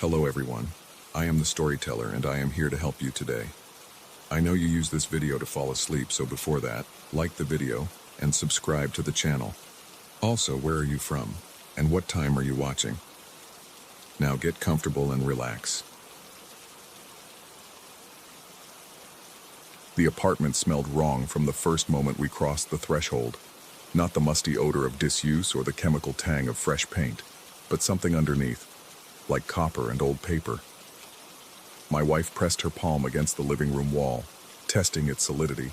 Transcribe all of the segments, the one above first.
Hello everyone, I am the storyteller and I am here to help you today. I know you use this video to fall asleep, so before that, like the video and subscribe to the channel. Also, where are you from and what time are you watching? Now get comfortable and relax. The apartment smelled wrong from the first moment we crossed the threshold. Not the musty odor of disuse or the chemical tang of fresh paint, but something underneath, like copper and old paper. My wife pressed her palm against the living room wall, testing its solidity,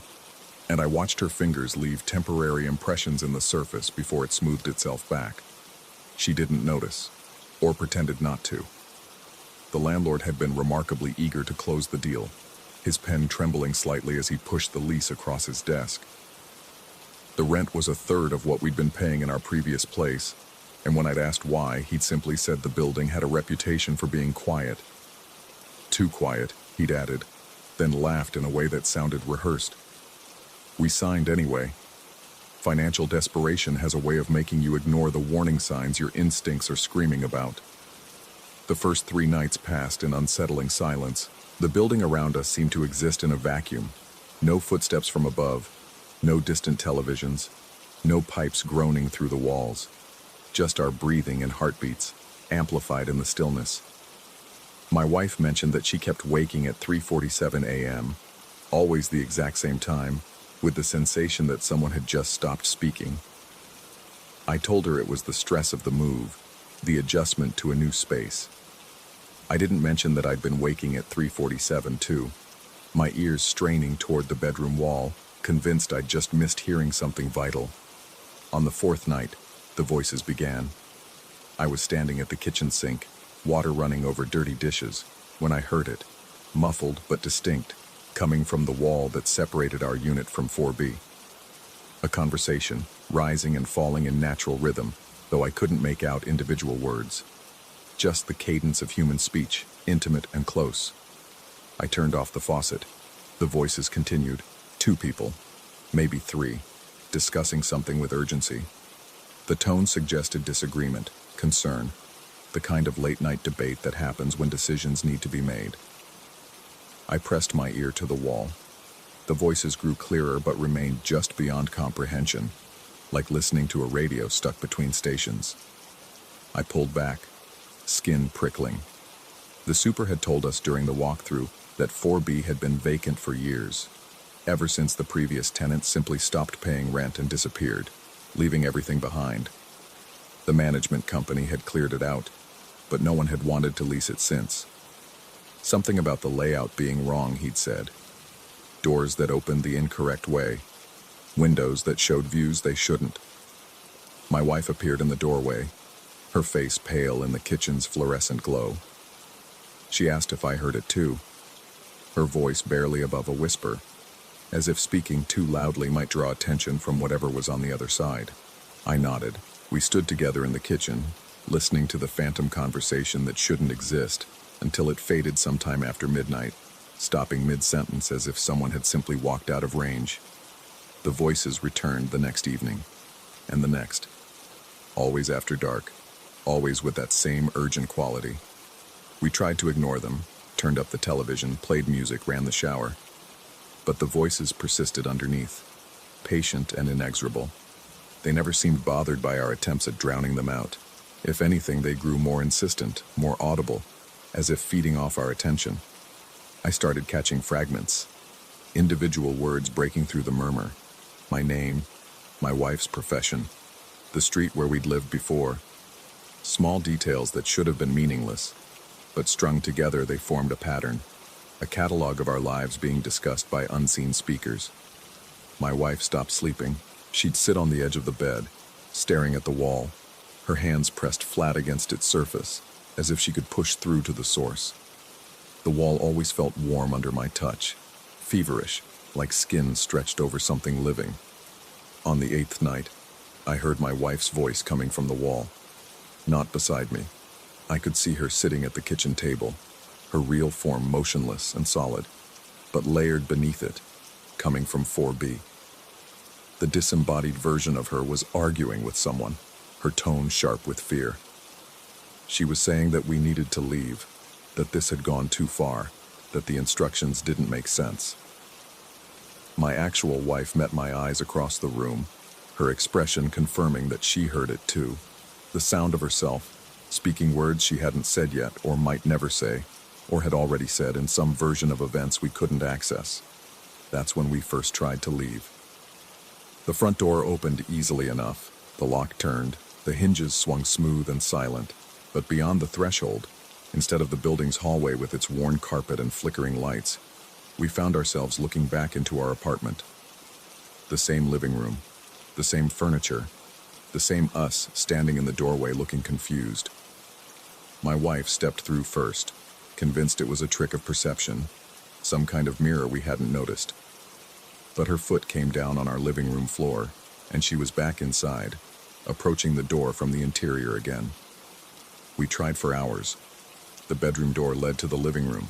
and I watched her fingers leave temporary impressions in the surface before it smoothed itself back. She didn't notice, or pretended not to. The landlord had been remarkably eager to close the deal, his pen trembling slightly as he pushed the lease across his desk. The rent was a third of what we'd been paying in our previous place, and when I'd asked why, he'd simply said the building had a reputation for being quiet. Too quiet, he'd added, then laughed in a way that sounded rehearsed. We signed anyway. Financial desperation has a way of making you ignore the warning signs your instincts are screaming about. The first 3 nights passed in unsettling silence. The building around us seemed to exist in a vacuum. No footsteps from above, no distant televisions, no pipes groaning through the walls. Just our breathing and heartbeats, amplified in the stillness. My wife mentioned that she kept waking at 3:47 a.m., always the exact same time, with the sensation that someone had just stopped speaking. I told her it was the stress of the move, the adjustment to a new space. I didn't mention that I'd been waking at 3:47 too, my ears straining toward the bedroom wall, convinced I'd just missed hearing something vital. On the 4th night, the voices began. I was standing at the kitchen sink, water running over dirty dishes, when I heard it, muffled but distinct, coming from the wall that separated our unit from 4B. A conversation, rising and falling in natural rhythm, though I couldn't make out individual words. Just the cadence of human speech, intimate and close. I turned off the faucet. The voices continued. 2 people, maybe 3, discussing something with urgency. The tone suggested disagreement, concern, the kind of late-night debate that happens when decisions need to be made. I pressed my ear to the wall. The voices grew clearer but remained just beyond comprehension, like listening to a radio stuck between stations. I pulled back, skin prickling. The super had told us during the walkthrough that 4B had been vacant for years, ever since the previous tenants simply stopped paying rent and disappeared, leaving everything behind. The management company had cleared it out, but no one had wanted to lease it since. Something about the layout being wrong, he'd said. Doors that opened the incorrect way, windows that showed views they shouldn't. My wife appeared in the doorway, her face pale in the kitchen's fluorescent glow. She asked if I heard it too, her voice barely above a whisper, as if speaking too loudly might draw attention from whatever was on the other side. I nodded. We stood together in the kitchen, listening to the phantom conversation that shouldn't exist, until it faded sometime after midnight, stopping mid-sentence as if someone had simply walked out of range. The voices returned the next evening, and the next. Always after dark, always with that same urgent quality. We tried to ignore them, turned up the television, played music, ran the shower. But the voices persisted underneath, patient and inexorable. They never seemed bothered by our attempts at drowning them out. If anything, they grew more insistent, more audible, as if feeding off our attention. I started catching fragments, individual words breaking through the murmur. My name, my wife's profession, the street where we'd lived before. Small details that should have been meaningless, but strung together they formed a pattern. A catalog of our lives being discussed by unseen speakers. My wife stopped sleeping. She'd sit on the edge of the bed, staring at the wall, her hands pressed flat against its surface, as if she could push through to the source. The wall always felt warm under my touch, feverish, like skin stretched over something living. On the 8th night, I heard my wife's voice coming from the wall. Not beside me. I could see her sitting at the kitchen table, her real form motionless and solid, but layered beneath it, coming from 4B. The disembodied version of her was arguing with someone, her tone sharp with fear. She was saying that we needed to leave, that this had gone too far, that the instructions didn't make sense. My actual wife met my eyes across the room, her expression confirming that she heard it too. The sound of herself, speaking words she hadn't said yet or might never say, or had already said in some version of events we couldn't access. That's when we first tried to leave. The front door opened easily enough, the lock turned, the hinges swung smooth and silent, but beyond the threshold, instead of the building's hallway with its worn carpet and flickering lights, we found ourselves looking back into our apartment. The same living room, the same furniture, the same us standing in the doorway looking confused. My wife stepped through first, convinced it was a trick of perception, some kind of mirror we hadn't noticed. But her foot came down on our living room floor, and she was back inside, approaching the door from the interior again. We tried for hours. The bedroom door led to the living room.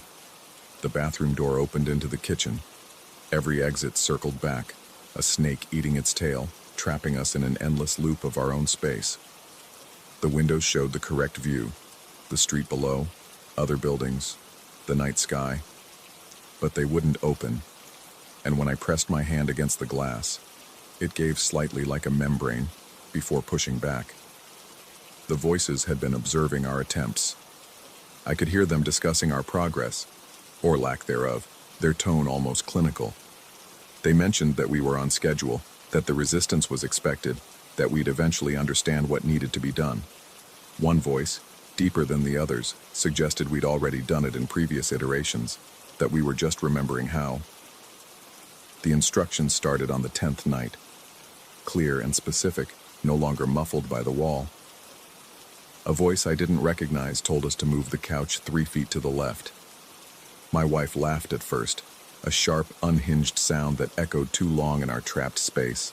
The bathroom door opened into the kitchen. Every exit circled back, a snake eating its tail, trapping us in an endless loop of our own space. The windows showed the correct view, the street below, other buildings, the night sky, but they wouldn't open. And when I pressed my hand against the glass, it gave slightly like a membrane before pushing back. The voices had been observing our attempts. I could hear them discussing our progress, or lack thereof, their tone almost clinical. They mentioned that we were on schedule, that the resistance was expected, that we'd eventually understand what needed to be done. One voice, deeper than the others, suggested we'd already done it in previous iterations, that we were just remembering how. The instructions started on the 10th night. Clear and specific, no longer muffled by the wall. A voice I didn't recognize told us to move the couch 3 feet to the left. My wife laughed at first, a sharp, unhinged sound that echoed too long in our trapped space.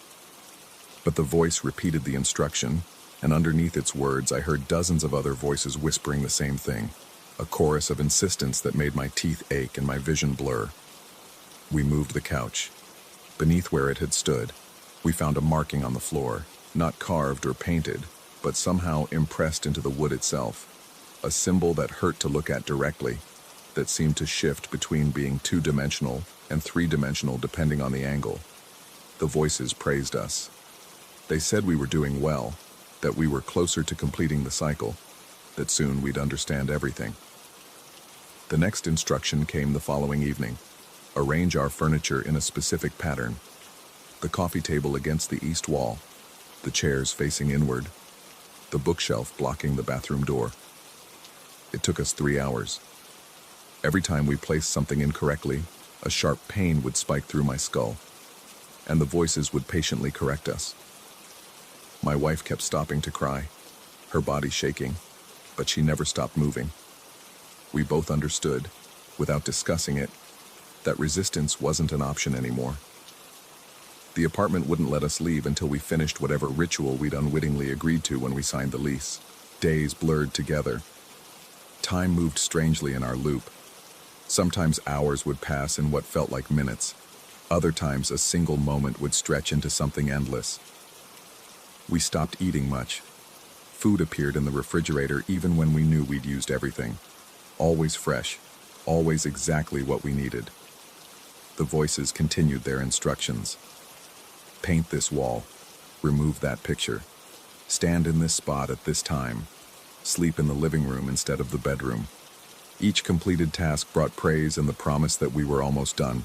But the voice repeated the instruction, and underneath its words I heard dozens of other voices whispering the same thing, a chorus of insistence that made my teeth ache and my vision blur. We moved the couch. Beneath where it had stood, we found a marking on the floor, not carved or painted, but somehow impressed into the wood itself, a symbol that hurt to look at directly, that seemed to shift between being 2-dimensional and 3-dimensional depending on the angle. The voices praised us. They said we were doing well, that we were closer to completing the cycle, that soon we'd understand everything. The next instruction came the following evening. Arrange our furniture in a specific pattern. The coffee table against the east wall, the chairs facing inward, the bookshelf blocking the bathroom door. It took us 3 hours. Every time we placed something incorrectly, a sharp pain would spike through my skull, and the voices would patiently correct us. My wife kept stopping to cry, her body shaking, but she never stopped moving. We both understood, without discussing it, that resistance wasn't an option anymore. The apartment wouldn't let us leave until we finished whatever ritual we'd unwittingly agreed to when we signed the lease. Days blurred together. Time moved strangely in our loop. Sometimes hours would pass in what felt like minutes. Other times a single moment would stretch into something endless. We stopped eating much. Food appeared in the refrigerator even when we knew we'd used everything. Always fresh, always exactly what we needed. The voices continued their instructions. Paint this wall. Remove that picture. Stand in this spot at this time. Sleep in the living room instead of the bedroom. Each completed task brought praise and the promise that we were almost done.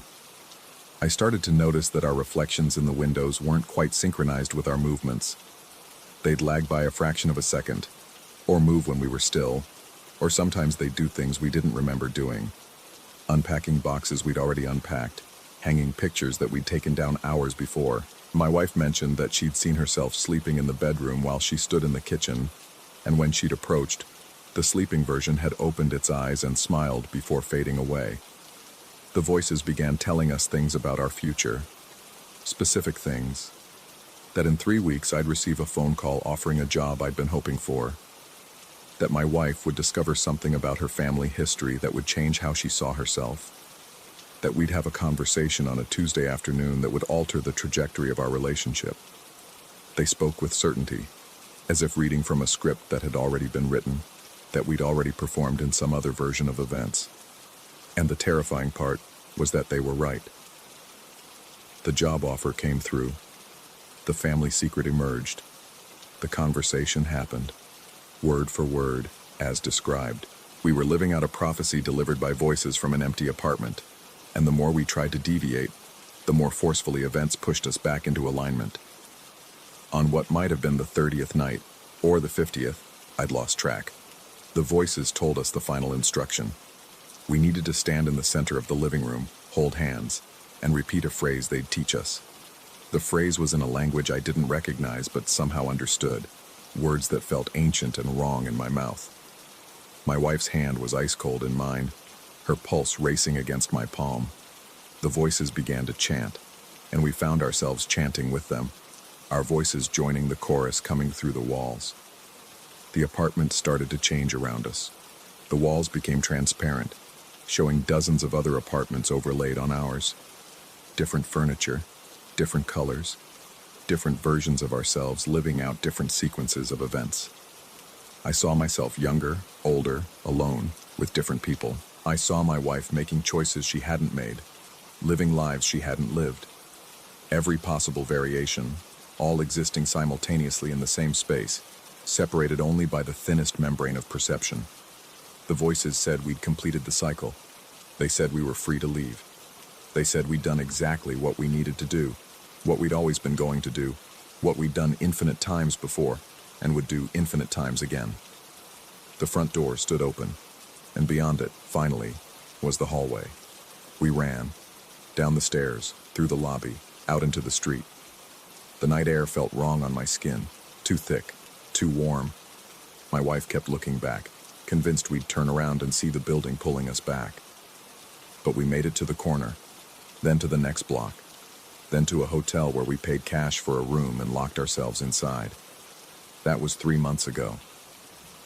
I started to notice that our reflections in the windows weren't quite synchronized with our movements. They'd lag by a fraction of a second, or move when we were still, or sometimes they'd do things we didn't remember doing. Unpacking boxes we'd already unpacked, hanging pictures that we'd taken down hours before. My wife mentioned that she'd seen herself sleeping in the bedroom while she stood in the kitchen, and when she'd approached, the sleeping version had opened its eyes and smiled before fading away. The voices began telling us things about our future. Specific things. That in 3 weeks I'd receive a phone call offering a job I'd been hoping for. That my wife would discover something about her family history that would change how she saw herself. That we'd have a conversation on a Tuesday afternoon that would alter the trajectory of our relationship. They spoke with certainty, as if reading from a script that had already been written. that we'd already performed in some other version of events. And the terrifying part was that they were right. The job offer came through. The family secret emerged. The conversation happened, word for word, as described. We were living out a prophecy delivered by voices from an empty apartment, and the more we tried to deviate, the more forcefully events pushed us back into alignment. On what might have been the 30th night, or the 50th, I'd lost track. The voices told us the final instruction. We needed to stand in the center of the living room, hold hands, and repeat a phrase they'd teach us. The phrase was in a language I didn't recognize but somehow understood, words that felt ancient and wrong in my mouth. My wife's hand was ice cold in mine, her pulse racing against my palm. The voices began to chant, and we found ourselves chanting with them, our voices joining the chorus coming through the walls. The apartment started to change around us. The walls became transparent, showing dozens of other apartments overlaid on ours. Different furniture, different colors, different versions of ourselves living out different sequences of events. I saw myself younger, older, alone, with different people. I saw my wife making choices she hadn't made, living lives she hadn't lived. Every possible variation, all existing simultaneously in the same space, separated only by the thinnest membrane of perception. The voices said we'd completed the cycle. They said we were free to leave. They said we'd done exactly what we needed to do, what we'd always been going to do, what we'd done infinite times before, and would do infinite times again. The front door stood open, and beyond it, finally, was the hallway. We ran, down the stairs, through the lobby, out into the street. The night air felt wrong on my skin, too thick, too warm. My wife kept looking back, convinced we'd turn around and see the building pulling us back. But we made it to the corner, then to the next block, then to a hotel where we paid cash for a room and locked ourselves inside. That was 3 months ago.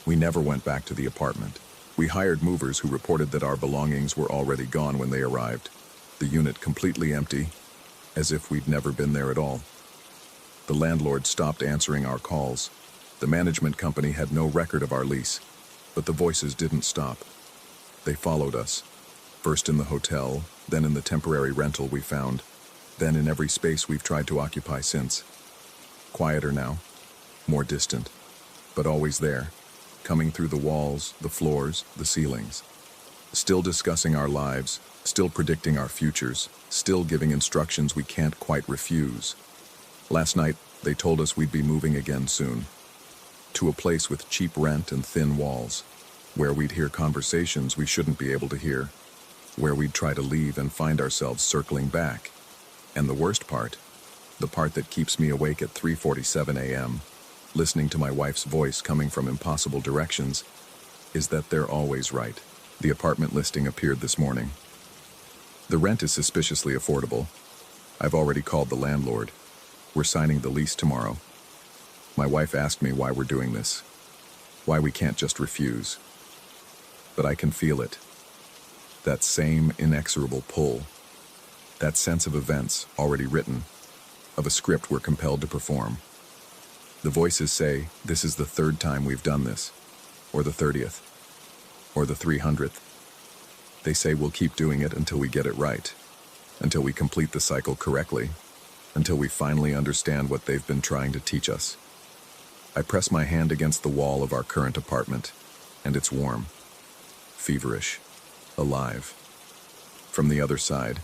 We never went back to the apartment. We hired movers who reported that our belongings were already gone when they arrived, the unit completely empty, as if we'd never been there at all. The landlord stopped answering our calls. The management company had no record of our lease, but the voices didn't stop. They followed us, first in the hotel, then in the temporary rental we found, then in every space we've tried to occupy since. Quieter now, more distant, but always there, coming through the walls, the floors, the ceilings. Still discussing our lives, still predicting our futures, still giving instructions we can't quite refuse. Last night, they told us we'd be moving again soon, to a place with cheap rent and thin walls, where we'd hear conversations we shouldn't be able to hear, where we'd try to leave and find ourselves circling back. And the worst part, the part that keeps me awake at 3:47 a.m., listening to my wife's voice coming from impossible directions, is that they're always right. The apartment listing appeared this morning. The rent is suspiciously affordable. I've already called the landlord. We're signing the lease tomorrow. My wife asked me why we're doing this, why we can't just refuse. But I can feel it. That same inexorable pull. That sense of events already written, of a script we're compelled to perform. The voices say this is the 3rd time we've done this, or the 30th, or the 300th. They say we'll keep doing it until we get it right, until we complete the cycle correctly, until we finally understand what they've been trying to teach us. I press my hand against the wall of our current apartment, and it's warm, feverish, alive. From the other side,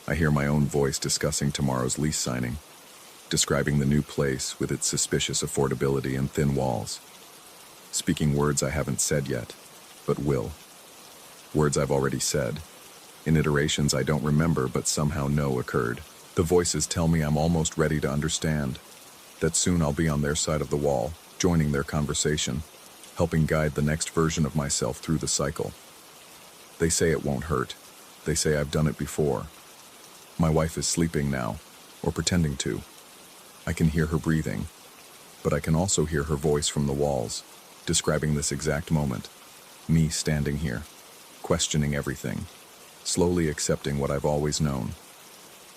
I hear my own voice discussing tomorrow's lease signing, describing the new place with its suspicious affordability and thin walls, speaking words I haven't said yet, but will. Words I've already said, in iterations I don't remember but somehow know occurred. The voices tell me I'm almost ready to understand, that soon I'll be on their side of the wall, joining their conversation, helping guide the next version of myself through the cycle. They say it won't hurt. They say I've done it before. My wife is sleeping now, or pretending to. I can hear her breathing, but I can also hear her voice from the walls, describing this exact moment. Me standing here, questioning everything, slowly accepting what I've always known,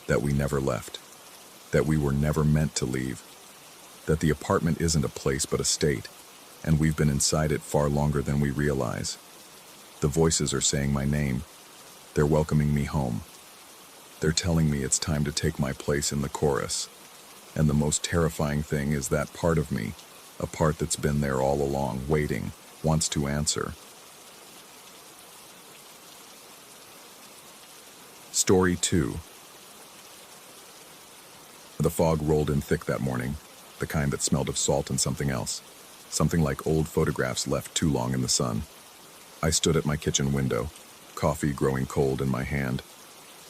that we never left, that we were never meant to leave, that the apartment isn't a place but a state, and we've been inside it far longer than we realize. The voices are saying my name. They're welcoming me home. They're telling me it's time to take my place in the chorus. And the most terrifying thing is that part of me, a part that's been there all along, waiting, wants to answer. Story 2. The fog rolled in thick that morning, the kind that smelled of salt and something else. Something like old photographs left too long in the sun. I stood at my kitchen window, coffee growing cold in my hand,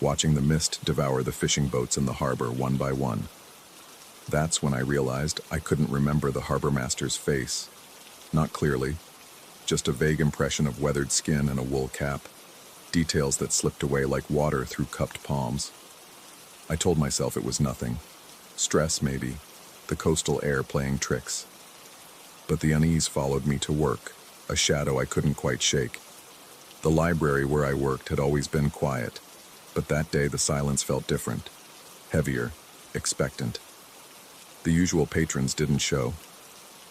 watching the mist devour the fishing boats in the harbor one by one. That's when I realized I couldn't remember the harbor master's face. Not clearly, just a vague impression of weathered skin and a wool cap, details that slipped away like water through cupped palms. I told myself it was nothing. Stress, maybe, the coastal air playing tricks. But the unease followed me to work, a shadow I couldn't quite shake. The library where I worked had always been quiet, but that day the silence felt different, heavier, expectant. The usual patrons didn't show.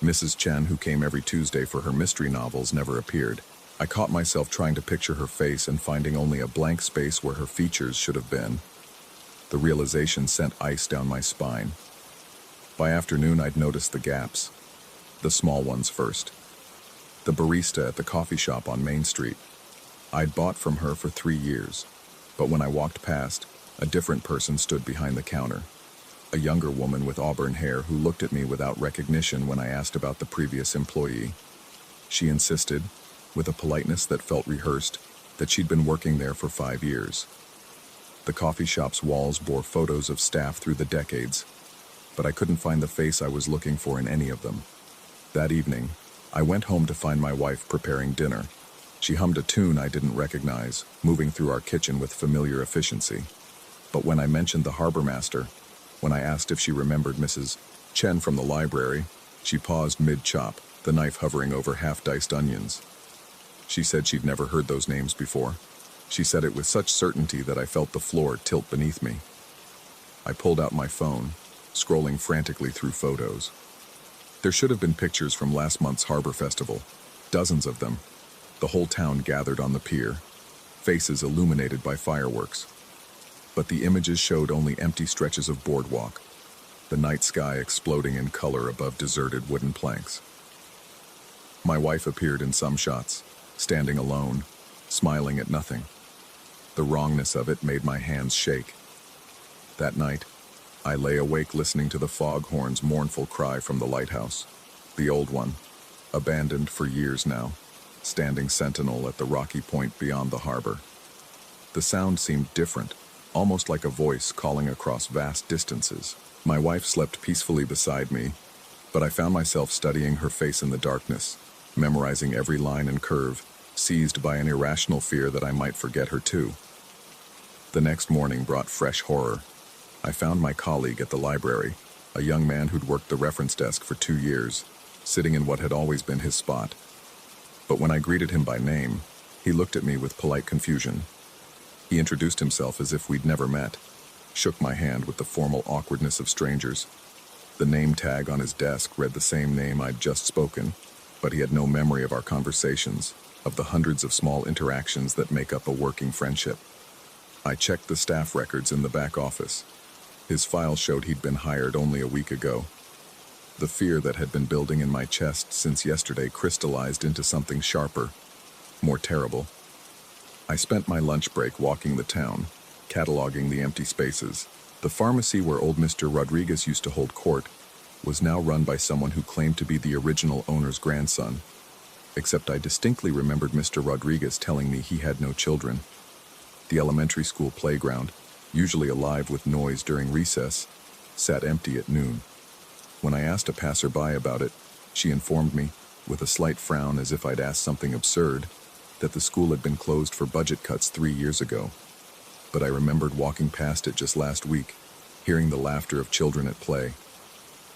Mrs. Chen, who came every Tuesday for her mystery novels, never appeared. I caught myself trying to picture her face and finding only a blank space where her features should have been. The realization sent ice down my spine. By afternoon, I'd noticed the gaps. The small ones first. The barista at the coffee shop on Main Street. I'd bought from her for 3 years, but when I walked past, a different person stood behind the counter. A younger woman with auburn hair who looked at me without recognition when I asked about the previous employee. She insisted, with a politeness that felt rehearsed, that she'd been working there for 5 years. The coffee shop's walls bore photos of staff through the decades, but I couldn't find the face I was looking for in any of them. That evening, I went home to find my wife preparing dinner. She hummed a tune I didn't recognize, moving through our kitchen with familiar efficiency. But when I mentioned the harbor master, when I asked if she remembered Mrs. Chen from the library, she paused mid-chop, the knife hovering over half-diced onions. She said she'd never heard those names before. She said it with such certainty that I felt the floor tilt beneath me. I pulled out my phone, scrolling frantically through photos. There should have been pictures from last month's harbor festival, dozens of them. The whole town gathered on the pier, faces illuminated by fireworks. But the images showed only empty stretches of boardwalk, the night sky exploding in color above deserted wooden planks. My wife appeared in some shots, standing alone, smiling at nothing. The wrongness of it made my hands shake. That night, I lay awake listening to the foghorn's mournful cry from the lighthouse, the old one, abandoned for years now, standing sentinel at the rocky point beyond the harbor. The sound seemed different, almost like a voice calling across vast distances. My wife slept peacefully beside me, but I found myself studying her face in the darkness, memorizing every line and curve, seized by an irrational fear that I might forget her too. The next morning brought fresh horror. I found my colleague at the library, a young man who'd worked the reference desk for 2 years, sitting in what had always been his spot. But when I greeted him by name, he looked at me with polite confusion. He introduced himself as if we'd never met, shook my hand with the formal awkwardness of strangers. The name tag on his desk read the same name I'd just spoken, but he had no memory of our conversations, of the hundreds of small interactions that make up a working friendship. I checked the staff records in the back office. His file showed he'd been hired only a week ago. The fear that had been building in my chest since yesterday crystallized into something sharper, more terrible. I spent my lunch break walking the town, cataloging the empty spaces. The pharmacy where old Mr. Rodriguez used to hold court was now run by someone who claimed to be the original owner's grandson. Except I distinctly remembered Mr. Rodriguez telling me he had no children. The elementary school playground, usually alive with noise during recess, sat empty at noon. When I asked a passerby about it, she informed me, with a slight frown as if I'd asked something absurd, that the school had been closed for budget cuts 3 years ago. But I remembered walking past it just last week, hearing the laughter of children at play.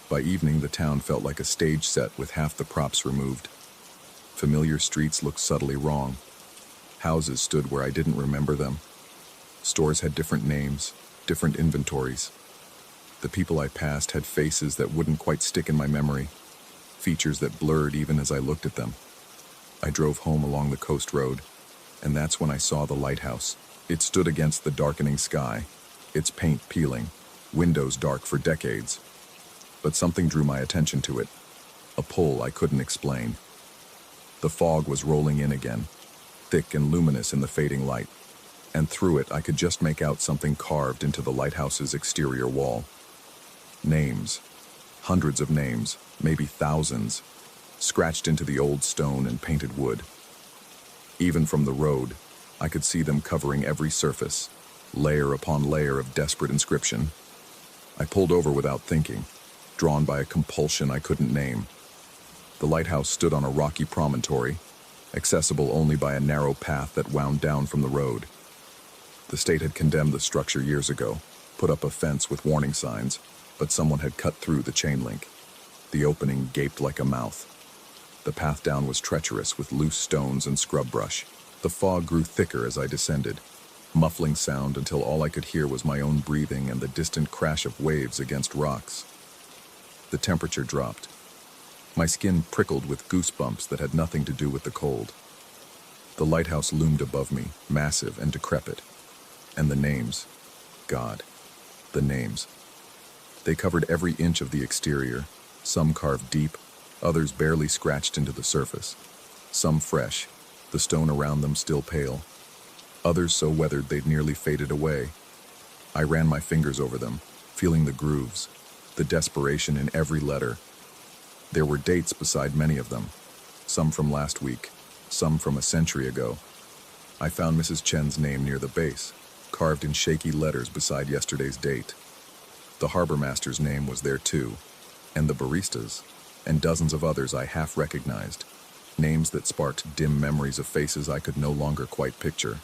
By evening, the town felt like a stage set with half the props removed. Familiar streets looked subtly wrong. Houses stood where I didn't remember them. Stores had different names, different inventories. The people I passed had faces that wouldn't quite stick in my memory. features that blurred even as I looked at them. I drove home along the coast road, and that's when I saw the lighthouse. It stood against the darkening sky, its paint peeling, windows dark for decades. But something drew my attention to it, a pull I couldn't explain. The fog was rolling in again, thick and luminous in the fading light, and through it I could just make out something carved into the lighthouse's exterior wall. Names, hundreds of names, maybe thousands, scratched into the old stone and painted wood. Even from the road, I could see them covering every surface, layer upon layer of desperate inscription. I pulled over without thinking, drawn by a compulsion I couldn't name. The lighthouse stood on a rocky promontory, accessible only by a narrow path that wound down from the road. The state had condemned the structure years ago, put up a fence with warning signs, but someone had cut through the chain link. The opening gaped like a mouth. The path down was treacherous with loose stones and scrub brush. The fog grew thicker as I descended, muffling sound until all I could hear was my own breathing and the distant crash of waves against rocks. The temperature dropped. My skin prickled with goosebumps that had nothing to do with the cold. The lighthouse loomed above me, massive and decrepit. And the names. God, the names. They covered every inch of the exterior, some carved deep, others barely scratched into the surface. Some fresh, the stone around them still pale. Others so weathered they'd nearly faded away. I ran my fingers over them, feeling the grooves, the desperation in every letter. There were dates beside many of them, some from last week, some from a century ago. I found Mrs. Chen's name near the base, carved in shaky letters beside yesterday's date. The harbor master's name was there too, and the barista's, and dozens of others I half recognized, names that sparked dim memories of faces I could no longer quite picture.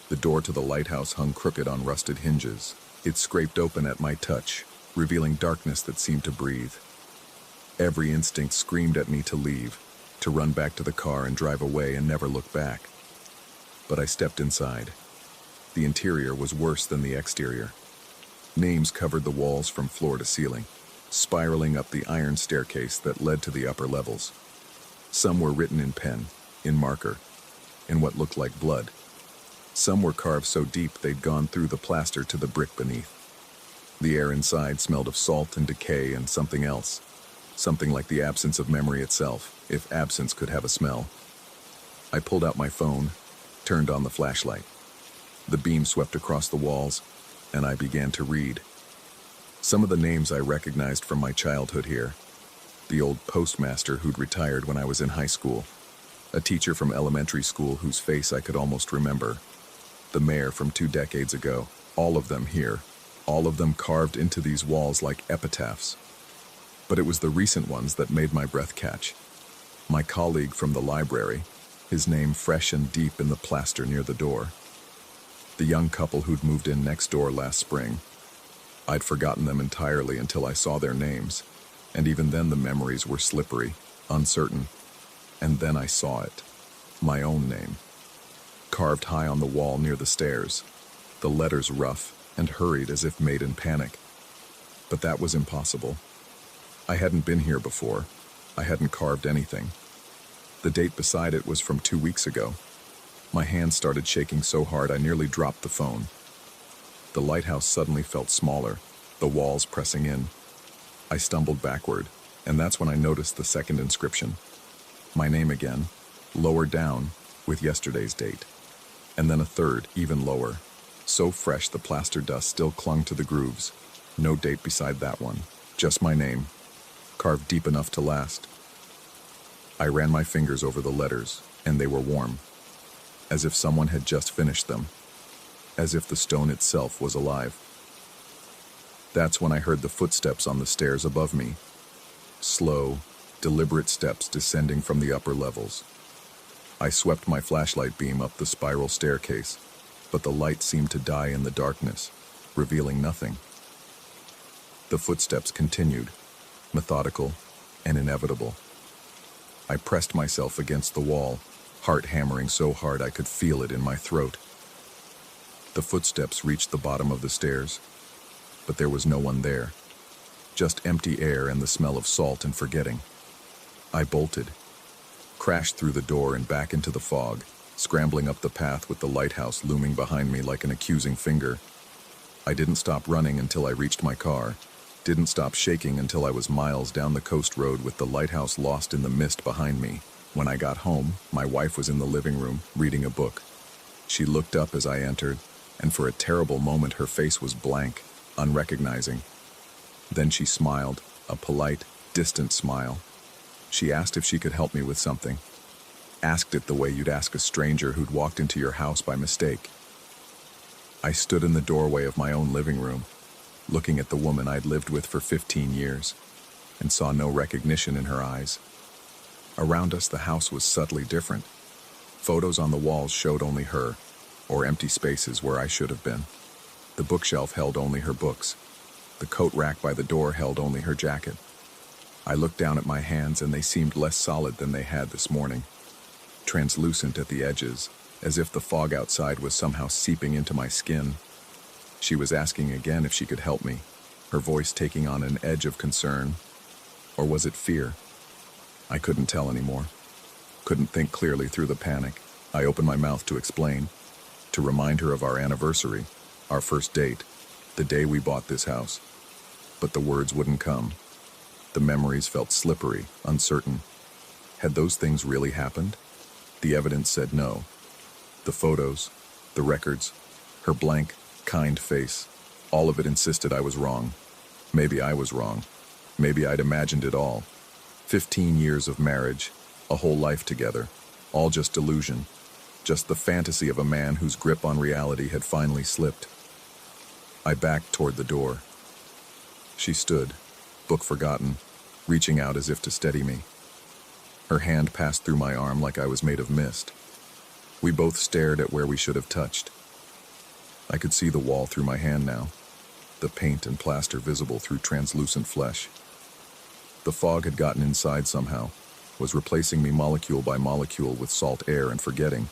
The door to the lighthouse hung crooked on rusted hinges. It scraped open at my touch, revealing darkness that seemed to breathe. Every instinct screamed at me to leave, to run back to the car and drive away and never look back. But I stepped inside. The interior was worse than the exterior. Names covered the walls from floor to ceiling, spiraling up the iron staircase that led to the upper levels. Some were written in pen, in marker, in what looked like blood. Some were carved so deep they'd gone through the plaster to the brick beneath. The air inside smelled of salt and decay and something else. Something like the absence of memory itself, if absence could have a smell. I pulled out my phone, turned on the flashlight. The beam swept across the walls, and I began to read. Some of the names I recognized from my childhood here. The old postmaster who'd retired when I was in high school. A teacher from elementary school whose face I could almost remember. The mayor from 2 decades ago. All of them here. All of them carved into these walls like epitaphs. But it was the recent ones that made my breath catch. My colleague from the library, his name fresh and deep in the plaster near the door. The young couple who'd moved in next door last spring. I'd forgotten them entirely until I saw their names, and even then the memories were slippery, uncertain. And then I saw it, my own name, carved high on the wall near the stairs, the letters rough and hurried as if made in panic. But that was impossible. I hadn't been here before. I hadn't carved anything. The date beside it was from 2 weeks ago. My hands started shaking so hard I nearly dropped the phone. The lighthouse suddenly felt smaller, the walls pressing in. I stumbled backward, and that's when I noticed the second inscription. My name again, lower down, with yesterday's date. And then a third, even lower. So fresh the plaster dust still clung to the grooves. No date beside that one, just my name, carved deep enough to last. I ran my fingers over the letters, and they were warm, as if someone had just finished them, as if the stone itself was alive. That's when I heard the footsteps on the stairs above me, slow, deliberate steps descending from the upper levels. I swept my flashlight beam up the spiral staircase, but the light seemed to die in the darkness, revealing nothing. The footsteps continued, methodical and inevitable. I pressed myself against the wall, heart hammering so hard I could feel it in my throat. The footsteps reached the bottom of the stairs, but there was no one there, just empty air and the smell of salt and forgetting. I bolted, crashed through the door and back into the fog, scrambling up the path with the lighthouse looming behind me like an accusing finger. I didn't stop running until I reached my car, didn't stop shaking until I was miles down the coast road with the lighthouse lost in the mist behind me. When I got home, my wife was in the living room, reading a book. She looked up as I entered, and for a terrible moment her face was blank, unrecognizing. Then she smiled, a polite, distant smile. She asked if she could help me with something. Asked it the way you'd ask a stranger who'd walked into your house by mistake. I stood in the doorway of my own living room, looking at the woman I'd lived with for 15 years, and saw no recognition in her eyes. Around us, the house was subtly different. Photos on the walls showed only her, or empty spaces where I should have been. The bookshelf held only her books. The coat rack by the door held only her jacket. I looked down at my hands and they seemed less solid than they had this morning. Translucent at the edges, as if the fog outside was somehow seeping into my skin. She was asking again if she could help me, her voice taking on an edge of concern. Or was it fear? I couldn't tell anymore. Couldn't think clearly through the panic. I opened my mouth to explain, to remind her of our anniversary, our first date, the day we bought this house. But the words wouldn't come. The memories felt slippery, uncertain. Had those things really happened? The evidence said no. The photos, the records, her blank, kind face, all of it insisted I was wrong. Maybe I was wrong. Maybe I'd imagined it all. 15 years of marriage, a whole life together, all just delusion, just the fantasy of a man whose grip on reality had finally slipped. I backed toward the door. She stood, book forgotten, reaching out as if to steady me. Her hand passed through my arm like I was made of mist. We both stared at where we should have touched. I could see the wall through my hand now, the paint and plaster visible through translucent flesh. The fog had gotten inside somehow, was replacing me molecule by molecule with salt air and forgetting.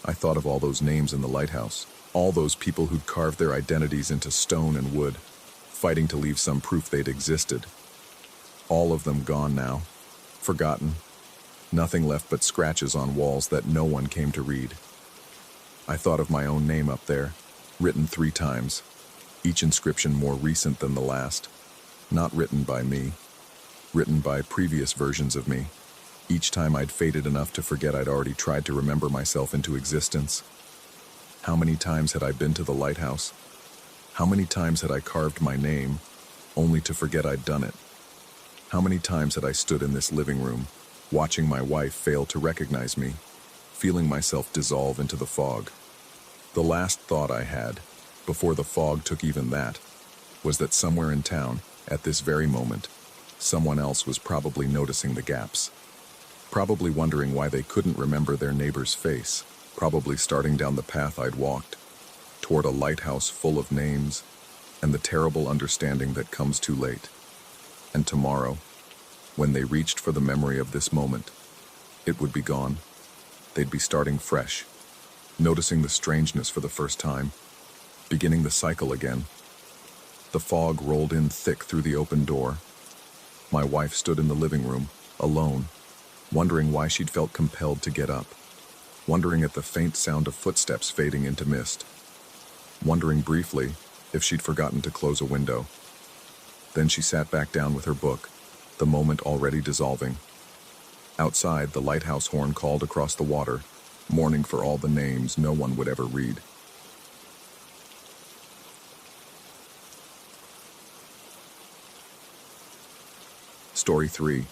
I thought of all those names in the lighthouse, all those people who'd carved their identities into stone and wood, fighting to leave some proof they'd existed. All of them gone now, forgotten, nothing left but scratches on walls that no one came to read. I thought of my own name up there, written 3 times, each inscription more recent than the last, not written by me, written by previous versions of me. Each time I'd faded enough to forget I'd already tried to remember myself into existence. How many times had I been to the lighthouse? How many times had I carved my name, only to forget I'd done it? How many times had I stood in this living room, watching my wife fail to recognize me, feeling myself dissolve into the fog? The last thought I had, before the fog took even that, was that somewhere in town, at this very moment, someone else was probably noticing the gaps. Probably wondering why they couldn't remember their neighbor's face, probably starting down the path I'd walked, toward a lighthouse full of names, and the terrible understanding that comes too late. And tomorrow, when they reached for the memory of this moment, it would be gone. They'd be starting fresh, noticing the strangeness for the first time, beginning the cycle again. The fog rolled in thick through the open door. My wife stood in the living room, alone, wondering why she'd felt compelled to get up, wondering at the faint sound of footsteps fading into mist, wondering briefly if she'd forgotten to close a window. Then she sat back down with her book, the moment already dissolving. Outside, the lighthouse horn called across the water, mourning for all the names no one would ever read. Story 3.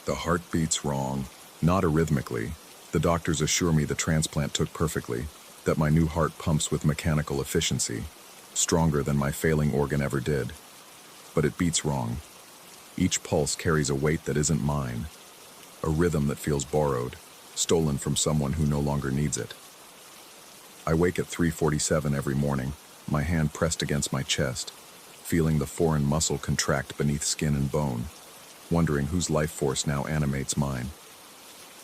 The heart beats wrong, not arrhythmically. The doctors assure me the transplant took perfectly, that my new heart pumps with mechanical efficiency, stronger than my failing organ ever did. But it beats wrong. Each pulse carries a weight that isn't mine, a rhythm that feels borrowed, stolen from someone who no longer needs it. I wake at 3:47 every morning, my hand pressed against my chest, feeling the foreign muscle contract beneath skin and bone, wondering whose life force now animates mine.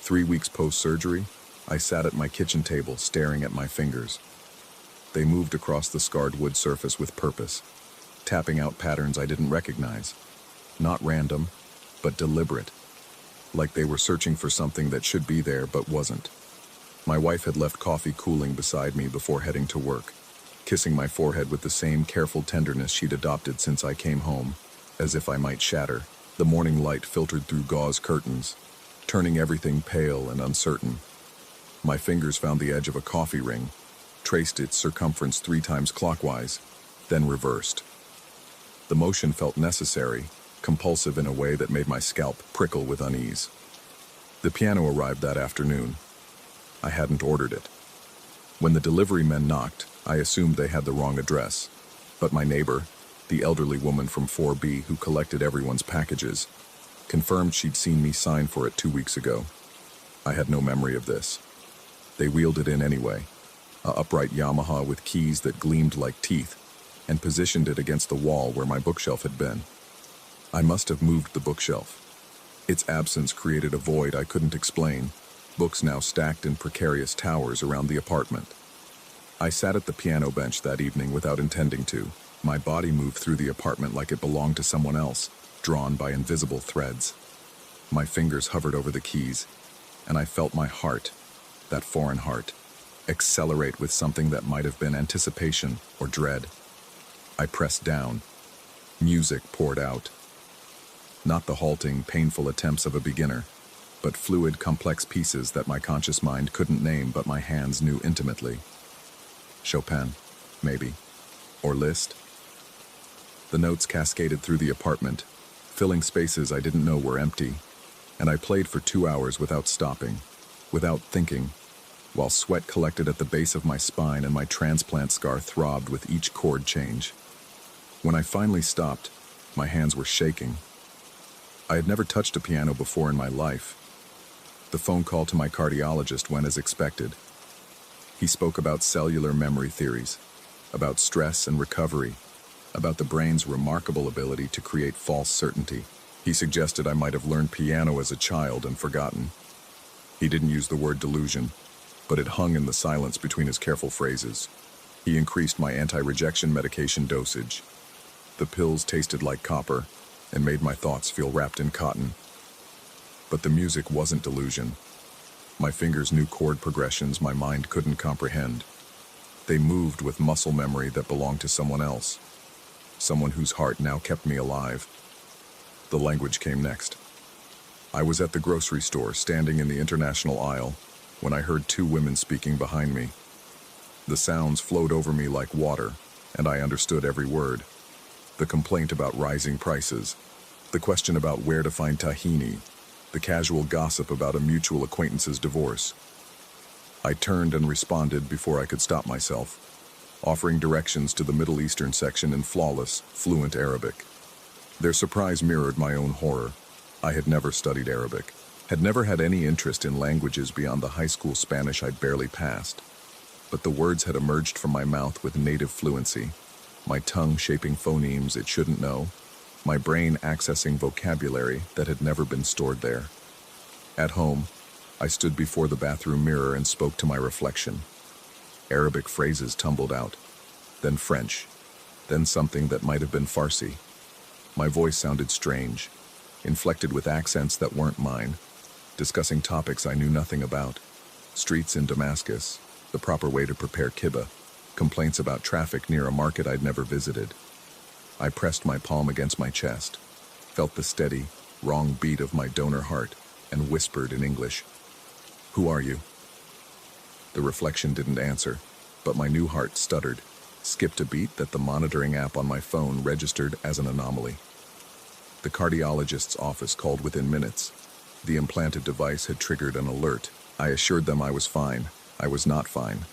3 weeks post-surgery, I sat at my kitchen table staring at my fingers. They moved across the scarred wood surface with purpose. tapping out patterns I didn't recognize. Not random, but deliberate. Like they were searching for something that should be there but wasn't. My wife had left coffee cooling beside me before heading to work, kissing my forehead with the same careful tenderness she'd adopted since I came home, as if I might shatter. The morning light filtered through gauze curtains, turning everything pale and uncertain. My fingers found the edge of a coffee ring, traced its circumference 3 times clockwise, then reversed. The motion felt necessary, compulsive in a way that made my scalp prickle with unease. The piano arrived that afternoon. I hadn't ordered it. When the delivery men knocked, I assumed they had the wrong address. But my neighbor, the elderly woman from 4B who collected everyone's packages, confirmed she'd seen me sign for it 2 weeks ago. I had no memory of this. They wheeled it in anyway, a upright Yamaha with keys that gleamed like teeth, and positioned it against the wall where my bookshelf had been. I must have moved the bookshelf. Its absence created a void I couldn't explain, books now stacked in precarious towers around the apartment. I sat at the piano bench that evening without intending to. My body moved through the apartment like it belonged to someone else, drawn by invisible threads. My fingers hovered over the keys, and I felt my heart, that foreign heart, accelerate with something that might have been anticipation or dread. I pressed down. Music poured out. Not the halting, painful attempts of a beginner, but fluid, complex pieces that my conscious mind couldn't name but my hands knew intimately. Chopin, maybe. Or Liszt. The notes cascaded through the apartment, filling spaces I didn't know were empty, and I played for 2 hours without stopping, without thinking, while sweat collected at the base of my spine and my transplant scar throbbed with each chord change. When I finally stopped, my hands were shaking. I had never touched a piano before in my life. The phone call to my cardiologist went as expected. He spoke about cellular memory theories, about stress and recovery, about the brain's remarkable ability to create false certainty. He suggested I might have learned piano as a child and forgotten. He didn't use the word delusion, but it hung in the silence between his careful phrases. He increased my anti-rejection medication dosage. The pills tasted like copper and made my thoughts feel wrapped in cotton. But the music wasn't delusion. My fingers knew chord progressions my mind couldn't comprehend. They moved with muscle memory that belonged to someone else, someone whose heart now kept me alive. The language came next. I was at the grocery store, standing in the international aisle, when I heard 2 women speaking behind me. The sounds flowed over me like water, and I understood every word. The complaint about rising prices, the question about where to find tahini, the casual gossip about a mutual acquaintance's divorce. I turned and responded before I could stop myself, offering directions to the Middle Eastern section in flawless, fluent Arabic. Their surprise mirrored my own horror. I had never studied Arabic, had never had any interest in languages beyond the high school Spanish I'd barely passed. But the words had emerged from my mouth with native fluency, my tongue shaping phonemes it shouldn't know, my brain accessing vocabulary that had never been stored there. At home, I stood before the bathroom mirror and spoke to my reflection. Arabic phrases tumbled out, then French, then something that might have been Farsi. My voice sounded strange, inflected with accents that weren't mine, discussing topics I knew nothing about. Streets in Damascus, the proper way to prepare kibbeh, complaints about traffic near a market I'd never visited. I pressed my palm against my chest, felt the steady, wrong beat of my donor heart, and whispered in English, "Who are you?" The reflection didn't answer, but my new heart stuttered, skipped a beat that the monitoring app on my phone registered as an anomaly. The cardiologist's office called within minutes. The implanted device had triggered an alert. I assured them I was fine. I was not fine.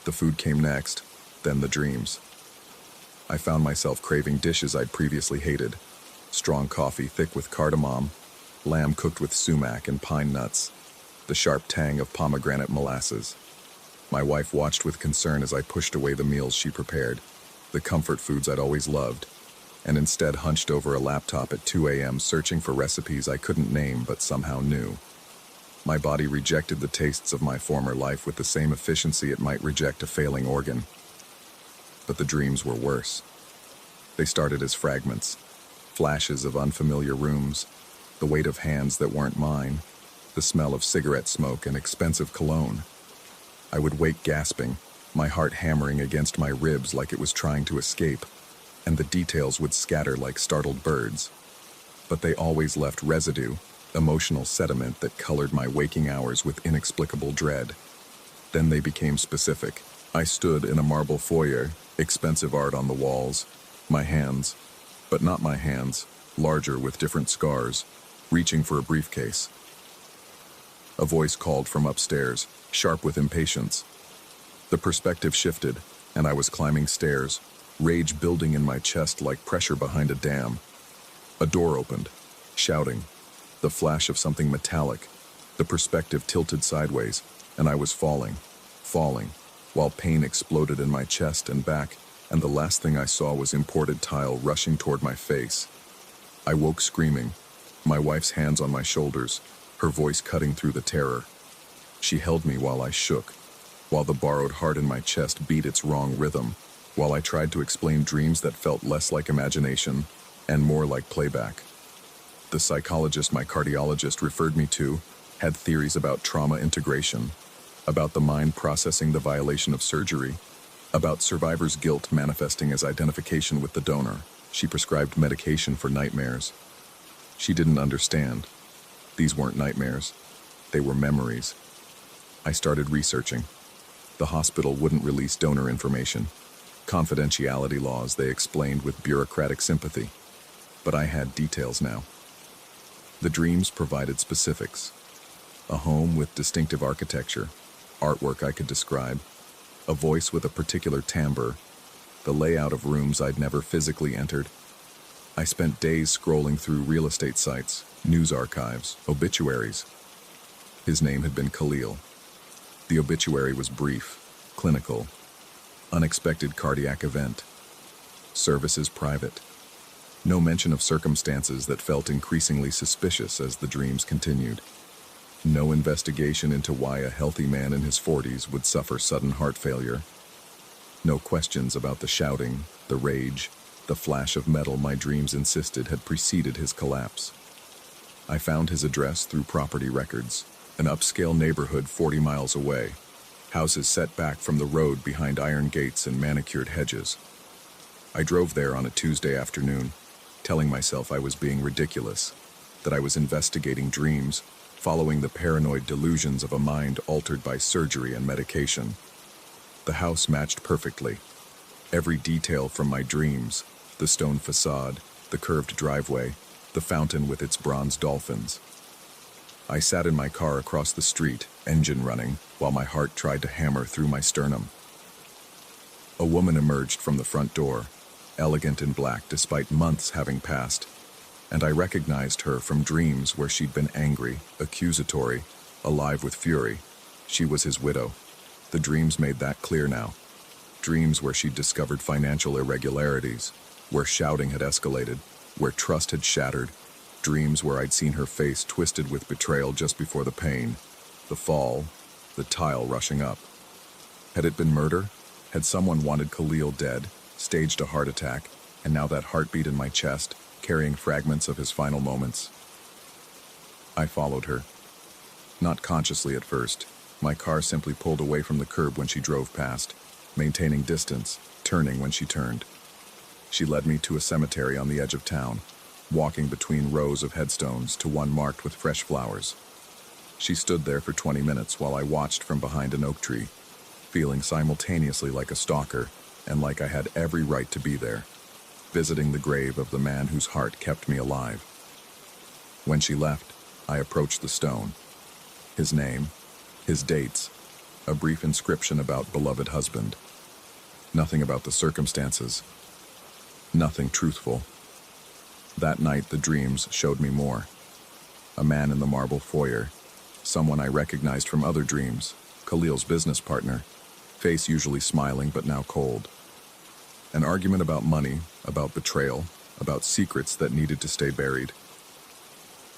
The food came next, then the dreams. I found myself craving dishes I'd previously hated. Strong coffee thick with cardamom, lamb cooked with sumac and pine nuts, the sharp tang of pomegranate molasses. My wife watched with concern as I pushed away the meals she prepared, the comfort foods I'd always loved, and instead hunched over a laptop at 2 a.m. searching for recipes I couldn't name but somehow knew. My body rejected the tastes of my former life with the same efficiency it might reject a failing organ. But the dreams were worse. They started as fragments, flashes of unfamiliar rooms, the weight of hands that weren't mine, the smell of cigarette smoke and expensive cologne. I would wake gasping, my heart hammering against my ribs like it was trying to escape, and the details would scatter like startled birds. But they always left residue, emotional sediment that colored my waking hours with inexplicable dread. Then they became specific. I stood in a marble foyer, expensive art on the walls, my hands, but not my hands, larger with different scars, reaching for a briefcase. A voice called from upstairs, sharp with impatience. The perspective shifted, and I was climbing stairs, rage building in my chest like pressure behind a dam. A door opened, shouting, the flash of something metallic, the perspective tilted sideways, and I was falling, while pain exploded in my chest and back, and the last thing I saw was imported tile rushing toward my face. I woke screaming, my wife's hands on my shoulders, her voice cutting through the terror. She held me while I shook, while the borrowed heart in my chest beat its wrong rhythm, while I tried to explain dreams that felt less like imagination and more like playback. The psychologist my cardiologist referred me to had theories about trauma integration, about the mind processing the violation of surgery, about survivor's guilt manifesting as identification with the donor. She prescribed medication for nightmares. She didn't understand. These weren't nightmares. They were memories. I started researching. The hospital wouldn't release donor information. Confidentiality laws, they explained with bureaucratic sympathy. But I had details now. The dreams provided specifics. A home with distinctive architecture, artwork I could describe, a voice with a particular timbre, the layout of rooms I'd never physically entered. I spent days scrolling through real estate sites, news archives, obituaries. His name had been Khalil. The obituary was brief, clinical, unexpected cardiac event, services private. No mention of circumstances that felt increasingly suspicious as the dreams continued. No investigation into why a healthy man in his 40s would suffer sudden heart failure. No questions about the shouting, the rage, the flash of metal my dreams insisted had preceded his collapse. I found his address through property records, an upscale neighborhood 40 miles away, houses set back from the road behind iron gates and manicured hedges. I drove there on a Tuesday afternoon, telling myself I was being ridiculous, that I was investigating dreams, following the paranoid delusions of a mind altered by surgery and medication. The house matched perfectly. Every detail from my dreams, the stone facade, the curved driveway, the fountain with its bronze dolphins. I sat in my car across the street, engine running, while my heart tried to hammer through my sternum. A woman emerged from the front door, elegant in black despite months having passed, and I recognized her from dreams where she'd been angry, accusatory, alive with fury. She was his widow. The dreams made that clear now. Dreams where she'd discovered financial irregularities, where shouting had escalated, where trust had shattered. Dreams where I'd seen her face twisted with betrayal just before the pain, the fall, the tile rushing up. Had it been murder? Had someone wanted Khalil dead, staged a heart attack, and now that heartbeat in my chest, carrying fragments of his final moments? I followed her. Not consciously at first. My car simply pulled away from the curb when she drove past, maintaining distance, turning when she turned. She led me to a cemetery on the edge of town, walking between rows of headstones to one marked with fresh flowers. She stood there for 20 minutes while I watched from behind an oak tree, feeling simultaneously like a stalker and like I had every right to be there, visiting the grave of the man whose heart kept me alive. When she left, I approached the stone. His name, his dates, a brief inscription about beloved husband. Nothing about the circumstances. Nothing truthful. That night, the dreams showed me more. A man in the marble foyer, someone I recognized from other dreams, Khalil's business partner, face usually smiling but now cold. An argument about money, about betrayal, about secrets that needed to stay buried.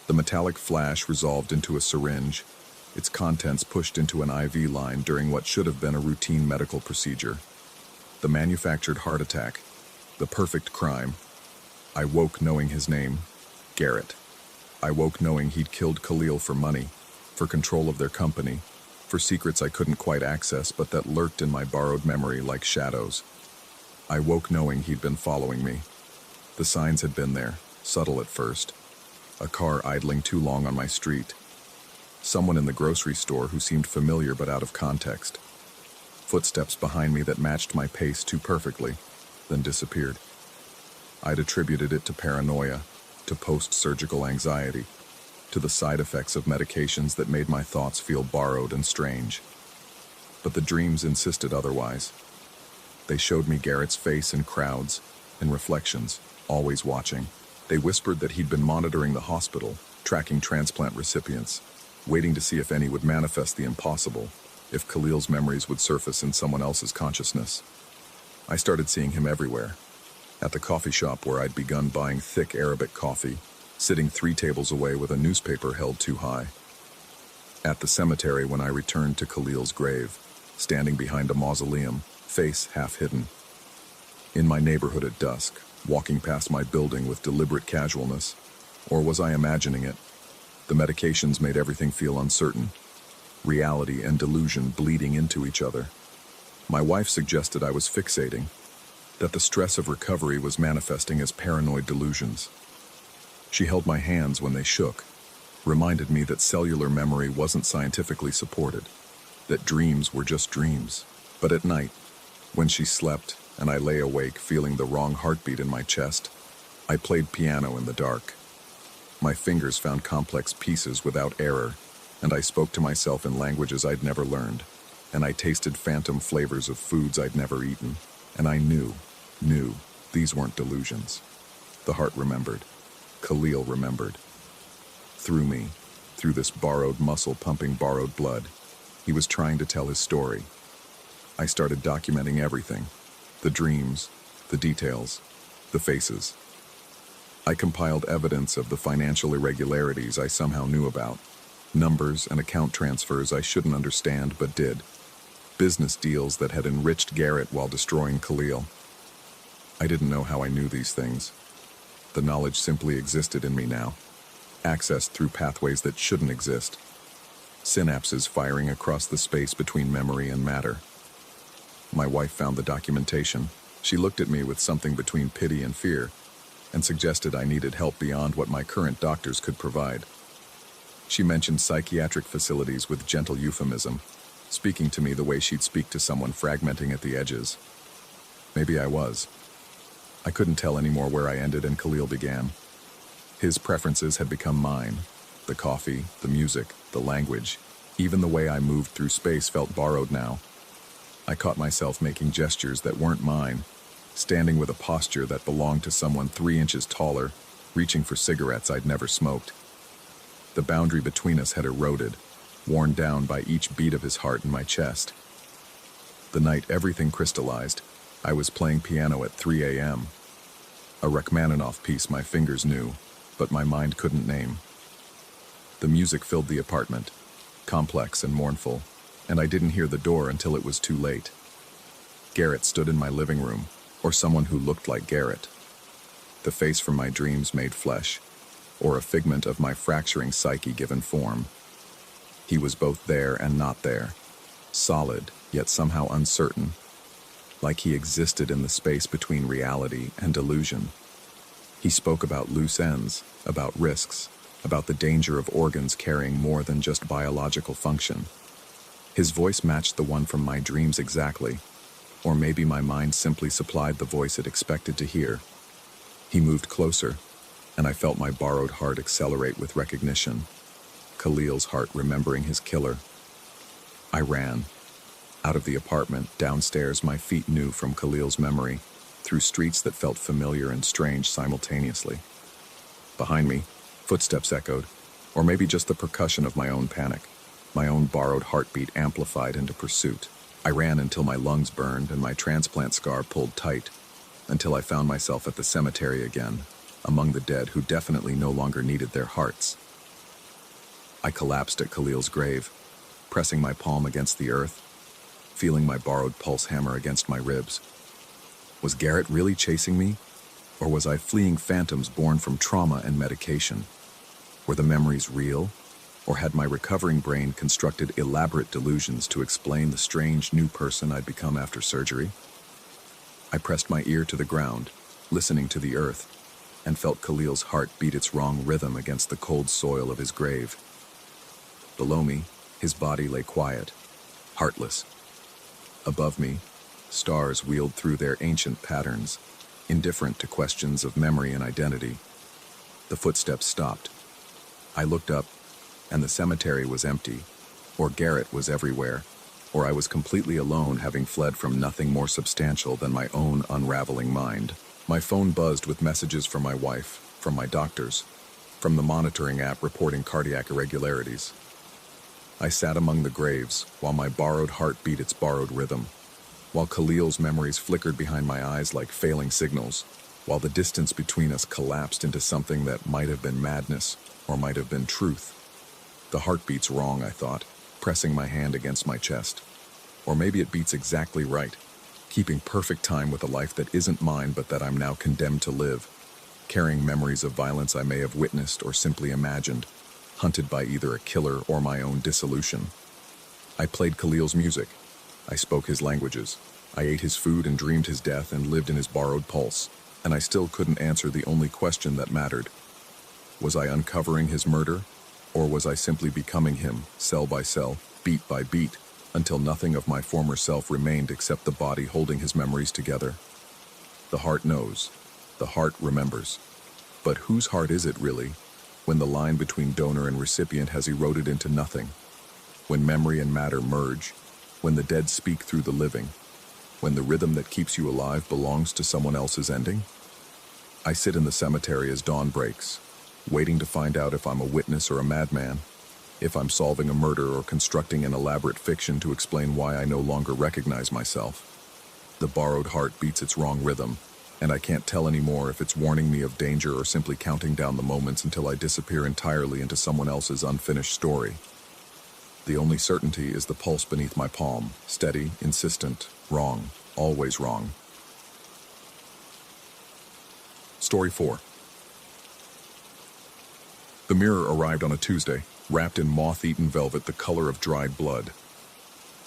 The metallic flash resolved into a syringe, its contents pushed into an IV line during what should have been a routine medical procedure. The manufactured heart attack, The perfect crime. I woke knowing his name, Garrett. I woke knowing he'd killed Khalil for money, for control of their company, for secrets I couldn't quite access but that lurked in my borrowed memory like shadows. I woke knowing he'd been following me. The signs had been there, subtle at first. A car idling too long on my street. Someone in the grocery store who seemed familiar but out of context. Footsteps behind me that matched my pace too perfectly, then disappeared. I'd attributed it to paranoia, to post-surgical anxiety, to the side effects of medications that made my thoughts feel borrowed and strange. But the dreams insisted otherwise. They showed me Garrett's face in crowds, in reflections, always watching. They whispered that he'd been monitoring the hospital, tracking transplant recipients, waiting to see if any would manifest the impossible, if Khalil's memories would surface in someone else's consciousness. I started seeing him everywhere. At the coffee shop where I'd begun buying thick Arabic coffee, sitting 3 tables away with a newspaper held too high. At the cemetery when I returned to Khalil's grave, standing behind a mausoleum, face half hidden. In my neighborhood at dusk, walking past my building with deliberate casualness. Or was I imagining it? The medications made everything feel uncertain. Reality and delusion bleeding into each other. My wife suggested I was fixating, that the stress of recovery was manifesting as paranoid delusions. She held my hands when they shook, reminded me that cellular memory wasn't scientifically supported, that dreams were just dreams. But at night, when she slept and I lay awake feeling the wrong heartbeat in my chest, I played piano in the dark. My fingers found complex pieces without error, and I spoke to myself in languages I'd never learned, and I tasted phantom flavors of foods I'd never eaten, and I knew these weren't delusions. The heart remembered. Khalil remembered. Through me, through this borrowed muscle pumping borrowed blood, he was trying to tell his story. I started documenting everything. The dreams, the details, the faces. I compiled evidence of the financial irregularities I somehow knew about. Numbers and account transfers I shouldn't understand but did. Business deals that had enriched Garrett while destroying Khalil. I didn't know how I knew these things. The knowledge simply existed in me now, accessed through pathways that shouldn't exist. Synapses firing across the space between memory and matter. My wife found the documentation. She looked at me with something between pity and fear, and suggested I needed help beyond what my current doctors could provide. She mentioned psychiatric facilities with gentle euphemism, speaking to me the way she'd speak to someone fragmenting at the edges. Maybe I was. I couldn't tell anymore where I ended and Khalil began. His preferences had become mine. The coffee, the music, the language, even the way I moved through space felt borrowed now. I caught myself making gestures that weren't mine, standing with a posture that belonged to someone 3 inches taller, reaching for cigarettes I'd never smoked. The boundary between us had eroded, worn down by each beat of his heart in my chest. The night everything crystallized, I was playing piano at 3 a.m. A Rachmaninoff piece my fingers knew, but my mind couldn't name. The music filled the apartment, complex and mournful, and I didn't hear the door until it was too late. Garrett stood in my living room, or someone who looked like Garrett. The face from my dreams made flesh, or a figment of my fracturing psyche given form. He was both there and not there, solid, yet somehow uncertain, like he existed in the space between reality and delusion. He spoke about loose ends, about risks, about the danger of organs carrying more than just biological function. His voice matched the one from my dreams exactly, or maybe my mind simply supplied the voice it expected to hear. He moved closer, and I felt my borrowed heart accelerate with recognition. Khalil's heart remembering his killer. I ran. Out of the apartment, downstairs, my feet knew from Khalil's memory, through streets that felt familiar and strange simultaneously. Behind me, footsteps echoed, or maybe just the percussion of my own panic, my own borrowed heartbeat amplified into pursuit. I ran until my lungs burned and my transplant scar pulled tight, until I found myself at the cemetery again, among the dead who definitely no longer needed their hearts. I collapsed at Khalil's grave, pressing my palm against the earth, feeling my borrowed pulse hammer against my ribs. Was Garrett really chasing me? Or was I fleeing phantoms born from trauma and medication? Were the memories real? Or had my recovering brain constructed elaborate delusions to explain the strange new person I'd become after surgery? I pressed my ear to the ground, listening to the earth, and felt Khalil's heart beat its wrong rhythm against the cold soil of his grave. Below me, his body lay quiet, heartless. Above me, stars wheeled through their ancient patterns, indifferent to questions of memory and identity. The footsteps stopped. I looked up, and the cemetery was empty, or Garrett was everywhere, or I was completely alone, having fled from nothing more substantial than my own unraveling mind. My phone buzzed with messages from my wife, from my doctors, from the monitoring app reporting cardiac irregularities. I sat among the graves while my borrowed heart beat its borrowed rhythm, while Khalil's memories flickered behind my eyes like failing signals, while the distance between us collapsed into something that might have been madness or might have been truth. The heart beats wrong, I thought, pressing my hand against my chest. Or maybe it beats exactly right, keeping perfect time with a life that isn't mine but that I'm now condemned to live, carrying memories of violence I may have witnessed or simply imagined, hunted by either a killer or my own dissolution. I played Khalil's music. I spoke his languages. I ate his food and dreamed his death and lived in his borrowed pulse. And I still couldn't answer the only question that mattered. Was I uncovering his murder? Or was I simply becoming him, cell by cell, beat by beat, until nothing of my former self remained except the body holding his memories together? The heart knows. The heart remembers. But whose heart is it really, when the line between donor and recipient has eroded into nothing? When memory and matter merge? When the dead speak through the living? When the rhythm that keeps you alive belongs to someone else's ending? I sit in the cemetery as dawn breaks, waiting to find out if I'm a witness or a madman, if I'm solving a murder or constructing an elaborate fiction to explain why I no longer recognize myself. The borrowed heart beats its wrong rhythm, and I can't tell anymore if it's warning me of danger or simply counting down the moments until I disappear entirely into someone else's unfinished story. The only certainty is the pulse beneath my palm, steady, insistent, wrong, always wrong. Story 4. The mirror arrived on a Tuesday, wrapped in moth-eaten velvet the color of dried blood.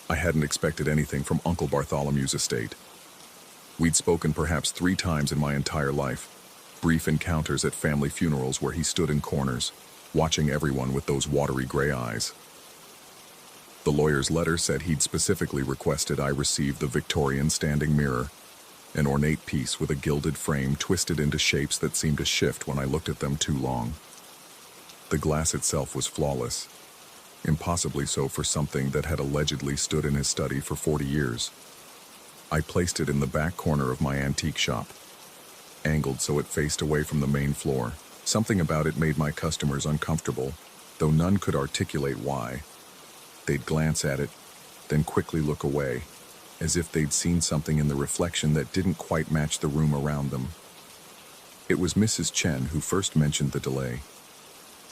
I hadn't expected anything from Uncle Bartholomew's estate. We'd spoken perhaps 3 times in my entire life, brief encounters at family funerals where he stood in corners, watching everyone with those watery gray eyes. The lawyer's letter said he'd specifically requested I receive the Victorian standing mirror, an ornate piece with a gilded frame twisted into shapes that seemed to shift when I looked at them too long. The glass itself was flawless, impossibly so for something that had allegedly stood in his study for 40 years. I placed it in the back corner of my antique shop, angled so it faced away from the main floor. Something about it made my customers uncomfortable, though none could articulate why. They'd glance at it, then quickly look away, as if they'd seen something in the reflection that didn't quite match the room around them. It was Mrs. Chen who first mentioned the delay.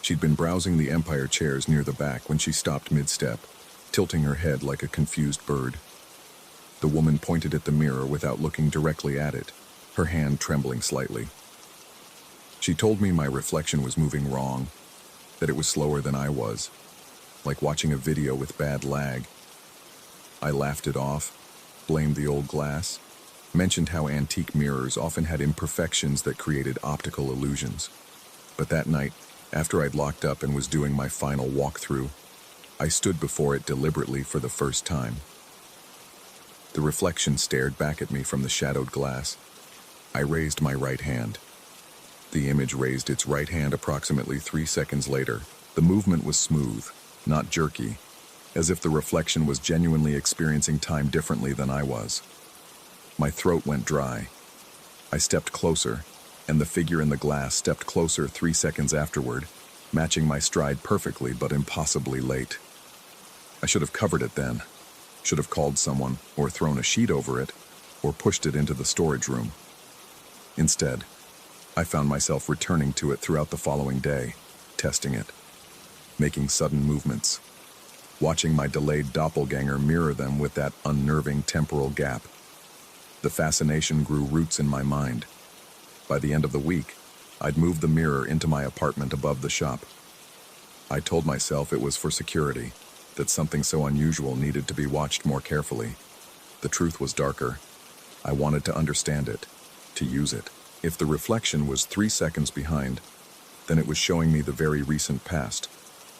She'd been browsing the Empire chairs near the back when she stopped mid-step, tilting her head like a confused bird. The woman pointed at the mirror without looking directly at it, her hand trembling slightly. She told me my reflection was moving wrong, that it was slower than I was, like watching a video with bad lag. I laughed it off, blamed the old glass, mentioned how antique mirrors often had imperfections that created optical illusions. But that night, after I'd locked up and was doing my final walkthrough, I stood before it deliberately for the first time. The reflection stared back at me from the shadowed glass. I raised my right hand. The image raised its right hand approximately 3 seconds later. The movement was smooth, not jerky, as if the reflection was genuinely experiencing time differently than I was. My throat went dry. I stepped closer, and the figure in the glass stepped closer 3 seconds afterward, matching my stride perfectly but impossibly late. I should have covered it then, should have called someone, or thrown a sheet over it, or pushed it into the storage room. Instead, I found myself returning to it throughout the following day, testing it, making sudden movements, watching my delayed doppelganger mirror them with that unnerving temporal gap. The fascination grew roots in my mind. By the end of the week, I'd moved the mirror into my apartment above the shop. I told myself it was for security, that something so unusual needed to be watched more carefully. The truth was darker. I wanted to understand it, to use it. If the reflection was 3 seconds behind, then it was showing me the very recent past,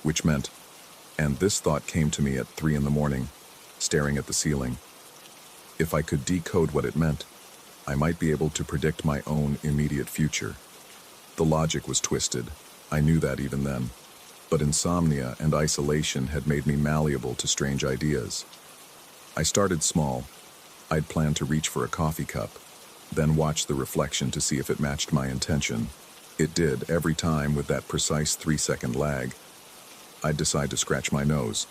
which meant, and this thought came to me at 3 in the morning, staring at the ceiling. If I could decode what it meant, I might be able to predict my own immediate future. The logic was twisted. I knew that even then. But insomnia and isolation had made me malleable to strange ideas. I started small. I'd planned to reach for a coffee cup, then watch the reflection to see if it matched my intention. It did, every time with that precise 3-second lag. I'd decide to scratch my nose,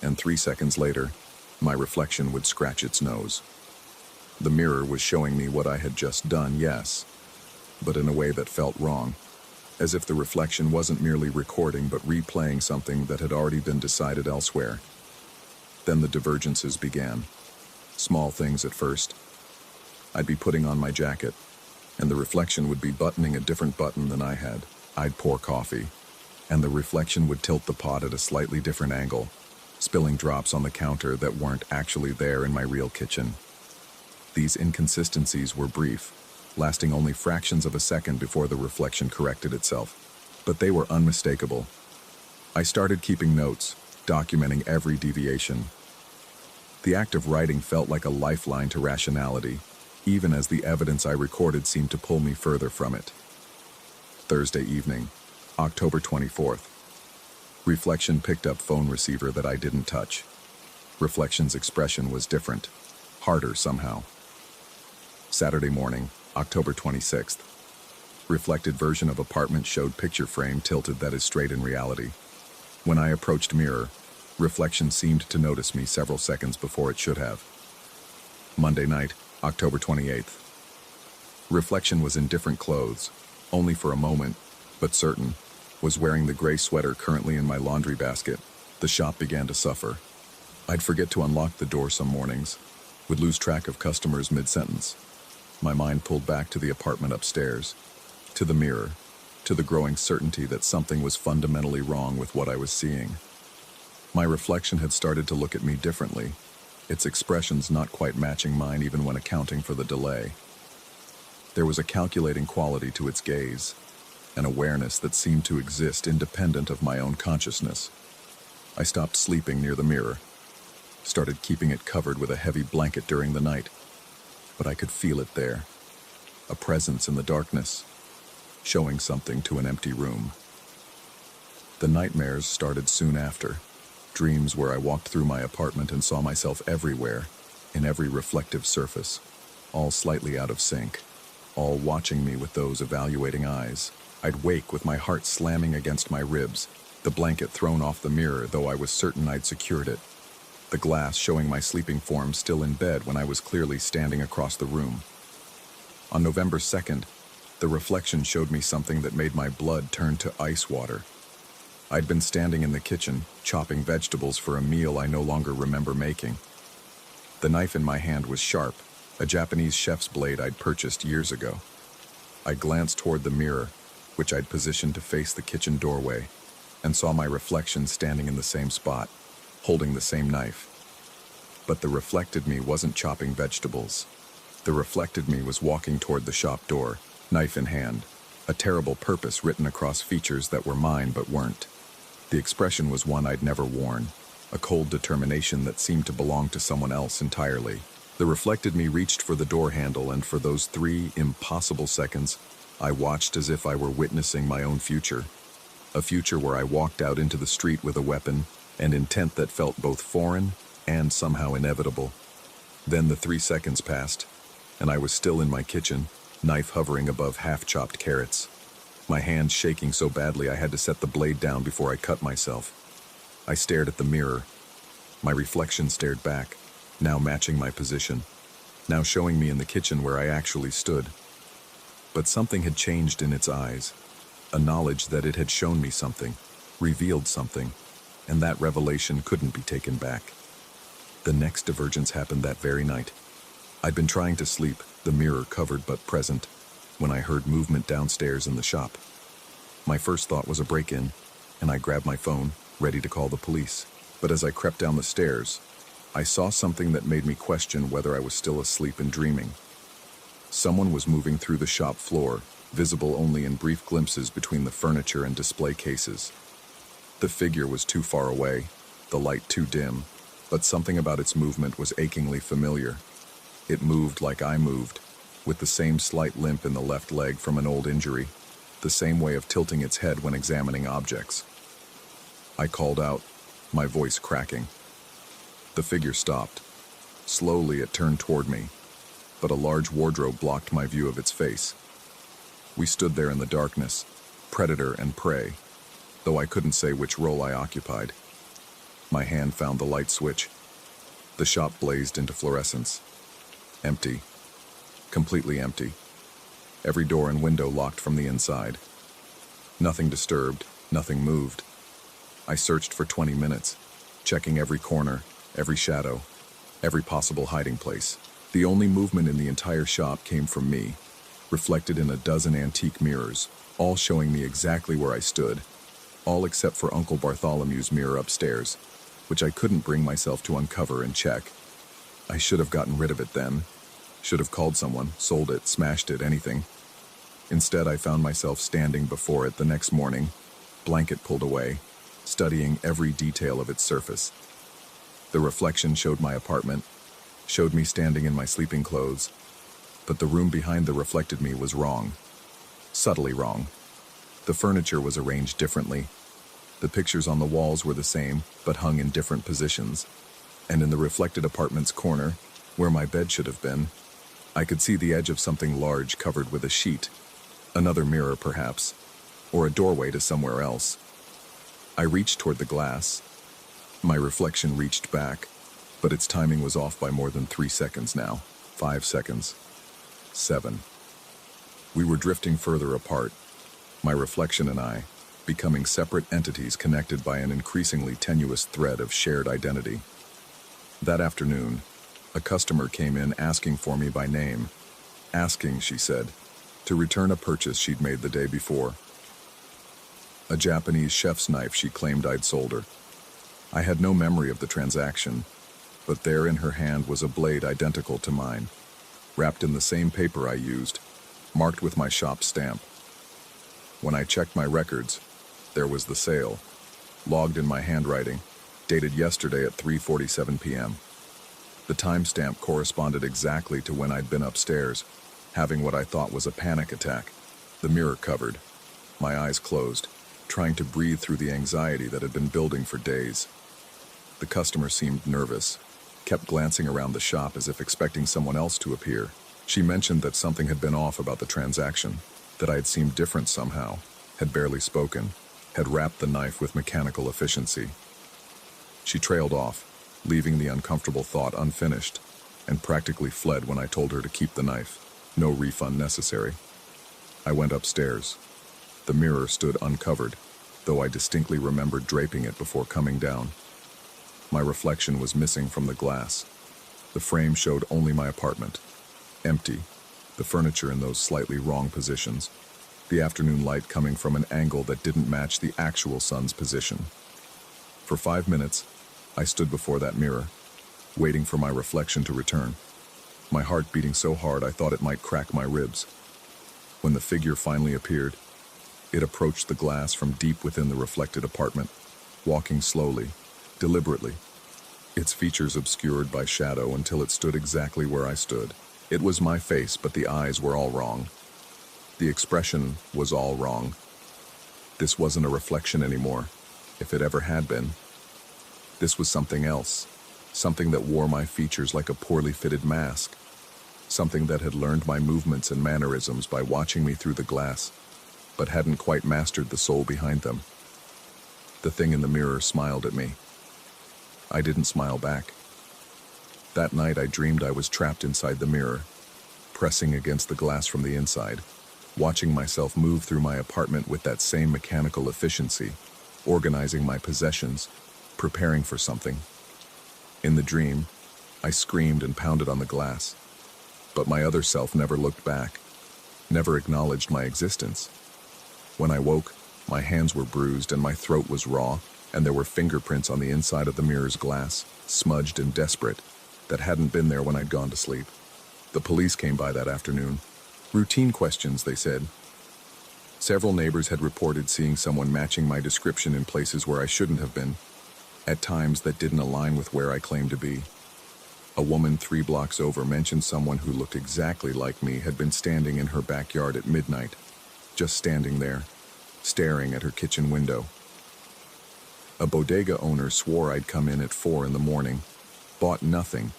and 3 seconds later, my reflection would scratch its nose. The mirror was showing me what I had just done, yes, but in a way that felt wrong, as if the reflection wasn't merely recording but replaying something that had already been decided elsewhere. Then the divergences began. Small things at first. I'd be putting on my jacket, and the reflection would be buttoning a different button than I had. I'd pour coffee, and the reflection would tilt the pot at a slightly different angle, spilling drops on the counter that weren't actually there in my real kitchen. These inconsistencies were brief, lasting only fractions of a second before the reflection corrected itself, but they were unmistakable. I started keeping notes, documenting every deviation. The act of writing felt like a lifeline to rationality, even as the evidence I recorded seemed to pull me further from it. Thursday evening, October 24th. Reflection picked up phone receiver that I didn't touch. Reflection's expression was different, harder somehow. Saturday morning, October 26th. Reflected version of apartment showed picture frame tilted that is straight in reality. When I approached mirror, reflection seemed to notice me several seconds before it should have. Monday night, October 28th. Reflection was in different clothes, only for a moment, but certain, was wearing the gray sweater currently in my laundry basket. The shop began to suffer. I'd forget to unlock the door some mornings, would lose track of customers mid-sentence. My mind pulled back to the apartment upstairs, to the mirror, to the growing certainty that something was fundamentally wrong with what I was seeing. My reflection had started to look at me differently, its expressions not quite matching mine even when accounting for the delay. There was a calculating quality to its gaze, an awareness that seemed to exist independent of my own consciousness. I stopped sleeping near the mirror, started keeping it covered with a heavy blanket during the night, but I could feel it there, a presence in the darkness, showing something to an empty room. The nightmares started soon after, dreams where I walked through my apartment and saw myself everywhere, in every reflective surface, all slightly out of sync, all watching me with those evaluating eyes. I'd wake with my heart slamming against my ribs, the blanket thrown off the mirror though I was certain I'd secured it, the glass showing my sleeping form still in bed when I was clearly standing across the room. On November 2nd, the reflection showed me something that made my blood turn to ice water. I'd been standing in the kitchen, chopping vegetables for a meal I no longer remember making. The knife in my hand was sharp, a Japanese chef's blade I'd purchased years ago. I glanced toward the mirror, which I'd positioned to face the kitchen doorway, and saw my reflection standing in the same spot, holding the same knife. But the reflected me wasn't chopping vegetables. The reflected me was walking toward the shop door, knife in hand, a terrible purpose written across features that were mine but weren't. The expression was one I'd never worn, a cold determination that seemed to belong to someone else entirely. The reflected me reached for the door handle, and for those 3 impossible seconds, I watched as if I were witnessing my own future. A future where I walked out into the street with a weapon, an intent that felt both foreign and somehow inevitable. Then the 3 seconds passed, and I was still in my kitchen, knife hovering above half-chopped carrots. My hands shaking so badly I had to set the blade down before I cut myself. I stared at the mirror. My reflection stared back, now matching my position, now showing me in the kitchen where I actually stood. But something had changed in its eyes, a knowledge that it had shown me something, revealed something, and that revelation couldn't be taken back. The next divergence happened that very night. I'd been trying to sleep, the mirror covered but present, when I heard movement downstairs in the shop. My first thought was a break-in, and I grabbed my phone, ready to call the police. But as I crept down the stairs, I saw something that made me question whether I was still asleep and dreaming. Someone was moving through the shop floor, visible only in brief glimpses between the furniture and display cases. The figure was too far away, the light too dim, but something about its movement was achingly familiar. It moved like I moved, with the same slight limp in the left leg from an old injury, the same way of tilting its head when examining objects. I called out, my voice cracking. The figure stopped. Slowly it turned toward me, but a large wardrobe blocked my view of its face. We stood there in the darkness, predator and prey, though I couldn't say which role I occupied. My hand found the light switch. The shop blazed into fluorescence. Empty. Completely empty. Every door and window locked from the inside. Nothing disturbed, nothing moved. I searched for 20 minutes, checking every corner, every shadow, every possible hiding place. The only movement in the entire shop came from me, reflected in a dozen antique mirrors, all showing me exactly where I stood, all except for Uncle Bartholomew's mirror upstairs, which I couldn't bring myself to uncover and check. I should have gotten rid of it then. Should have called someone, sold it, smashed it, anything. Instead, I found myself standing before it the next morning, blanket pulled away, studying every detail of its surface. The reflection showed my apartment, showed me standing in my sleeping clothes, but the room behind the reflected me was wrong. Subtly wrong. The furniture was arranged differently. The pictures on the walls were the same, but hung in different positions. And in the reflected apartment's corner, where my bed should have been, I could see the edge of something large covered with a sheet. Another mirror, perhaps, or a doorway to somewhere else. I reached toward the glass. My reflection reached back, but its timing was off by more than 3 seconds now. 5 seconds. 7. We were drifting further apart, my reflection and I, becoming separate entities connected by an increasingly tenuous thread of shared identity. That afternoon, a customer came in asking for me by name. Asking, she said, to return a purchase she'd made the day before. A Japanese chef's knife she claimed I'd sold her. I had no memory of the transaction, but there in her hand was a blade identical to mine, wrapped in the same paper I used, marked with my shop stamp. When I checked my records, there was the sale, logged in my handwriting, dated yesterday at 3:47 p.m. The timestamp corresponded exactly to when I'd been upstairs, having what I thought was a panic attack, the mirror covered, my eyes closed, trying to breathe through the anxiety that had been building for days. The customer seemed nervous, kept glancing around the shop as if expecting someone else to appear. She mentioned that something had been off about the transaction, that I had seemed different somehow, had barely spoken, had wrapped the knife with mechanical efficiency. She trailed off, leaving the uncomfortable thought unfinished, and practically fled when I told her to keep the knife. No refund necessary. I went upstairs. The mirror stood uncovered, though I distinctly remembered draping it before coming down. My reflection was missing from the glass. The frame showed only my apartment. Empty, the furniture in those slightly wrong positions, the afternoon light coming from an angle that didn't match the actual sun's position. For 5 minutes, I stood before that mirror, waiting for my reflection to return, my heart beating so hard I thought it might crack my ribs. When the figure finally appeared, it approached the glass from deep within the reflected apartment, walking slowly, deliberately, its features obscured by shadow until it stood exactly where I stood. It was my face, but the eyes were all wrong. The expression was all wrong. This wasn't a reflection anymore, if it ever had been. This was something else, something that wore my features like a poorly fitted mask, something that had learned my movements and mannerisms by watching me through the glass, but hadn't quite mastered the soul behind them. The thing in the mirror smiled at me. I didn't smile back. That night I dreamed I was trapped inside the mirror, pressing against the glass from the inside, watching myself move through my apartment with that same mechanical efficiency, organizing my possessions, preparing for something. In the dream, I screamed and pounded on the glass. But my other self never looked back, never acknowledged my existence. When I woke, my hands were bruised and my throat was raw, and there were fingerprints on the inside of the mirror's glass, smudged and desperate, that hadn't been there when I'd gone to sleep. The police came by that afternoon. Routine questions, they said. Several neighbors had reported seeing someone matching my description in places where I shouldn't have been, at times that didn't align with where I claimed to be. A woman 3 blocks over mentioned someone who looked exactly like me had been standing in her backyard at midnight, just standing there, staring at her kitchen window. A bodega owner swore I'd come in at 4 in the morning, bought nothing,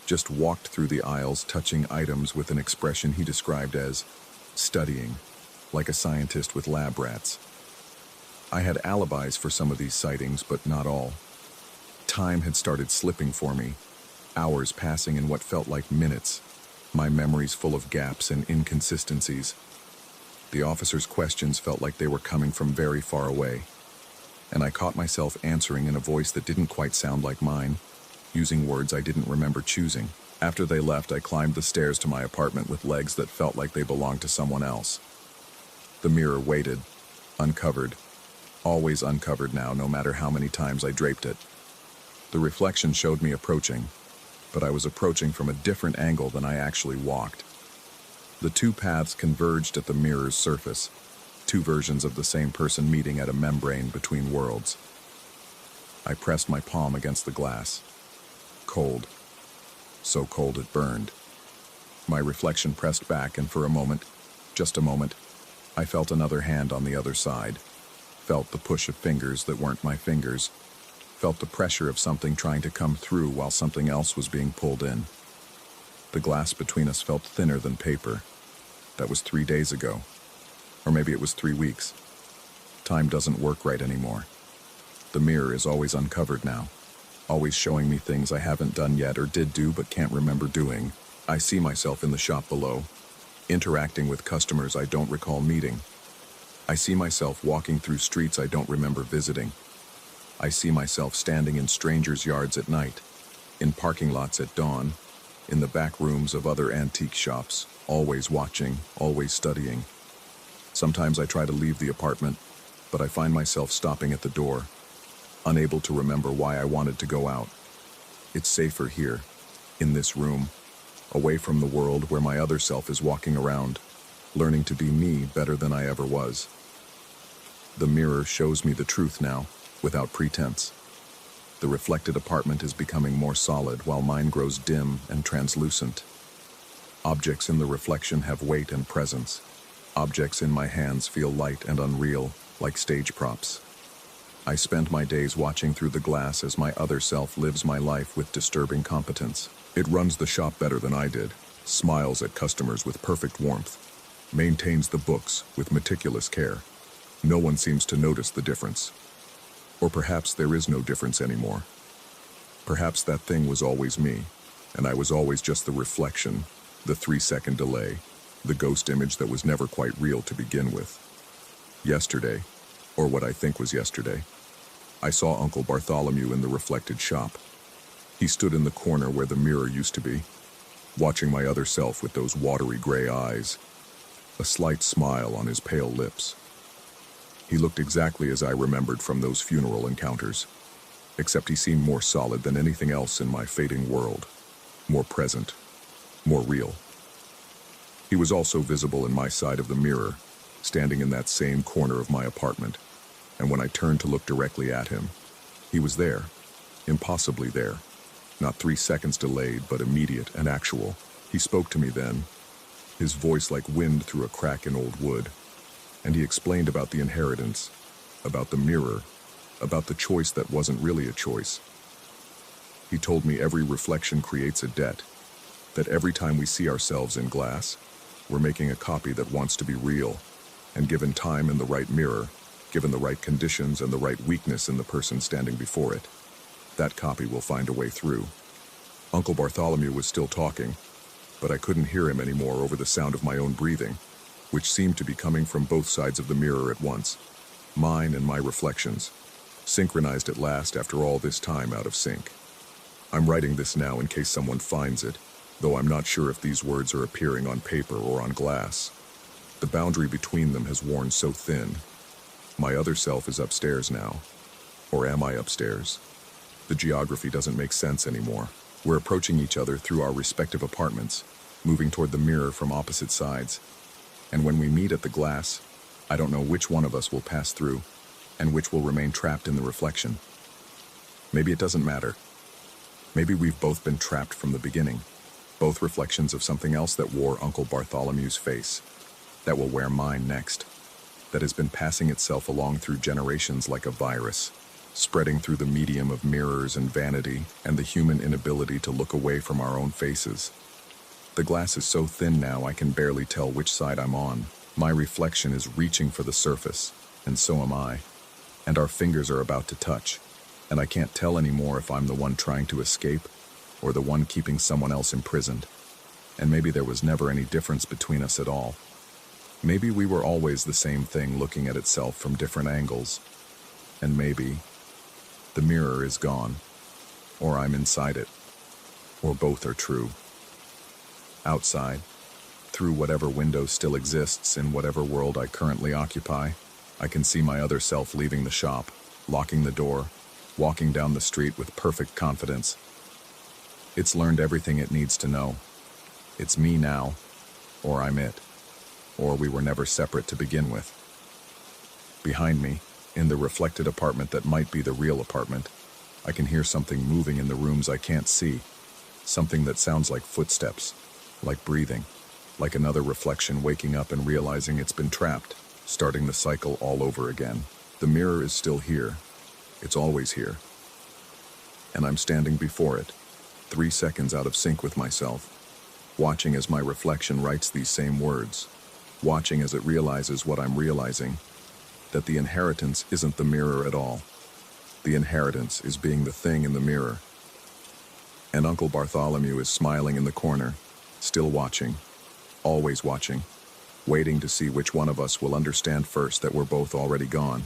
just walked through the aisles touching items with an expression he described as studying, like a scientist with lab rats. I had alibis for some of these sightings, but not all. Time had started slipping for me, hours passing in what felt like minutes, my memories full of gaps and inconsistencies. The officer's questions felt like they were coming from very far away, and I caught myself answering in a voice that didn't quite sound like mine, using words I didn't remember choosing. After they left, I climbed the stairs to my apartment with legs that felt like they belonged to someone else. The mirror waited, uncovered, always uncovered now, no matter how many times I draped it. The reflection showed me approaching, but I was approaching from a different angle than I actually walked. The 2 paths converged at the mirror's surface, 2 versions of the same person meeting at a membrane between worlds. I pressed my palm against the glass. Cold. So cold it burned. My reflection pressed back, and for a moment, just a moment, I felt another hand on the other side, felt the push of fingers that weren't my fingers, felt the pressure of something trying to come through while something else was being pulled in. The glass between us felt thinner than paper. That was 3 days ago. Or maybe it was 3 weeks. Time doesn't work right anymore. The mirror is always uncovered now, always showing me things I haven't done yet or did do but can't remember doing. I see myself in the shop below, interacting with customers I don't recall meeting. I see myself walking through streets I don't remember visiting. I see myself standing in strangers' yards at night, in parking lots at dawn, in the back rooms of other antique shops, always watching, always studying. Sometimes I try to leave the apartment, but I find myself stopping at the door, unable to remember why I wanted to go out. It's safer here, in this room, away from the world where my other self is walking around, learning to be me better than I ever was. The mirror shows me the truth now, without pretense. The reflected apartment is becoming more solid while mine grows dim and translucent. Objects in the reflection have weight and presence. Objects in my hands feel light and unreal, like stage props. I spend my days watching through the glass as my other self lives my life with disturbing competence. It runs the shop better than I did, smiles at customers with perfect warmth, maintains the books with meticulous care. No one seems to notice the difference. Or perhaps there is no difference anymore. Perhaps that thing was always me, and I was always just the reflection, the 3-second delay, the ghost image that was never quite real to begin with. Yesterday, or what I think was yesterday, I saw Uncle Bartholomew in the reflected shop. He stood in the corner where the mirror used to be, watching my other self with those watery gray eyes, a slight smile on his pale lips. He looked exactly as I remembered from those funeral encounters, except he seemed more solid than anything else in my fading world, more present, more real. He was also visible in my side of the mirror, standing in that same corner of my apartment, and when I turned to look directly at him, he was there, impossibly there, not 3 seconds delayed, but immediate and actual. He spoke to me then, his voice like wind through a crack in old wood, and he explained about the inheritance, about the mirror, about the choice that wasn't really a choice. He told me every reflection creates a debt, that every time we see ourselves in glass, we're making a copy that wants to be real, and given time and the right mirror, given the right conditions and the right weakness in the person standing before it, that copy will find a way through. Uncle Bartholomew was still talking, but I couldn't hear him anymore over the sound of my own breathing, which seemed to be coming from both sides of the mirror at once, mine and my reflections, synchronized at last after all this time out of sync. I'm writing this now in case someone finds it, though I'm not sure if these words are appearing on paper or on glass. The boundary between them has worn so thin. My other self is upstairs now. Or am I upstairs? The geography doesn't make sense anymore. We're approaching each other through our respective apartments, moving toward the mirror from opposite sides. And when we meet at the glass, I don't know which one of us will pass through, and which will remain trapped in the reflection. Maybe it doesn't matter. Maybe we've both been trapped from the beginning, both reflections of something else that wore Uncle Bartholomew's face, that will wear mine next, that has been passing itself along through generations like a virus, spreading through the medium of mirrors and vanity and the human inability to look away from our own faces. The glass is so thin now I can barely tell which side I'm on. My reflection is reaching for the surface, and so am I. And our fingers are about to touch, and I can't tell anymore if I'm the one trying to escape or the one keeping someone else imprisoned. And maybe there was never any difference between us at all. Maybe we were always the same thing looking at itself from different angles. And maybe the mirror is gone, or I'm inside it, or both are true. Outside, through whatever window still exists in whatever world I currently occupy, I can see my other self leaving the shop, locking the door, walking down the street with perfect confidence. It's learned everything it needs to know. It's me now, or I'm it, or we were never separate to begin with. Behind me, in the reflected apartment that might be the real apartment, I can hear something moving in the rooms I can't see, something that sounds like footsteps, like breathing, like another reflection waking up and realizing it's been trapped, starting the cycle all over again. The mirror is still here. It's always here. And I'm standing before it, 3 seconds out of sync with myself, watching as my reflection writes these same words, watching as it realizes what I'm realizing, that the inheritance isn't the mirror at all. The inheritance is being the thing in the mirror. And Uncle Bartholomew is smiling in the corner, still watching, always watching, waiting to see which one of us will understand first that we're both already gone.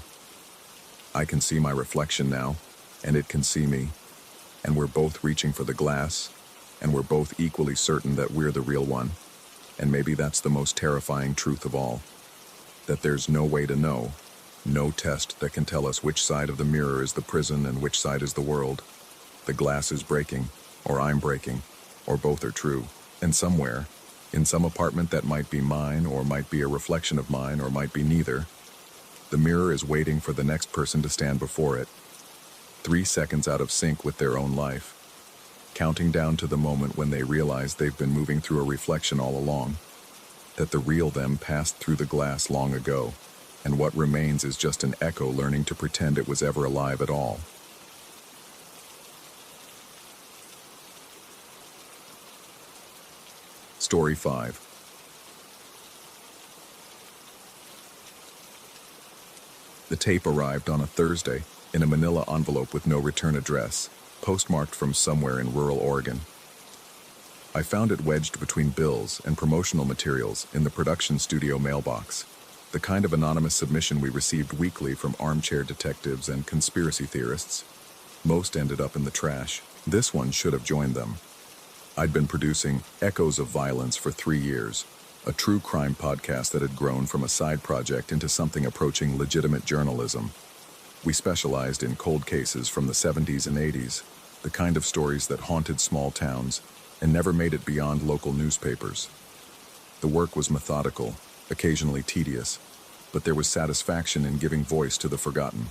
I can see my reflection now, and it can see me, and we're both reaching for the glass, and we're both equally certain that we're the real one. And maybe that's the most terrifying truth of all, that there's no way to know, no test that can tell us which side of the mirror is the prison and which side is the world. The glass is breaking, or I'm breaking, or both are true. And somewhere, in some apartment that might be mine, or might be a reflection of mine, or might be neither, the mirror is waiting for the next person to stand before it, 3 seconds out of sync with their own life, counting down to the moment when they realize they've been moving through a reflection all along, that the real them passed through the glass long ago, and what remains is just an echo learning to pretend it was ever alive at all. Story 5. The tape arrived on a Thursday in a manila envelope with no return address, postmarked from somewhere in rural Oregon. I found it wedged between bills and promotional materials in the production studio mailbox, the kind of anonymous submission we received weekly from armchair detectives and conspiracy theorists. Most ended up in the trash. This one should have joined them. I'd been producing Echoes of Violence for 3 years, a true crime podcast that had grown from a side project into something approaching legitimate journalism. We specialized in cold cases from the 70s and 80s, the kind of stories that haunted small towns and never made it beyond local newspapers. The work was methodical, occasionally tedious, but there was satisfaction in giving voice to the forgotten.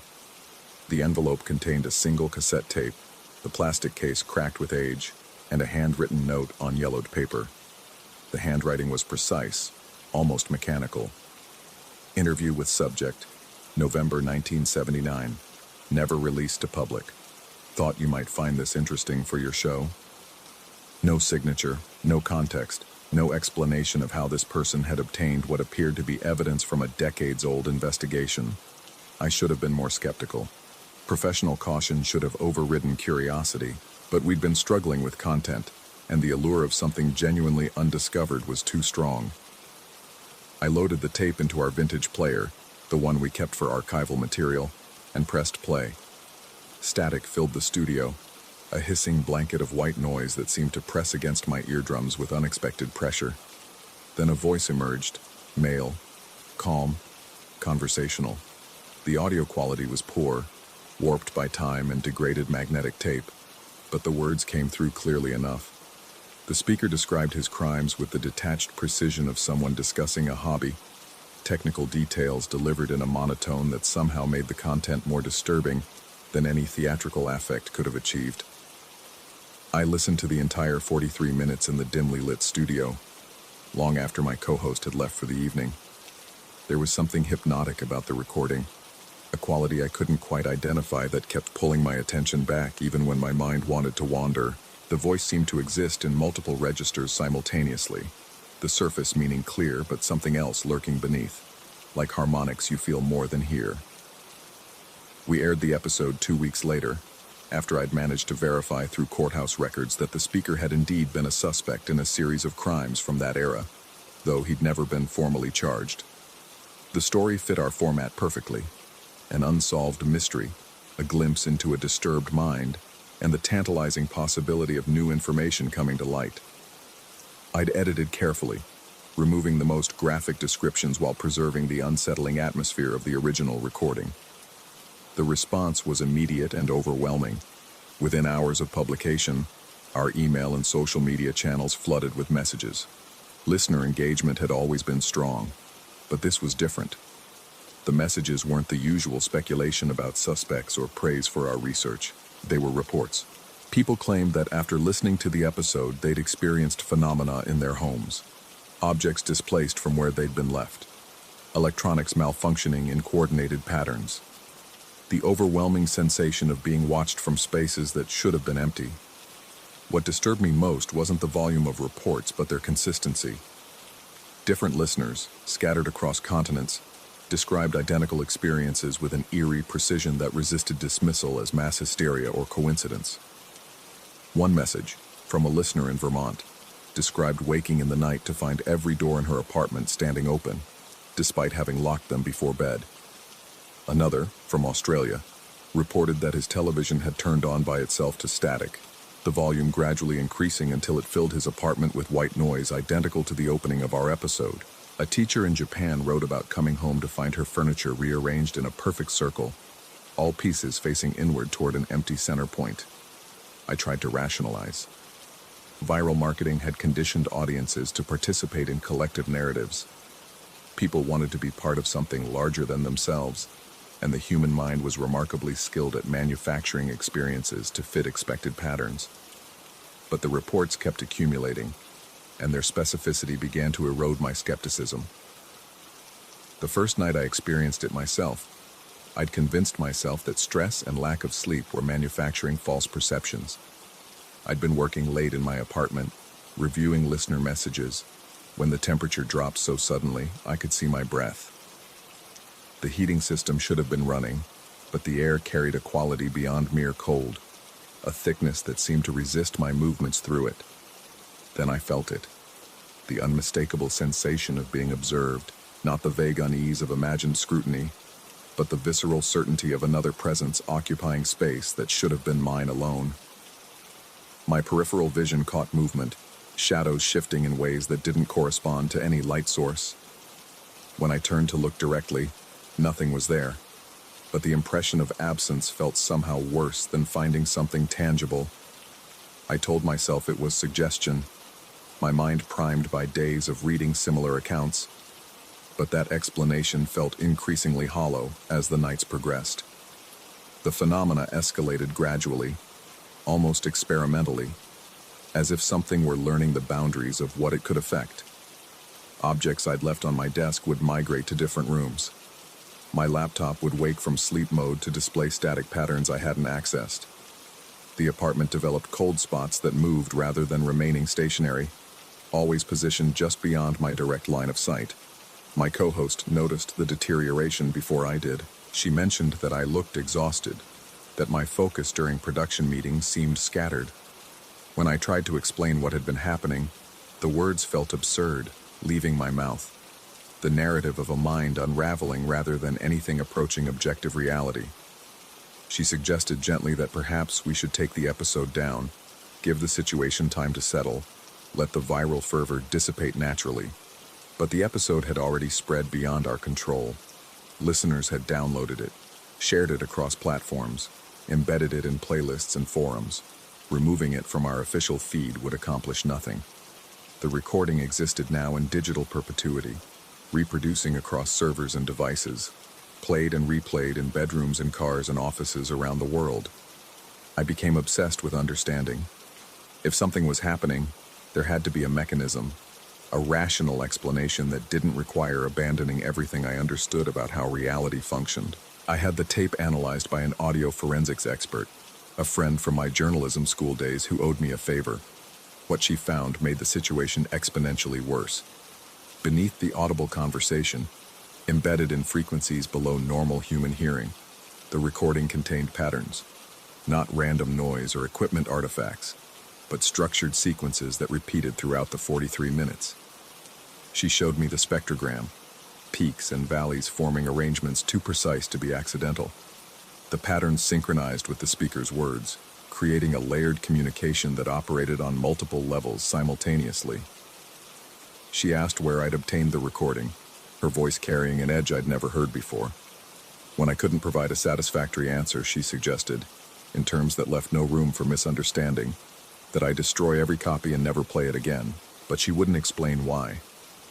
The envelope contained a single cassette tape, the plastic case cracked with age, and a handwritten note on yellowed paper. The handwriting was precise, almost mechanical. Interview with subject, November 1979. Never released to public. Thought you might find this interesting for your show. No signature, no context, no explanation of how this person had obtained what appeared to be evidence from a decades-old investigation. I should have been more skeptical. Professional caution should have overridden curiosity, but we'd been struggling with content, and the allure of something genuinely undiscovered was too strong. I loaded the tape into our vintage player, the one we kept for archival material, and pressed play. Static filled the studio, a hissing blanket of white noise that seemed to press against my eardrums with unexpected pressure. Then a voice emerged, male, calm, conversational. The audio quality was poor, warped by time and degraded magnetic tape, but the words came through clearly enough. The speaker described his crimes with the detached precision of someone discussing a hobby, technical details delivered in a monotone that somehow made the content more disturbing than any theatrical affect could have achieved. I listened to the entire 43 minutes in the dimly lit studio, long after my co-host had left for the evening. There was something hypnotic about the recording, a quality I couldn't quite identify that kept pulling my attention back even when my mind wanted to wander. The voice seemed to exist in multiple registers simultaneously, the surface meaning clear but something else lurking beneath, like harmonics you feel more than hear. We aired the episode 2 weeks later, after I'd managed to verify through courthouse records that the speaker had indeed been a suspect in a series of crimes from that era, though he'd never been formally charged. The story fit our format perfectly: an unsolved mystery, a glimpse into a disturbed mind, and the tantalizing possibility of new information coming to light. I'd edited carefully, removing the most graphic descriptions while preserving the unsettling atmosphere of the original recording. The response was immediate and overwhelming. Within hours of publication, our email and social media channels flooded with messages. Listener engagement had always been strong, but this was different. The messages weren't the usual speculation about suspects or praise for our research. They were reports. People claimed that after listening to the episode, they'd experienced phenomena in their homes. Objects displaced from where they'd been left. Electronics malfunctioning in coordinated patterns. The overwhelming sensation of being watched from spaces that should have been empty. What disturbed me most wasn't the volume of reports, but their consistency. Different listeners, scattered across continents, described identical experiences with an eerie precision that resisted dismissal as mass hysteria or coincidence. One message, from a listener in Vermont, described waking in the night to find every door in her apartment standing open, despite having locked them before bed. Another, from Australia, reported that his television had turned on by itself to static, the volume gradually increasing until it filled his apartment with white noise identical to the opening of our episode. A teacher in Japan wrote about coming home to find her furniture rearranged in a perfect circle, all pieces facing inward toward an empty center point. I tried to rationalize. Viral marketing had conditioned audiences to participate in collective narratives. People wanted to be part of something larger than themselves, and the human mind was remarkably skilled at manufacturing experiences to fit expected patterns. But the reports kept accumulating, and their specificity began to erode my skepticism. The first night I experienced it myself, I'd convinced myself that stress and lack of sleep were manufacturing false perceptions. I'd been working late in my apartment, reviewing listener messages, when the temperature dropped so suddenly I could see my breath. The heating system should have been running, but the air carried a quality beyond mere cold, a thickness that seemed to resist my movements through it. Then I felt it, the unmistakable sensation of being observed, not the vague unease of imagined scrutiny, but the visceral certainty of another presence occupying space that should have been mine alone. My peripheral vision caught movement, shadows shifting in ways that didn't correspond to any light source. When I turned to look directly, nothing was there, but the impression of absence felt somehow worse than finding something tangible. I told myself it was suggestion, my mind primed by days of reading similar accounts, but that explanation felt increasingly hollow as the nights progressed. The phenomena escalated gradually, almost experimentally, as if something were learning the boundaries of what it could affect. Objects I'd left on my desk would migrate to different rooms. My laptop would wake from sleep mode to display static patterns I hadn't accessed. The apartment developed cold spots that moved rather than remaining stationary, always positioned just beyond my direct line of sight. My co-host noticed the deterioration before I did. She mentioned that I looked exhausted, that my focus during production meetings seemed scattered. When I tried to explain what had been happening, the words felt absurd, leaving my mouth. The narrative of a mind unraveling rather than anything approaching objective reality. She suggested gently that perhaps we should take the episode down, give the situation time to settle, let the viral fervor dissipate naturally. But the episode had already spread beyond our control. Listeners had downloaded it, shared it across platforms, embedded it in playlists and forums. Removing it from our official feed would accomplish nothing. The recording existed now in digital perpetuity, reproducing across servers and devices, played and replayed in bedrooms and cars and offices around the world. I became obsessed with understanding. If something was happening, there had to be a mechanism, a rational explanation that didn't require abandoning everything I understood about how reality functioned. I had the tape analyzed by an audio forensics expert, a friend from my journalism school days who owed me a favor. What she found made the situation exponentially worse. Beneath the audible conversation, embedded in frequencies below normal human hearing, the recording contained patterns, not random noise or equipment artifacts, but structured sequences that repeated throughout the 43 minutes. She showed me the spectrogram, peaks and valleys forming arrangements too precise to be accidental. The patterns synchronized with the speaker's words, creating a layered communication that operated on multiple levels simultaneously. She asked where I'd obtained the recording, her voice carrying an edge I'd never heard before. When I couldn't provide a satisfactory answer, she suggested, in terms that left no room for misunderstanding, that I destroy every copy and never play it again, but she wouldn't explain why.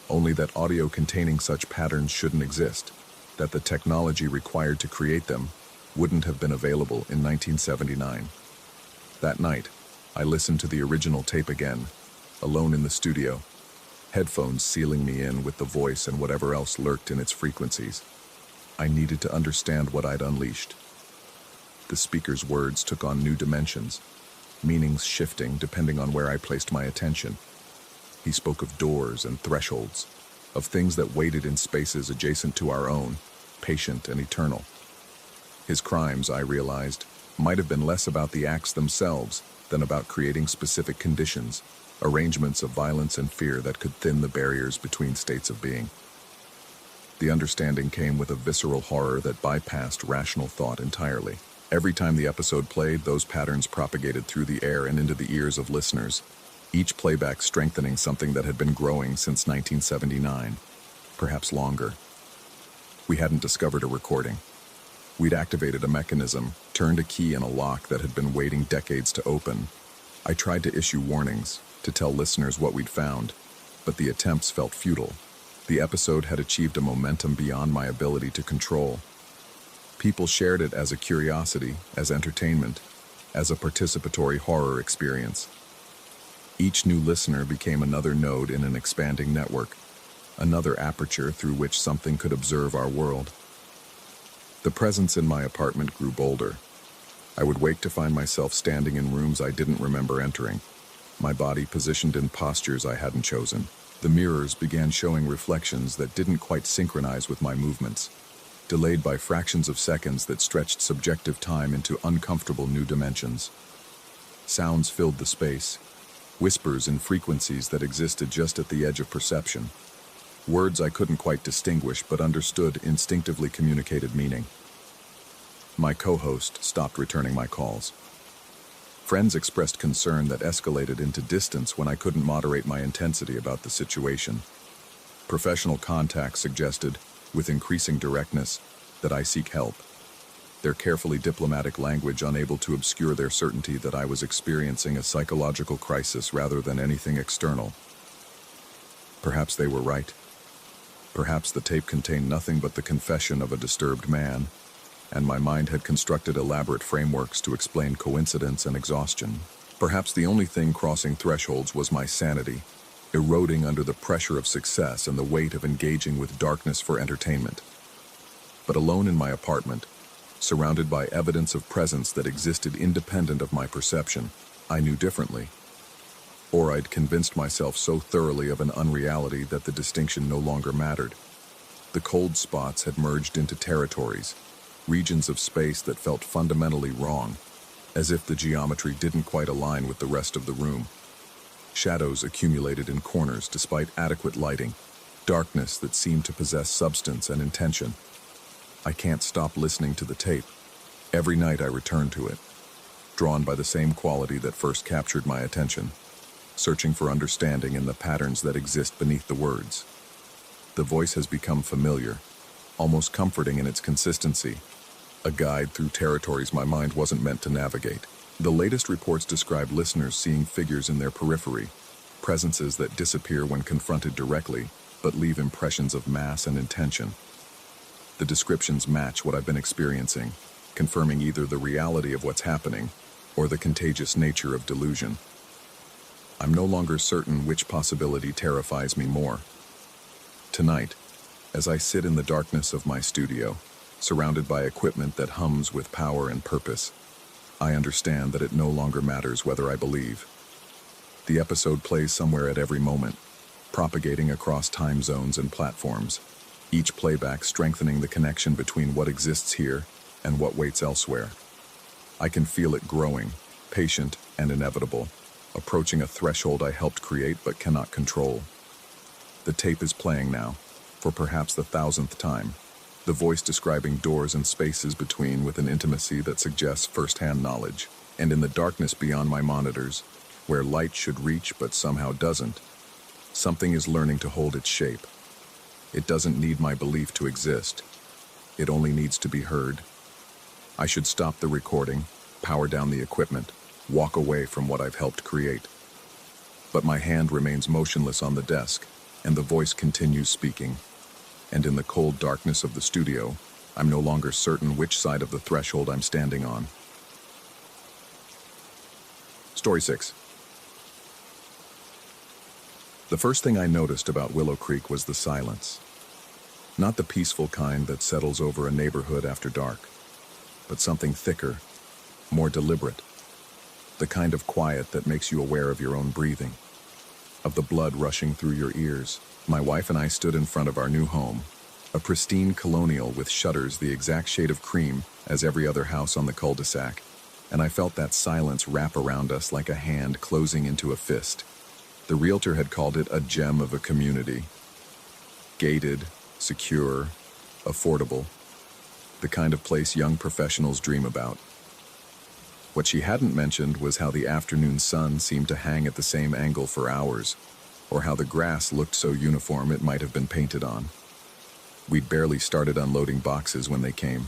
Only that audio containing such patterns shouldn't exist, that the technology required to create them wouldn't have been available in 1979. That night, I listened to the original tape again, alone in the studio, headphones sealing me in with the voice and whatever else lurked in its frequencies. I needed to understand what I'd unleashed. The speaker's words took on new dimensions, meanings shifting depending on where I placed my attention. He spoke of doors and thresholds, of things that waited in spaces adjacent to our own, patient and eternal. His crimes, I realized, might have been less about the acts themselves than about creating specific conditions, arrangements of violence and fear that could thin the barriers between states of being. The understanding came with a visceral horror that bypassed rational thought entirely. Every time the episode played, those patterns propagated through the air and into the ears of listeners, each playback strengthening something that had been growing since 1979, perhaps longer. We hadn't discovered a recording. We'd activated a mechanism, turned a key in a lock that had been waiting decades to open. I tried to issue warnings, to tell listeners what we'd found, but the attempts felt futile. The episode had achieved a momentum beyond my ability to control. People shared it as a curiosity, as entertainment, as a participatory horror experience. Each new listener became another node in an expanding network, another aperture through which something could observe our world. The presence in my apartment grew bolder. I would wake to find myself standing in rooms I didn't remember entering, my body positioned in postures I hadn't chosen. The mirrors began showing reflections that didn't quite synchronize with my movements, delayed by fractions of seconds that stretched subjective time into uncomfortable new dimensions. Sounds filled the space, whispers in frequencies that existed just at the edge of perception. Words I couldn't quite distinguish but understood instinctively communicated meaning. My co-host stopped returning my calls. Friends expressed concern that escalated into distance when I couldn't moderate my intensity about the situation. Professional contacts suggested, with increasing directness, that I seek help. Their carefully diplomatic language unable to obscure their certainty that I was experiencing a psychological crisis rather than anything external. Perhaps they were right. Perhaps the tape contained nothing but the confession of a disturbed man, and my mind had constructed elaborate frameworks to explain coincidence and exhaustion. Perhaps the only thing crossing thresholds was my sanity, eroding under the pressure of success and the weight of engaging with darkness for entertainment. But alone in my apartment, surrounded by evidence of presence that existed independent of my perception, I knew differently. Or I'd convinced myself so thoroughly of an unreality that the distinction no longer mattered. The cold spots had merged into territories, regions of space that felt fundamentally wrong, as if the geometry didn't quite align with the rest of the room. Shadows accumulated in corners despite adequate lighting, darkness that seemed to possess substance and intention. I can't stop listening to the tape, Every night I returned to it, drawn by the same quality that first captured my attention, searching for understanding in the patterns that exist beneath the words. The voice has become familiar, almost comforting in its consistency, a guide through territories my mind wasn't meant to navigate. The latest reports describe listeners seeing figures in their periphery, presences that disappear when confronted directly, but leave impressions of mass and intention. The descriptions match what I've been experiencing, confirming either the reality of what's happening or the contagious nature of delusion. I'm no longer certain which possibility terrifies me more. Tonight, as I sit in the darkness of my studio, surrounded by equipment that hums with power and purpose, I understand that it no longer matters whether I believe. The episode plays somewhere at every moment, propagating across time zones and platforms, each playback strengthening the connection between what exists here and what waits elsewhere. I can feel it growing, patient and inevitable, approaching a threshold I helped create but cannot control. The tape is playing now, for perhaps the 1000th time, the voice describing doors and spaces between with an intimacy that suggests first-hand knowledge. And in the darkness beyond my monitors, where light should reach but somehow doesn't, something is learning to hold its shape. It doesn't need my belief to exist. It only needs to be heard. I should stop the recording, power down the equipment, walk away from what I've helped create. But my hand remains motionless on the desk, and the voice continues speaking. And in the cold darkness of the studio, I'm no longer certain which side of the threshold I'm standing on. Story 6. The first thing I noticed about Willow Creek was the silence. Not the peaceful kind that settles over a neighborhood after dark, but something thicker, more deliberate. The kind of quiet that makes you aware of your own breathing, of the blood rushing through your ears. My wife and I stood in front of our new home, a pristine colonial with shutters the exact shade of cream as every other house on the cul-de-sac, and I felt that silence wrap around us like a hand closing into a fist. The realtor had called it a gem of a community. Gated, secure, affordable, the kind of place young professionals dream about. What she hadn't mentioned was how the afternoon sun seemed to hang at the same angle for hours, or how the grass looked so uniform it might have been painted on. We'd barely started unloading boxes when they came.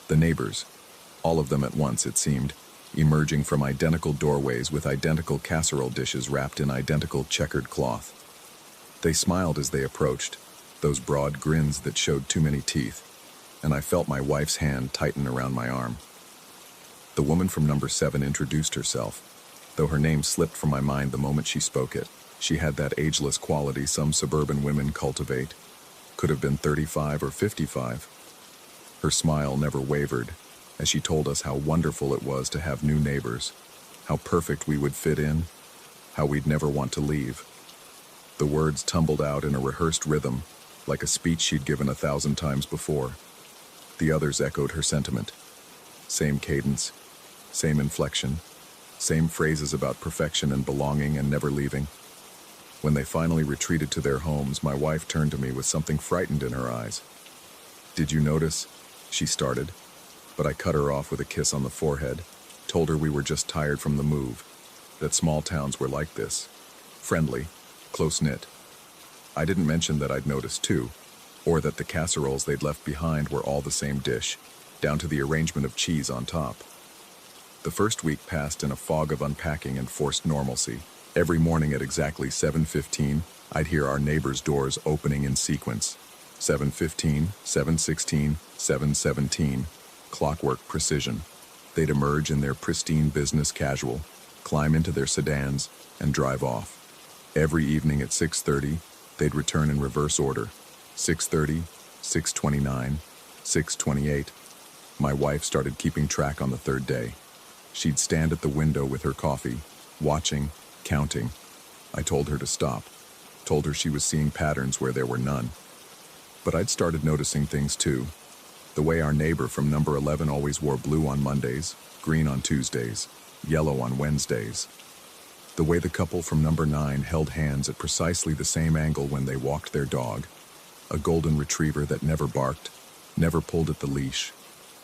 The neighbors, all of them at once it seemed, emerging from identical doorways with identical casserole dishes wrapped in identical checkered cloth. They smiled as they approached, those broad grins that showed too many teeth, and I felt my wife's hand tighten around my arm. The woman from number 7 introduced herself, though her name slipped from my mind the moment she spoke it. She had that ageless quality some suburban women cultivate. Could have been 35 or 55. Her smile never wavered as she told us how wonderful it was to have new neighbors, how perfect we would fit in, how we'd never want to leave. The words tumbled out in a rehearsed rhythm, like a speech she'd given 1,000 times before. The others echoed her sentiment. Same cadence, same inflection, same phrases about perfection and belonging and never leaving. When they finally retreated to their homes, my wife turned to me with something frightened in her eyes. "Did you notice?" she started, but I cut her off with a kiss on the forehead, told her we were just tired from the move, that small towns were like this, friendly, close-knit. I didn't mention that I'd noticed too, or that the casseroles they'd left behind were all the same dish, down to the arrangement of cheese on top. The first week passed in a fog of unpacking and forced normalcy. Every morning at exactly 7:15, I'd hear our neighbors' doors opening in sequence. 7:15, 7:16, 7:17, clockwork precision. They'd emerge in their pristine business casual, climb into their sedans, and drive off. Every evening at 6:30, they'd return in reverse order. 6:30, 6:29, 6:28. My wife started keeping track on the third day. She'd stand at the window with her coffee, watching, counting. I told her to stop, told her she was seeing patterns where there were none. But I'd started noticing things too. The way our neighbor from number 11 always wore blue on Mondays, green on Tuesdays, yellow on Wednesdays. The way the couple from number 9 held hands at precisely the same angle when they walked their dog, a golden retriever that never barked, never pulled at the leash.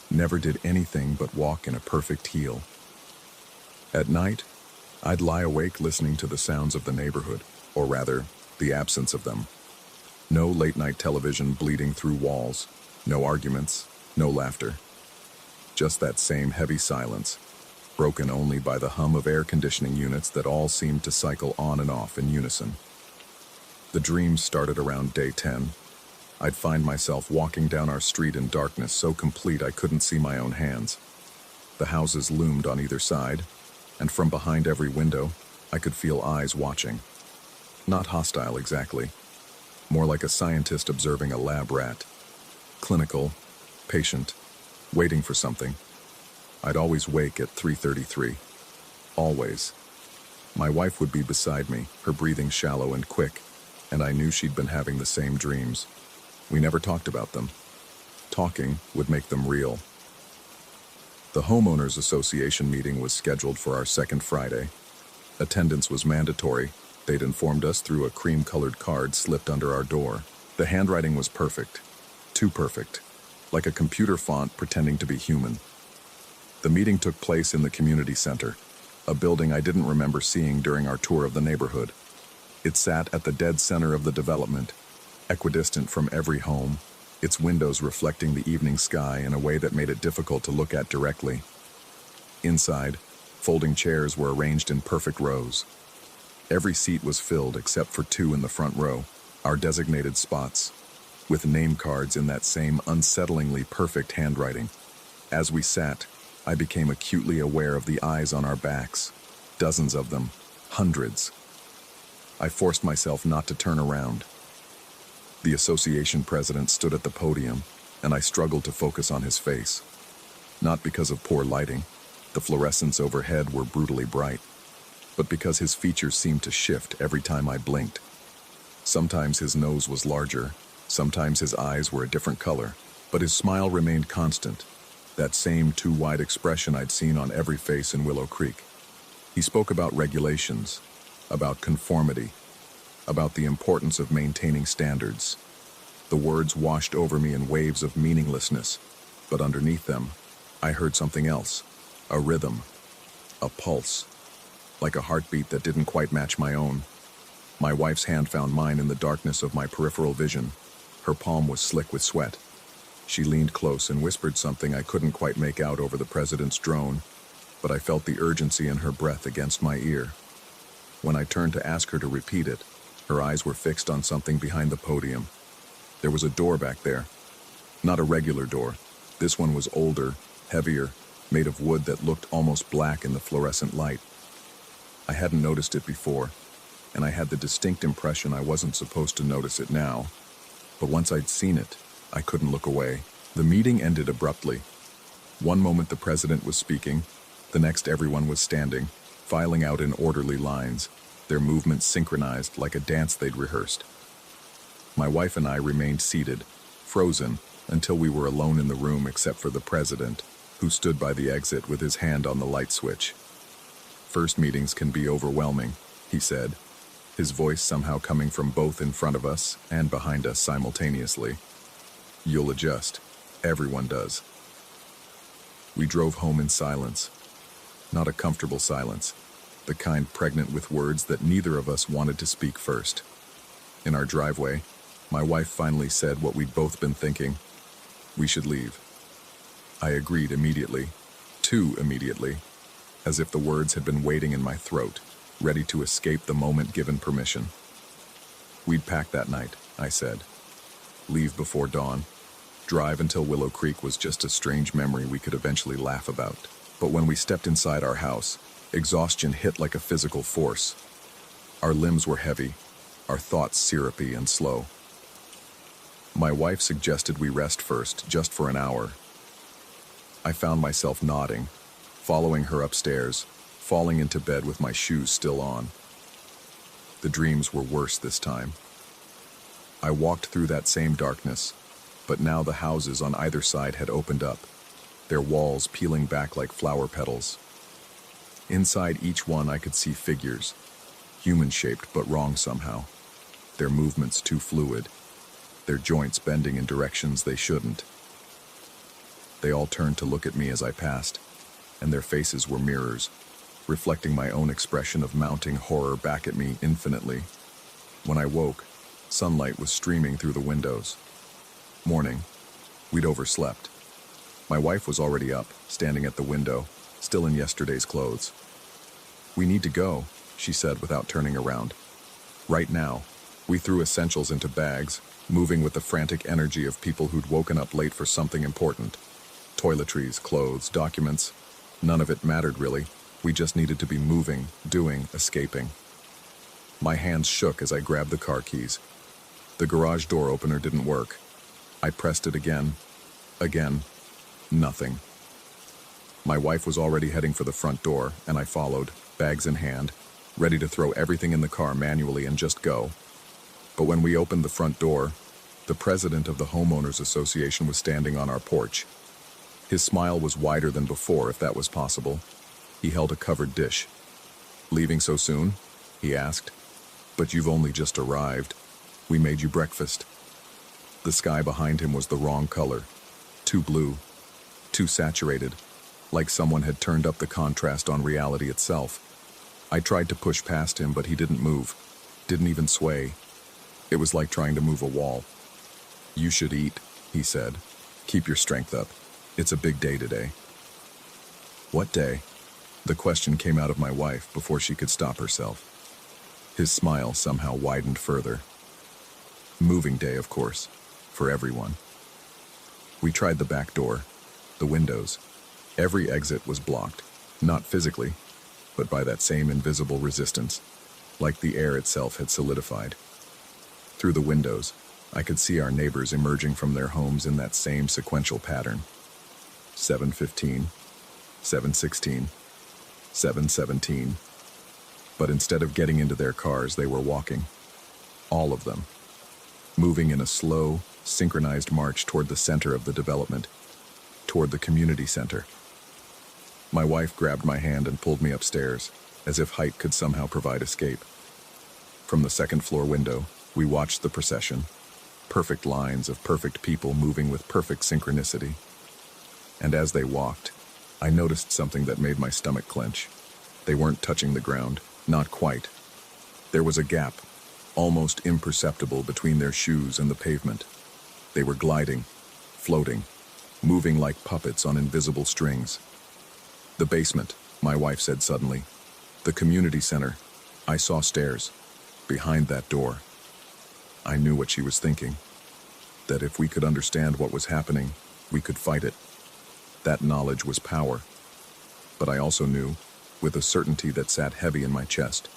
never did anything but walk in a perfect heel. At night, I'd lie awake listening to the sounds of the neighborhood, or rather, the absence of them. No late-night television bleeding through walls, no arguments, no laughter. Just that same heavy silence, broken only by the hum of air conditioning units that all seemed to cycle on and off in unison. The dreams started around day 10. I'd find myself walking down our street in darkness so complete I couldn't see my own hands. The houses loomed on either side, and from behind every window, I could feel eyes watching. Not hostile exactly, more like a scientist observing a lab rat. Clinical, patient, waiting for something. I'd always wake at 3:33. Always. My wife would be beside me, her breathing shallow and quick, and I knew she'd been having the same dreams. We never talked about them. Talking would make them real. The Homeowners Association meeting was scheduled for our second Friday. Attendance was mandatory. They'd informed us through a cream-colored card slipped under our door. The handwriting was perfect. Too perfect. Like a computer font pretending to be human. The meeting took place in the community center, a building I didn't remember seeing during our tour of the neighborhood. It sat at the dead center of the development, equidistant from every home, its windows reflecting the evening sky in a way that made it difficult to look at directly. Inside, folding chairs were arranged in perfect rows. Every seat was filled except for 2 in the front row, our designated spots, with name cards in that same unsettlingly perfect handwriting. As we sat, I became acutely aware of the eyes on our backs, dozens of them, hundreds. I forced myself not to turn around. The association president stood at the podium, and I struggled to focus on his face. Not because of poor lighting, the fluorescents overhead were brutally bright, but because his features seemed to shift every time I blinked. Sometimes his nose was larger, sometimes his eyes were a different color, but his smile remained constant, that same too-wide expression I'd seen on every face in Willow Creek. He spoke about regulations, about conformity, about the importance of maintaining standards. The words washed over me in waves of meaninglessness, but underneath them, I heard something else, a rhythm, a pulse, like a heartbeat that didn't quite match my own. My wife's hand found mine in the darkness of my peripheral vision. Her palm was slick with sweat. She leaned close and whispered something I couldn't quite make out over the president's drone, but I felt the urgency in her breath against my ear. When I turned to ask her to repeat it, her eyes were fixed on something behind the podium. There was a door back there. Not a regular door. This one was older, heavier, made of wood that looked almost black in the fluorescent light. I hadn't noticed it before, and I had the distinct impression I wasn't supposed to notice it now. But once I'd seen it, I couldn't look away. The meeting ended abruptly. One moment the president was speaking, the next everyone was standing, filing out in orderly lines, their movements synchronized like a dance they'd rehearsed. My wife and I remained seated, frozen, until we were alone in the room except for the president, who stood by the exit with his hand on the light switch. "First meetings can be overwhelming," he said, his voice somehow coming from both in front of us and behind us simultaneously. "You'll adjust. Everyone does." We drove home in silence. Not a comfortable silence, the kind pregnant with words that neither of us wanted to speak first. In our driveway, my wife finally said what we'd both been thinking. We should leave. I agreed immediately, too immediately, as if the words had been waiting in my throat, ready to escape the moment given permission. We'd pack that night, I said. Leave before dawn. Drive until Willow Creek was just a strange memory we could eventually laugh about. But when we stepped inside our house, exhaustion hit like a physical force. Our limbs were heavy, our thoughts syrupy and slow. My wife suggested we rest first, just for an hour. I found myself nodding, following her upstairs, falling into bed with my shoes still on. The dreams were worse this time. I walked through that same darkness, but now the houses on either side had opened up, their walls peeling back like flower petals. Inside each one I could see figures, human-shaped but wrong somehow, their movements too fluid, their joints bending in directions they shouldn't. They all turned to look at me as I passed, and their faces were mirrors, reflecting my own expression of mounting horror back at me infinitely. When I woke, sunlight was streaming through the windows. Morning. We'd overslept. My wife was already up, standing at the window, still in yesterday's clothes. "We need to go," she said without turning around. Right now. We threw essentials into bags, moving with the frantic energy of people who'd woken up late for something important. Toiletries, clothes, documents. None of it mattered really. We just needed to be moving, doing, escaping. My hands shook as I grabbed the car keys. The garage door opener didn't work. I pressed it again. Again. Nothing. My wife was already heading for the front door, and I followed, bags in hand, ready to throw everything in the car manually and just go. But when we opened the front door, the president of the Homeowners Association was standing on our porch. His smile was wider than before, if that was possible. He held a covered dish. "Leaving so soon?" he asked. "But you've only just arrived. We made you breakfast." The sky behind him was the wrong color. Too blue. Too saturated. Like someone had turned up the contrast on reality itself. I tried to push past him, but he didn't move. Didn't even sway. It was like trying to move a wall. "You should eat," he said. "Keep your strength up. It's a big day today." "What day?" The question came out of my wife before she could stop herself. His smile somehow widened further. "Moving day, of course. For everyone." We tried the back door, the windows. Every exit was blocked, not physically, but by that same invisible resistance, like the air itself had solidified. Through the windows, I could see our neighbors emerging from their homes in that same sequential pattern. 7:15, 7:16, 7:17. But instead of getting into their cars, they were walking. All of them. Moving in a slow, synchronized march toward the center of the development, toward the community center. My wife grabbed my hand and pulled me upstairs, as if height could somehow provide escape. From the second-floor window, we watched the procession, perfect lines of perfect people moving with perfect synchronicity. And as they walked, I noticed something that made my stomach clench. They weren't touching the ground, not quite. There was a gap, almost imperceptible between their shoes and the pavement. They were gliding, floating, moving like puppets on invisible strings. "The basement," my wife said suddenly. "The community center. I saw stairs. Behind that door." I knew what she was thinking. That if we could understand what was happening, we could fight it. That knowledge was power. But I also knew, with a certainty that sat heavy in my chest,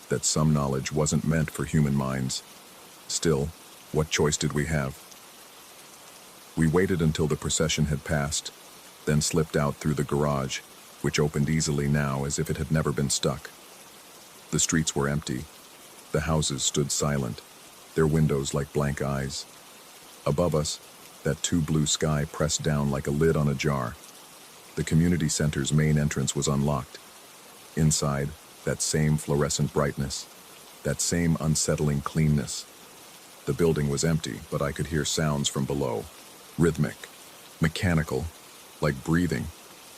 that some knowledge wasn't meant for human minds. Still, what choice did we have? We waited until the procession had passed, then slipped out through the garage, which opened easily now as if it had never been stuck. The streets were empty. The houses stood silent, their windows like blank eyes. Above us, that too blue sky pressed down like a lid on a jar. The community center's main entrance was unlocked. Inside, that same fluorescent brightness, that same unsettling cleanness. The building was empty, but I could hear sounds from below. Rhythmic, mechanical, like breathing,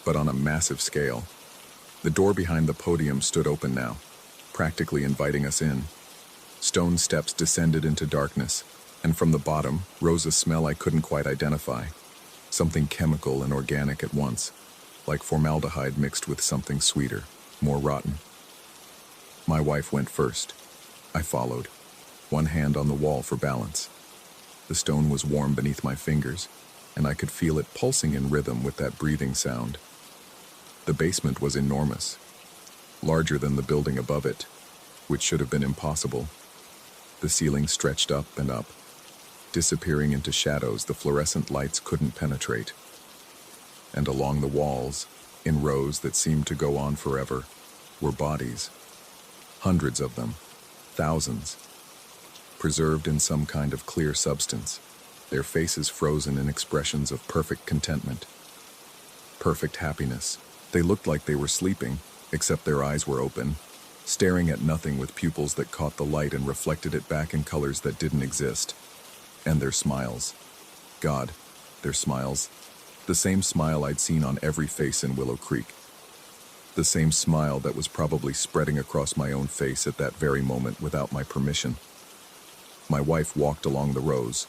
but on a massive scale. The door behind the podium stood open now, practically inviting us in. Stone steps descended into darkness, and from the bottom rose a smell I couldn't quite identify. Something chemical and organic at once, like formaldehyde mixed with something sweeter, more rotten. My wife went first. I followed, one hand on the wall for balance. The stone was warm beneath my fingers, and I could feel it pulsing in rhythm with that breathing sound. The basement was enormous, larger than the building above it, which should have been impossible. The ceiling stretched up and up, disappearing into shadows the fluorescent lights couldn't penetrate. And along the walls, in rows that seemed to go on forever, were bodies. Hundreds of them, thousands, preserved in some kind of clear substance, their faces frozen in expressions of perfect contentment, perfect happiness. They looked like they were sleeping, except their eyes were open, staring at nothing with pupils that caught the light and reflected it back in colors that didn't exist. And their smiles. God, their smiles. The same smile I'd seen on every face in Willow Creek. The same smile that was probably spreading across my own face at that very moment without my permission. My wife walked along the rows,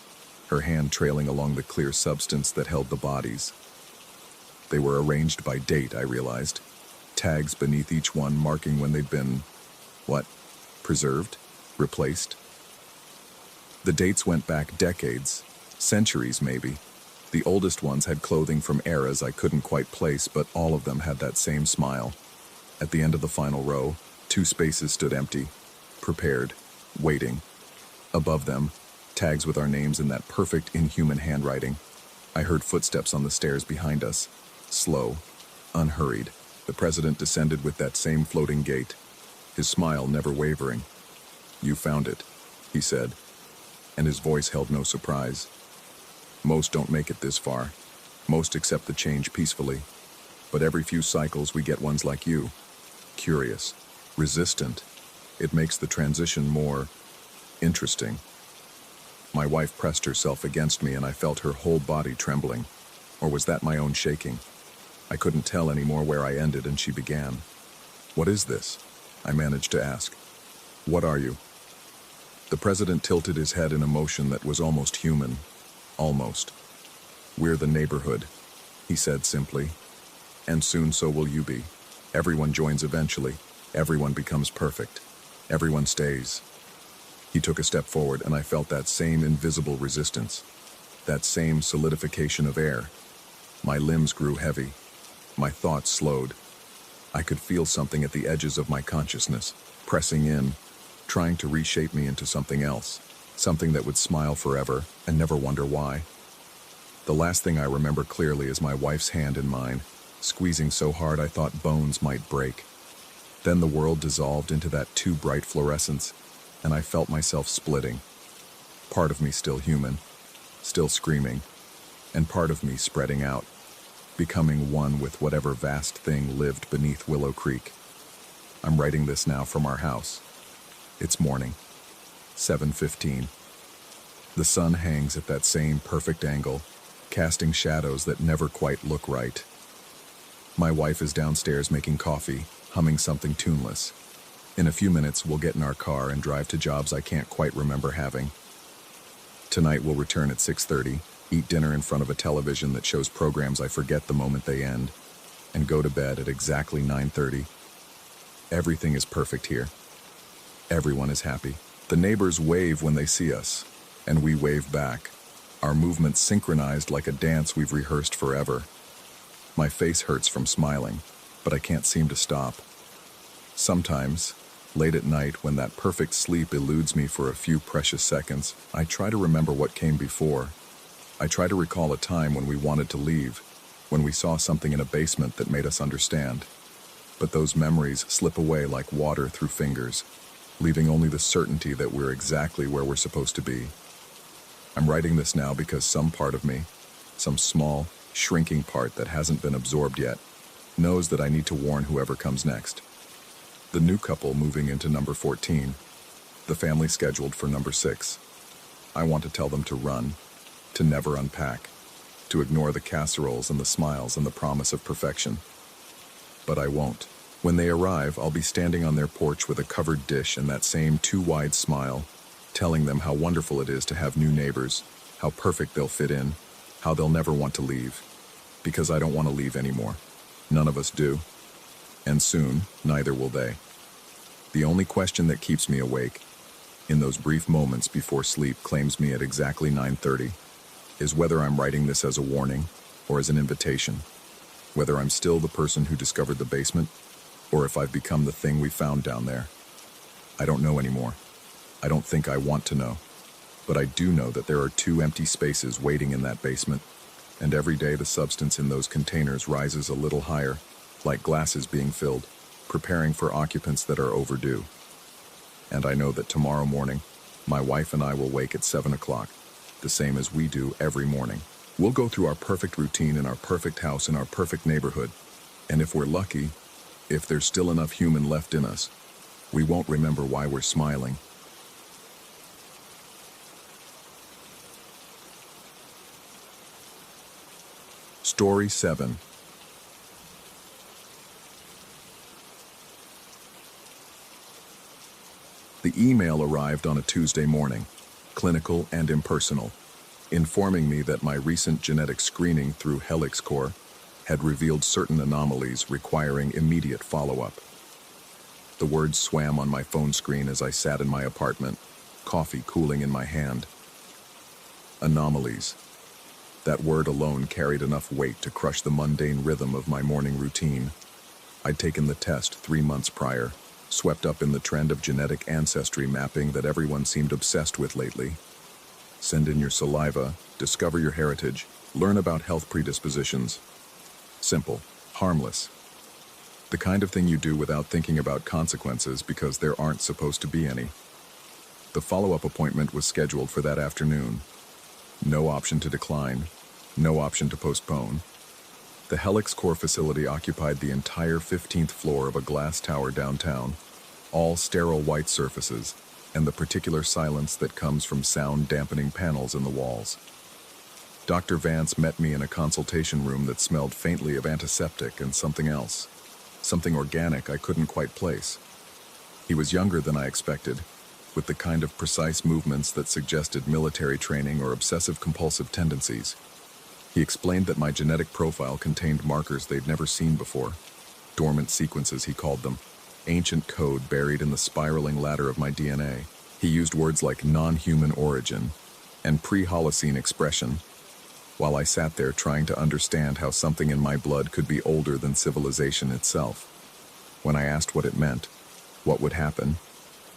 her hand trailing along the clear substance that held the bodies. They were arranged by date, I realized. Tags beneath each one marking when they'd been, preserved? Replaced? The dates went back decades, centuries maybe. The oldest ones had clothing from eras I couldn't quite place, but all of them had that same smile. At the end of the final row, 2 spaces stood empty, prepared, waiting. Above them, tags with our names in that perfect, inhuman handwriting. I heard footsteps on the stairs behind us, slow, unhurried. The president descended with that same floating gait, his smile never wavering. "You found it," he said, and his voice held no surprise. "Most don't make it this far. Most accept the change peacefully. But every few cycles we get ones like you. Curious, resistant. It makes the transition more interesting." My wife pressed herself against me and I felt her whole body trembling. Or was that my own shaking? I couldn't tell anymore where I ended and she began. "What is this?" I managed to ask. "What are you?" The president tilted his head in a motion that was almost human. Almost. "We're the neighborhood," he said simply. "And soon so will you be. Everyone joins eventually. Everyone becomes perfect. Everyone stays." He took a step forward and I felt that same invisible resistance. That same solidification of air. My limbs grew heavy. My thoughts slowed. I could feel something at the edges of my consciousness, pressing in, trying to reshape me into something else. Something that would smile forever and never wonder why. The last thing I remember clearly is my wife's hand in mine, squeezing so hard I thought bones might break. Then the world dissolved into that too bright fluorescence, and I felt myself splitting. Part of me still human, still screaming, and part of me spreading out, becoming one with whatever vast thing lived beneath Willow Creek. I'm writing this now from our house. It's morning, 7:15. The sun hangs at that same perfect angle, casting shadows that never quite look right. My wife is downstairs making coffee, humming something tuneless. In a few minutes, we'll get in our car and drive to jobs I can't quite remember having. Tonight we'll return at 6:30, eat dinner in front of a television that shows programs I forget the moment they end, and go to bed at exactly 9:30. Everything is perfect here. Everyone is happy. The neighbors wave when they see us, and we wave back, our movements synchronized like a dance we've rehearsed forever. My face hurts from smiling, but I can't seem to stop. Sometimes, late at night when that perfect sleep eludes me for a few precious seconds, I try to remember what came before. I try to recall a time when we wanted to leave, when we saw something in a basement that made us understand. But those memories slip away like water through fingers, leaving only the certainty that we're exactly where we're supposed to be. I'm writing this now because some part of me, some small, shrinking part that hasn't been absorbed yet, knows that I need to warn whoever comes next. The new couple moving into number 14, the family scheduled for number 6. I want to tell them to run, to never unpack, to ignore the casseroles and the smiles and the promise of perfection. But I won't. When they arrive, I'll be standing on their porch with a covered dish and that same too-wide smile, telling them how wonderful it is to have new neighbors, how perfect they'll fit in, how they'll never want to leave. Because I don't want to leave anymore. None of us do. And soon, neither will they. The only question that keeps me awake, in those brief moments before sleep claims me at exactly 9:30, is whether I'm writing this as a warning or as an invitation. Whether I'm still the person who discovered the basement, or if I've become the thing we found down there. I don't know anymore. I don't think I want to know. But I do know that there are 2 empty spaces waiting in that basement, and every day the substance in those containers rises a little higher, like glasses being filled, preparing for occupants that are overdue. And I know that tomorrow morning, my wife and I will wake at 7 o'clock, the same as we do every morning. We'll go through our perfect routine in our perfect house in our perfect neighborhood, and if we're lucky, if there's still enough human left in us, we won't remember why we're smiling. Story 7. The email arrived on a Tuesday morning, clinical and impersonal, informing me that my recent genetic screening through Helix Core had revealed certain anomalies requiring immediate follow-up. The words swam on my phone screen as I sat in my apartment, coffee cooling in my hand. Anomalies. That word alone carried enough weight to crush the mundane rhythm of my morning routine. I'd taken the test 3 months prior, swept up in the trend of genetic ancestry mapping that everyone seemed obsessed with lately. Send in your saliva, discover your heritage, learn about health predispositions. Simple, harmless. The kind of thing you do without thinking about consequences because there aren't supposed to be any. The follow-up appointment was scheduled for that afternoon. No option to decline, no option to postpone. The Helix Core facility occupied the entire 15th floor of a glass tower downtown, all sterile white surfaces, and the particular silence that comes from sound-dampening panels in the walls. Dr. Vance met me in a consultation room that smelled faintly of antiseptic and something else, something organic I couldn't quite place. He was younger than I expected, with the kind of precise movements that suggested military training or obsessive-compulsive tendencies. He explained that my genetic profile contained markers they'd never seen before. Dormant sequences, he called them. Ancient code buried in the spiraling ladder of my DNA. He used words like non-human origin and pre-Holocene expression, while I sat there trying to understand how something in my blood could be older than civilization itself. When I asked what it meant, what would happen,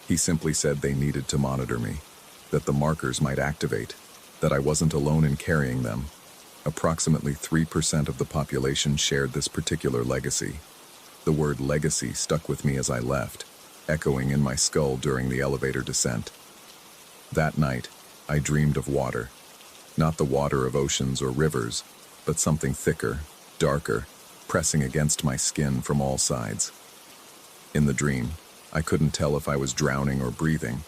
he simply said they needed to monitor me, that the markers might activate, that I wasn't alone in carrying them. Approximately 3% of the population shared this particular legacy. The word legacy stuck with me as I left, echoing in my skull during the elevator descent. That night, I dreamed of water. Not the water of oceans or rivers, but something thicker, darker, pressing against my skin from all sides. In the dream, I couldn't tell if I was drowning or breathing.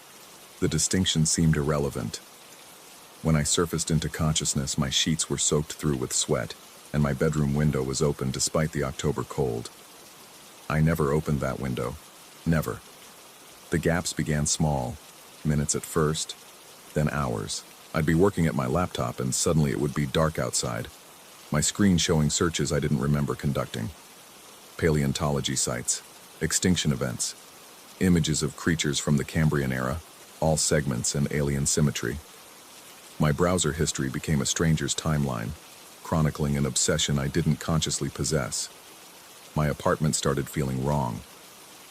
The distinction seemed irrelevant. When I surfaced into consciousness, my sheets were soaked through with sweat, and my bedroom window was open despite the October cold. I never opened that window. Never. The gaps began small, minutes at first, then hours. I'd be working at my laptop and suddenly it would be dark outside, my screen showing searches I didn't remember conducting. Paleontology sites, extinction events, images of creatures from the Cambrian era, all segments and alien symmetry. My browser history became a stranger's timeline, chronicling an obsession I didn't consciously possess. My apartment started feeling wrong.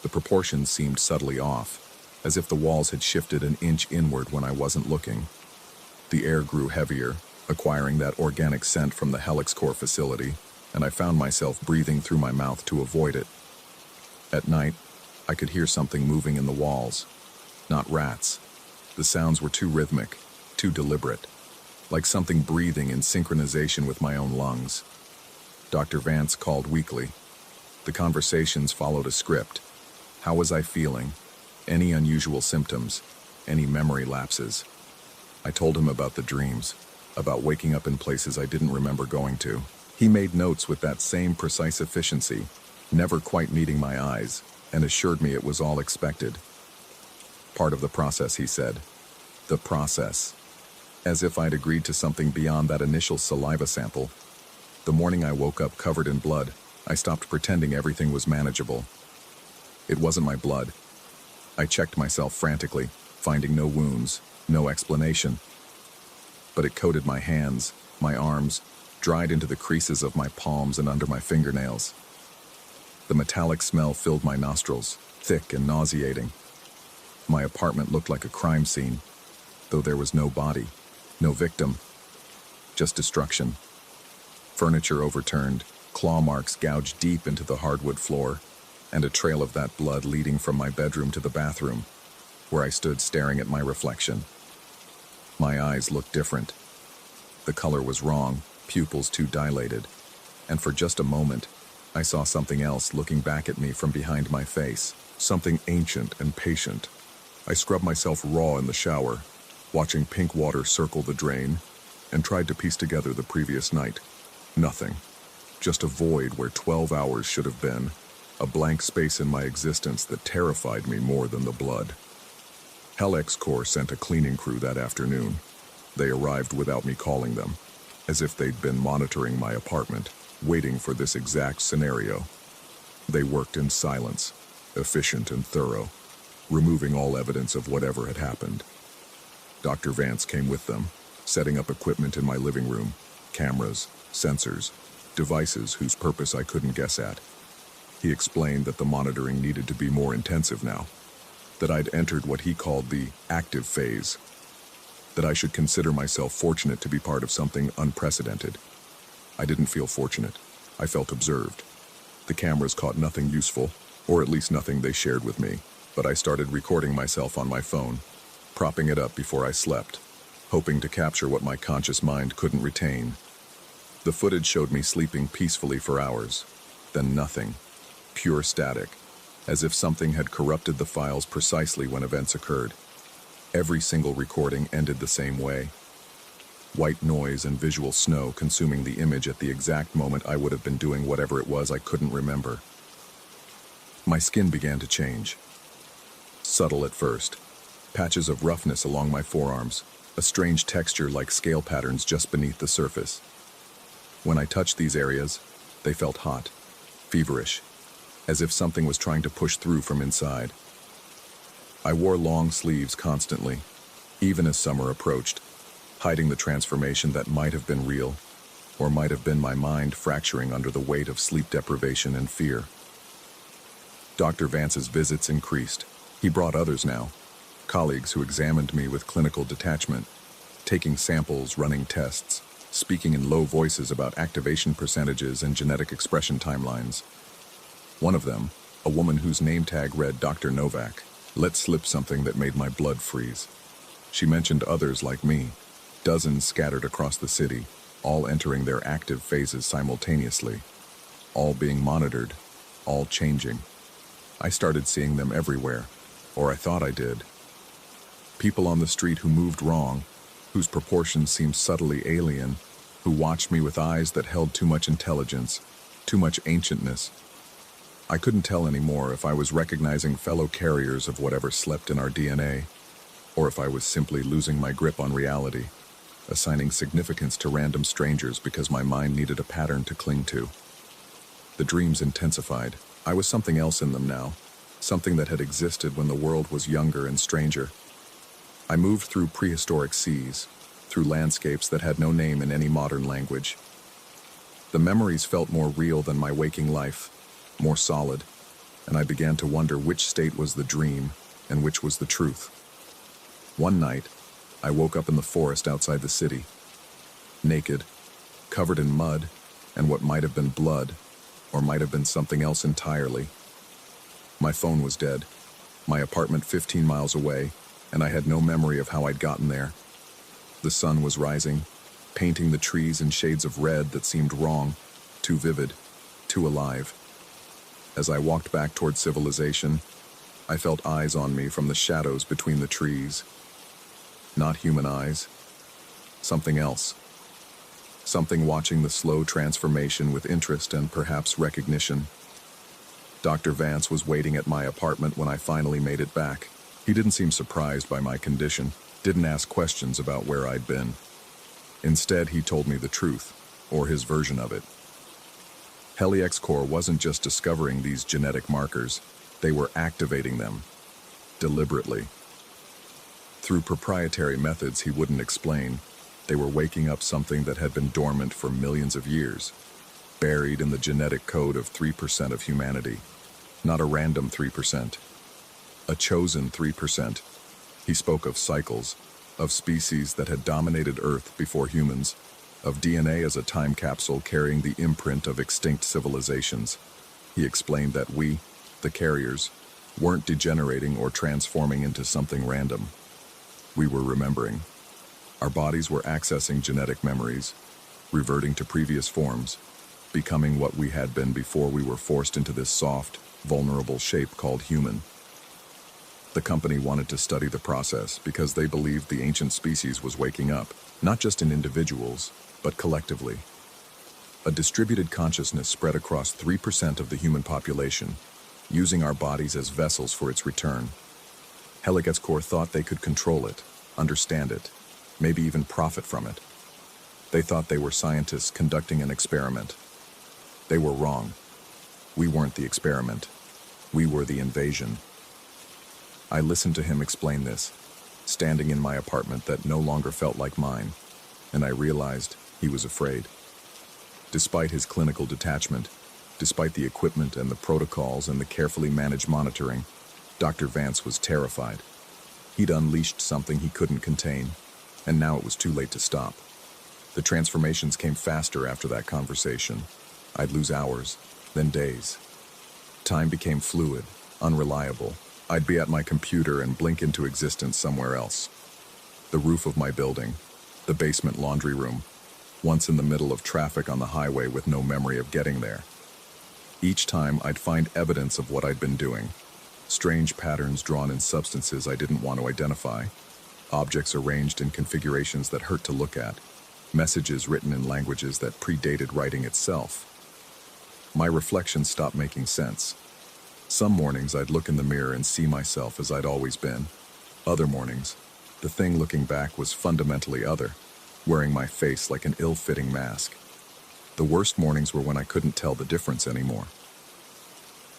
The proportions seemed subtly off, as if the walls had shifted an inch inward when I wasn't looking. The air grew heavier, acquiring that organic scent from the Helix Core facility, and I found myself breathing through my mouth to avoid it. At night, I could hear something moving in the walls. Not rats. The sounds were too rhythmic, too deliberate, like something breathing in synchronization with my own lungs. Dr. Vance called weekly. The conversations followed a script. How was I feeling? Any unusual symptoms? Any memory lapses? I told him about the dreams, about waking up in places I didn't remember going to. He made notes with that same precise efficiency, never quite meeting my eyes, and assured me it was all expected. Part of the process, he said. The process. As if I'd agreed to something beyond that initial saliva sample. The morning I woke up covered in blood, I stopped pretending everything was manageable. It wasn't my blood. I checked myself frantically, finding no wounds, no explanation. But it coated my hands, my arms, dried into the creases of my palms and under my fingernails. The metallic smell filled my nostrils, thick and nauseating. My apartment looked like a crime scene, though there was no body, no victim, just destruction. Furniture overturned, claw marks gouged deep into the hardwood floor, and a trail of that blood leading from my bedroom to the bathroom, where I stood staring at my reflection. My eyes looked different. The color was wrong, pupils too dilated, and for just a moment, I saw something else looking back at me from behind my face, something ancient and patient. I scrubbed myself raw in the shower, watching pink water circle the drain, and tried to piece together the previous night. Nothing. just a void where 12 hours should have been, a blank space in my existence that terrified me more than the blood. Corps sent a cleaning crew that afternoon. They arrived without me calling them, as if they'd been monitoring my apartment, waiting for this exact scenario. They worked in silence, efficient and thorough, removing all evidence of whatever had happened. Dr. Vance came with them, setting up equipment in my living room, cameras, sensors, devices whose purpose I couldn't guess at. He explained that the monitoring needed to be more intensive now, that I'd entered what he called the active phase, that I should consider myself fortunate to be part of something unprecedented. I didn't feel fortunate. I felt observed. The cameras caught nothing useful, or at least nothing they shared with me, but I started recording myself on my phone, propping it up before I slept, hoping to capture what my conscious mind couldn't retain. The footage showed me sleeping peacefully for hours, then nothing, pure static, as if something had corrupted the files precisely when events occurred. Every single recording ended the same way. White noise and visual snow consuming the image at the exact moment I would have been doing whatever it was I couldn't remember. My skin began to change. Subtle at first. Patches of roughness along my forearms, a strange texture like scale patterns just beneath the surface. When I touched these areas, they felt hot, feverish, as if something was trying to push through from inside. I wore long sleeves constantly, even as summer approached, hiding the transformation that might have been real, or might have been my mind fracturing under the weight of sleep deprivation and fear. Dr. Vance's visits increased. He brought others now, colleagues who examined me with clinical detachment, taking samples, running tests, speaking in low voices about activation percentages and genetic expression timelines. One of them, a woman whose name tag read Dr. Novak, let slip something that made my blood freeze. She mentioned others like me, dozens scattered across the city, all entering their active phases simultaneously, all being monitored, all changing. I started seeing them everywhere, or I thought I did. People on the street who moved wrong, whose proportions seemed subtly alien, who watched me with eyes that held too much intelligence, too much ancientness. I couldn't tell anymore if I was recognizing fellow carriers of whatever slept in our DNA, or if I was simply losing my grip on reality, assigning significance to random strangers because my mind needed a pattern to cling to. The dreams intensified. I was something else in them now, something that had existed when the world was younger and stranger. I moved through prehistoric seas, through landscapes that had no name in any modern language. The memories felt more real than my waking life, more solid, and I began to wonder which state was the dream and which was the truth. One night, I woke up in the forest outside the city, naked, covered in mud and what might have been blood, or might have been something else entirely. My phone was dead, my apartment 15 miles away, and I had no memory of how I'd gotten there. The sun was rising, painting the trees in shades of red that seemed wrong, too vivid, too alive. As I walked back toward civilization, I felt eyes on me from the shadows between the trees. Not human eyes. Something else. Something watching the slow transformation with interest and perhaps recognition. Dr. Vance was waiting at my apartment when I finally made it back. He didn't seem surprised by my condition, didn't ask questions about where I'd been. Instead, he told me the truth, or his version of it. Corps wasn't just discovering these genetic markers, they were activating them, deliberately. Through proprietary methods he wouldn't explain, they were waking up something that had been dormant for millions of years, buried in the genetic code of 3% of humanity. Not a random 3%, a chosen 3%. He spoke of cycles, of species that had dominated Earth before humans, of DNA as a time capsule carrying the imprint of extinct civilizations. He explained that we, the carriers, weren't degenerating or transforming into something random. We were remembering. Our bodies were accessing genetic memories, reverting to previous forms, becoming what we had been before we were forced into this soft, vulnerable shape called human. The company wanted to study the process because they believed the ancient species was waking up, not just in individuals, but collectively. A distributed consciousness spread across 3% of the human population, using our bodies as vessels for its return. Helliget's core thought they could control it, understand it, maybe even profit from it. They thought they were scientists conducting an experiment. They were wrong. We weren't the experiment. We were the invasion. I listened to him explain this, standing in my apartment that no longer felt like mine, and I realized he was afraid. Despite his clinical detachment, despite the equipment and the protocols and the carefully managed monitoring, Dr. Vance was terrified. He'd unleashed something he couldn't contain, and now it was too late to stop. The transformations came faster after that conversation. I'd lose hours, then days. Time became fluid, unreliable. I'd be at my computer and blink into existence somewhere else. The roof of my building, the basement laundry room, once in the middle of traffic on the highway with no memory of getting there. Each time I'd find evidence of what I'd been doing. Strange patterns drawn in substances I didn't want to identify. Objects arranged in configurations that hurt to look at. Messages written in languages that predated writing itself. My reflections stopped making sense. Some mornings I'd look in the mirror and see myself as I'd always been. Other mornings, the thing looking back was fundamentally other, wearing my face like an ill-fitting mask. The worst mornings were when I couldn't tell the difference anymore.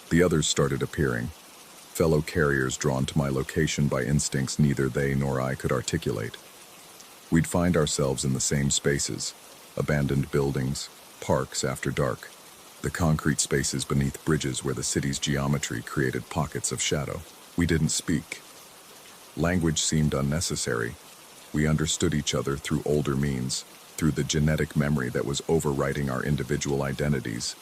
The others started appearing, fellow carriers drawn to my location by instincts neither they nor I could articulate. We'd find ourselves in the same spaces, abandoned buildings, parks after dark, the concrete spaces beneath bridges where the city's geometry created pockets of shadow. We didn't speak. Language seemed unnecessary. We understood each other through older means, through the genetic memory that was overwriting our individual identities.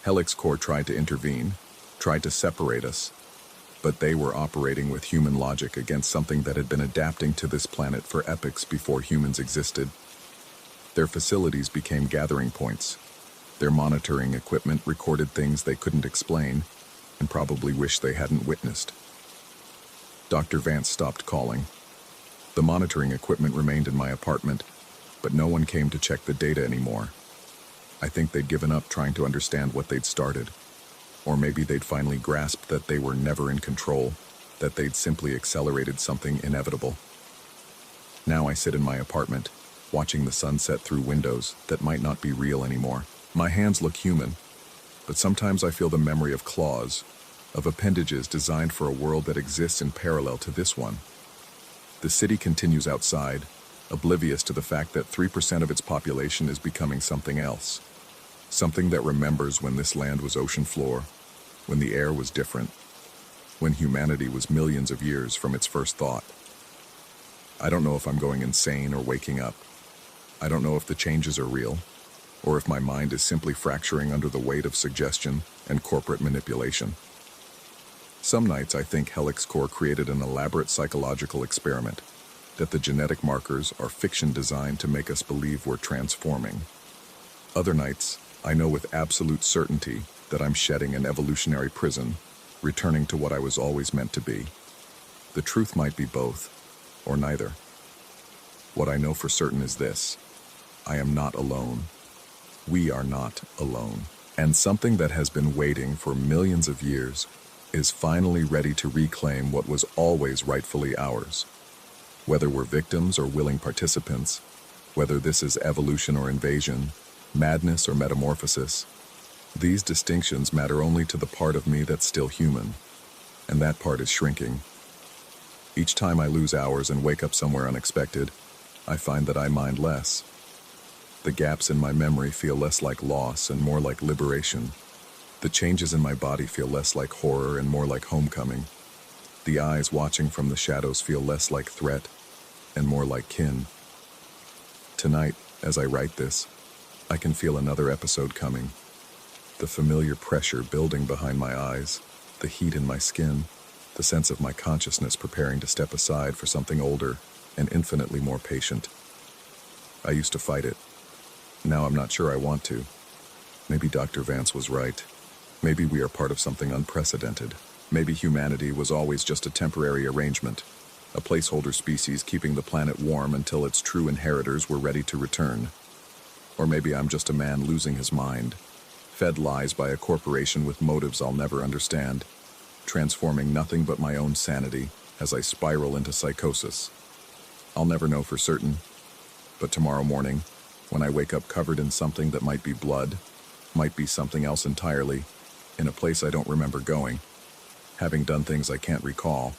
Helix Core tried to intervene, tried to separate us, but they were operating with human logic against something that had been adapting to this planet for epochs before humans existed. Their facilities became gathering points. Their monitoring equipment recorded things they couldn't explain and probably wished they hadn't witnessed. Dr. Vance stopped calling. The monitoring equipment remained in my apartment, but no one came to check the data anymore. I think they'd given up trying to understand what they'd started. Or maybe they'd finally grasped that they were never in control, that they'd simply accelerated something inevitable. Now I sit in my apartment, watching the sunset through windows that might not be real anymore. My hands look human, but sometimes I feel the memory of claws, of appendages designed for a world that exists in parallel to this one. The city continues outside, oblivious to the fact that 3% of its population is becoming something else. Something that remembers when this land was ocean floor, when the air was different, when humanity was millions of years from its first thought. I don't know if I'm going insane or waking up. I don't know if the changes are real, or if my mind is simply fracturing under the weight of suggestion and corporate manipulation. Some nights I think Helix Core created an elaborate psychological experiment, that the genetic markers are fiction designed to make us believe we're transforming. Other nights, I know with absolute certainty that I'm shedding an evolutionary prison, returning to what I was always meant to be. The truth might be both, or neither. What I know for certain is this: I am not alone. We are not alone. And something that has been waiting for millions of years is finally ready to reclaim what was always rightfully ours. Whether we're victims or willing participants, whether this is evolution or invasion, madness or metamorphosis, these distinctions matter only to the part of me that's still human, and that part is shrinking. Each time I lose hours and wake up somewhere unexpected, I find that I mind less. The gaps in my memory feel less like loss and more like liberation. The changes in my body feel less like horror and more like homecoming. The eyes watching from the shadows feel less like threat and more like kin. Tonight, as I write this, I can feel another episode coming. The familiar pressure building behind my eyes, the heat in my skin, the sense of my consciousness preparing to step aside for something older and infinitely more patient. I used to fight it. Now I'm not sure I want to. Maybe Dr. Vance was right. Maybe we are part of something unprecedented. Maybe humanity was always just a temporary arrangement, a placeholder species keeping the planet warm until its true inheritors were ready to return. Or maybe I'm just a man losing his mind, fed lies by a corporation with motives I'll never understand, transforming nothing but my own sanity as I spiral into psychosis. I'll never know for certain, but tomorrow morning, when I wake up covered in something that might be blood, might be something else entirely, in a place I don't remember going, having done things I can't recall,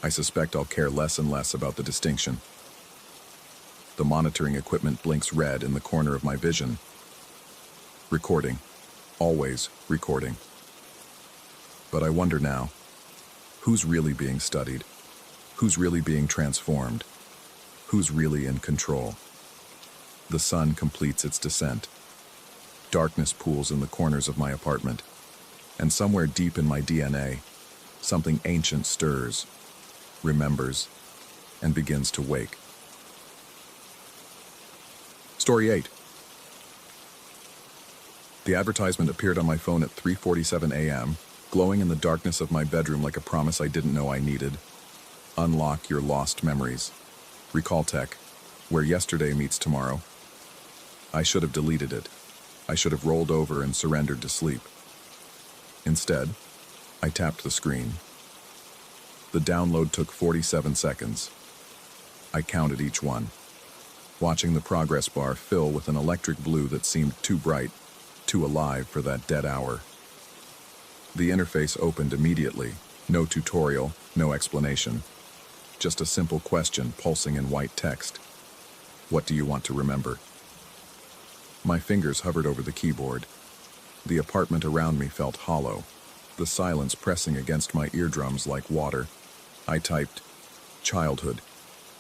I suspect I'll care less and less about the distinction. The monitoring equipment blinks red in the corner of my vision. Recording. Always recording. But I wonder now, who's really being studied? Who's really being transformed? Who's really in control? The sun completes its descent. Darkness pools in the corners of my apartment, and somewhere deep in my DNA, something ancient stirs, remembers, and begins to wake. Story 8. The advertisement appeared on my phone at 3:47 a.m., glowing in the darkness of my bedroom like a promise I didn't know I needed. Unlock your lost memories. Recall tech, where yesterday meets tomorrow. I should have deleted it. I should have rolled over and surrendered to sleep. Instead, I tapped the screen. The download took 47 seconds. I counted each one, watching the progress bar fill with an electric blue that seemed too bright, too alive for that dead hour. The interface opened immediately. No tutorial, no explanation. Just a simple question pulsing in white text. What do you want to remember? My fingers hovered over the keyboard. The apartment around me felt hollow, the silence pressing against my eardrums like water. I typed, childhood,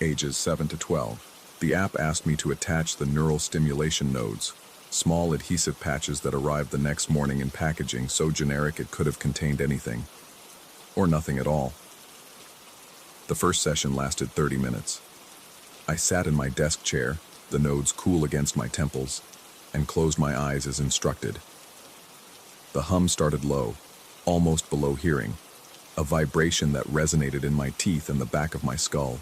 ages 7 to 12. The app asked me to attach the neural stimulation nodes, small adhesive patches that arrived the next morning in packaging so generic it could have contained anything. Or nothing at all. The first session lasted 30 minutes. I sat in my desk chair, the nodes cool against my temples, and closed my eyes as instructed. The hum started low, almost below hearing, a vibration that resonated in my teeth and the back of my skull.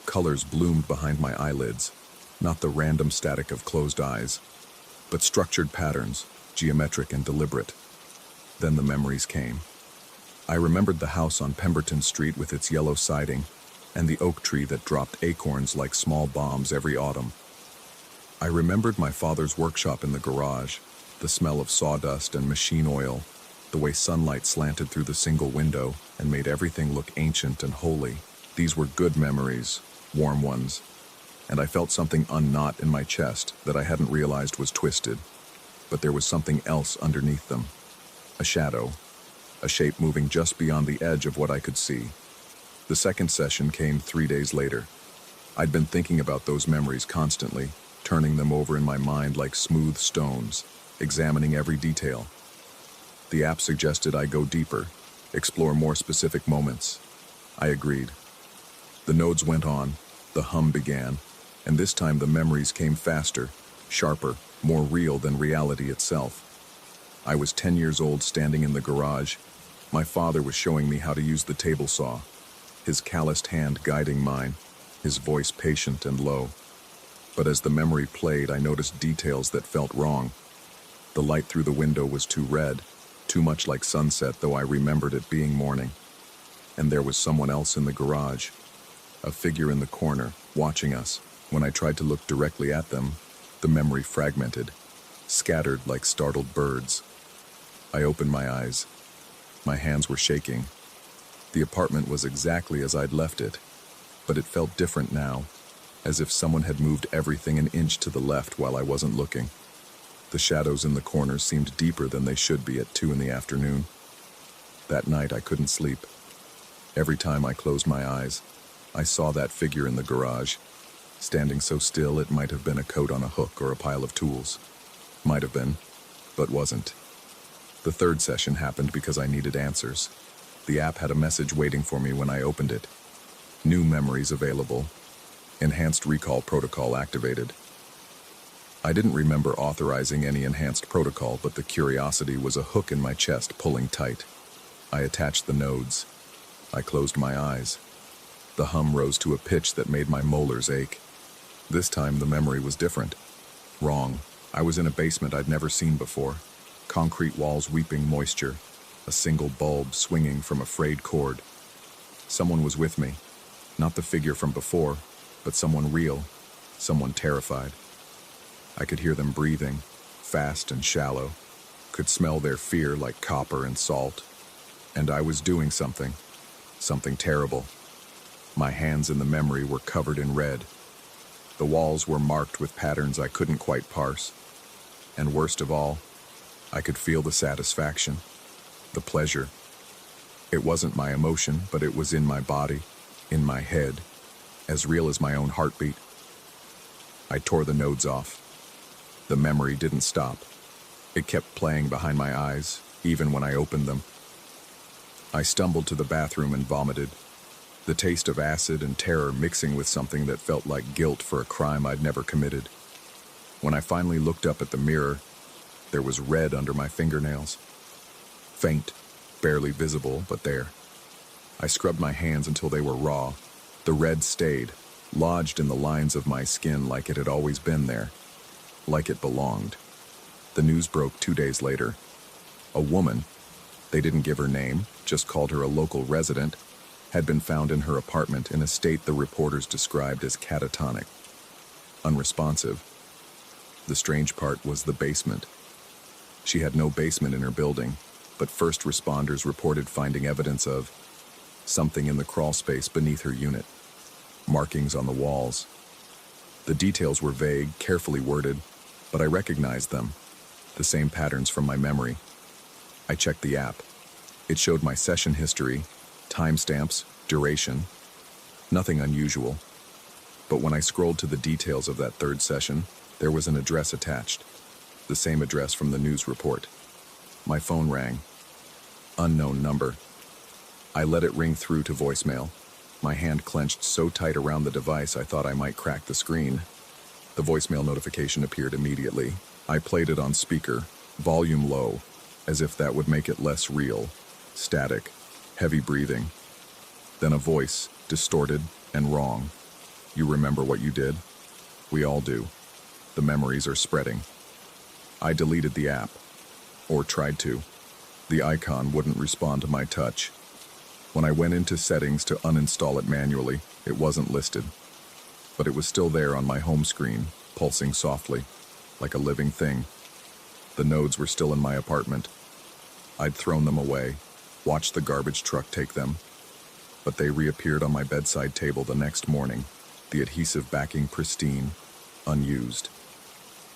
Colors bloomed behind my eyelids, not the random static of closed eyes, but structured patterns, geometric and deliberate. Then the memories came. I remembered the house on Pemberton Street with its yellow siding, and the oak tree that dropped acorns like small bombs every autumn. I remembered my father's workshop in the garage, the smell of sawdust and machine oil, the way sunlight slanted through the single window and made everything look ancient and holy. These were good memories, warm ones, and I felt something unknot in my chest that I hadn't realized was twisted. But there was something else underneath them. A shadow, a shape moving just beyond the edge of what I could see. The second session came 3 days later. I'd been thinking about those memories constantly, turning them over in my mind like smooth stones, examining every detail. The app suggested I go deeper, explore more specific moments. I agreed. The nodes went on, the hum began, and this time the memories came faster, sharper, more real than reality itself. I was 10 years old standing in the garage. My father was showing me how to use the table saw, his calloused hand guiding mine, his voice patient and low. But as the memory played, I noticed details that felt wrong. The light through the window was too red, too much like sunset, though I remembered it being morning. And there was someone else in the garage, a figure in the corner, watching us. When I tried to look directly at them, the memory fragmented, scattered like startled birds. I opened my eyes. My hands were shaking. The apartment was exactly as I'd left it, but it felt different now, as if someone had moved everything an inch to the left while I wasn't looking. The shadows in the corners seemed deeper than they should be at 2 in the afternoon. That night I couldn't sleep. Every time I closed my eyes, I saw that figure in the garage, standing so still it might have been a coat on a hook or a pile of tools. Might have been, but wasn't. The third session happened because I needed answers. The app had a message waiting for me when I opened it. New memories available. Enhanced recall protocol activated. I didn't remember authorizing any enhanced protocol, but the curiosity was a hook in my chest pulling tight. I attached the nodes. I closed my eyes. The hum rose to a pitch that made my molars ache. This time the memory was different. Wrong. I was in a basement I'd never seen before. Concrete walls weeping moisture. A single bulb swinging from a frayed cord. Someone was with me. Not the figure from before, but someone real. Someone terrified. I could hear them breathing, fast and shallow. Could smell their fear like copper and salt. And I was doing something. Something terrible. My hands in the memory were covered in red. The walls were marked with patterns I couldn't quite parse. And worst of all, I could feel the satisfaction, the pleasure. It wasn't my emotion, but it was in my body, in my head, as real as my own heartbeat. I tore the nodes off. The memory didn't stop. It kept playing behind my eyes, even when I opened them. I stumbled to the bathroom and vomited, the taste of acid and terror mixing with something that felt like guilt for a crime I'd never committed. When I finally looked up at the mirror, there was red under my fingernails. Faint, barely visible, but there. I scrubbed my hands until they were raw. The red stayed, lodged in the lines of my skin like it had always been there, like it belonged. The news broke 2 days later. A woman, they didn't give her name, just called her a local resident, had been found in her apartment in a state the reporters described as catatonic. Unresponsive. The strange part was the basement. She had no basement in her building, but first responders reported finding evidence of something in the crawl space beneath her unit. Markings on the walls. The details were vague, carefully worded, but I recognized them. The same patterns from my memory. I checked the app. It showed my session history, timestamps, duration. Nothing unusual. But when I scrolled to the details of that third session, there was an address attached. The same address from the news report. My phone rang. Unknown number. I let it ring through to voicemail. My hand clenched so tight around the device I thought I might crack the screen. The voicemail notification appeared immediately. I played it on speaker, volume low, as if that would make it less real. Static, heavy breathing. Then a voice, distorted and wrong. You remember what you did? We all do. The memories are spreading. I deleted the app, or tried to. The icon wouldn't respond to my touch. When I went into settings to uninstall it manually, it wasn't listed. But it was still there on my home screen, pulsing softly, like a living thing. The nodes were still in my apartment. I'd thrown them away, watched the garbage truck take them, but they reappeared on my bedside table the next morning, the adhesive backing pristine, unused.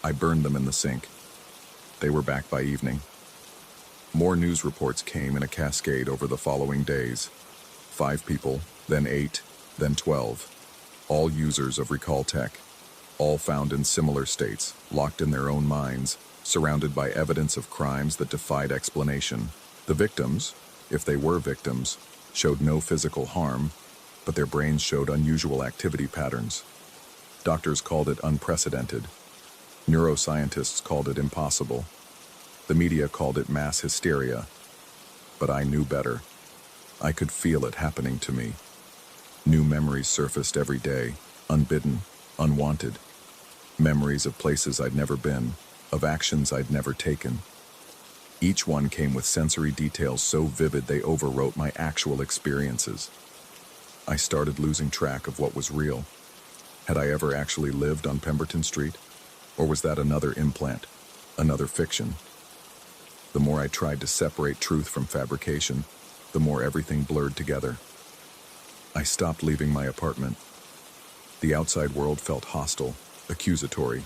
I burned them in the sink. They were back by evening. More news reports came in a cascade over the following days. 5 people, then 8, then 12. All users of Recall Tech. All found in similar states, locked in their own minds, surrounded by evidence of crimes that defied explanation. The victims, if they were victims, showed no physical harm, but their brains showed unusual activity patterns. Doctors called it unprecedented. Neuroscientists called it impossible. The media called it mass hysteria. But I knew better. I could feel it happening to me. New memories surfaced every day, unbidden, unwanted. Memories of places I'd never been, of actions I'd never taken. Each one came with sensory details so vivid they overwrote my actual experiences. I started losing track of what was real. Had I ever actually lived on Pemberton Street? Or was that another implant, another fiction? The more I tried to separate truth from fabrication, the more everything blurred together. I stopped leaving my apartment. The outside world felt hostile, accusatory.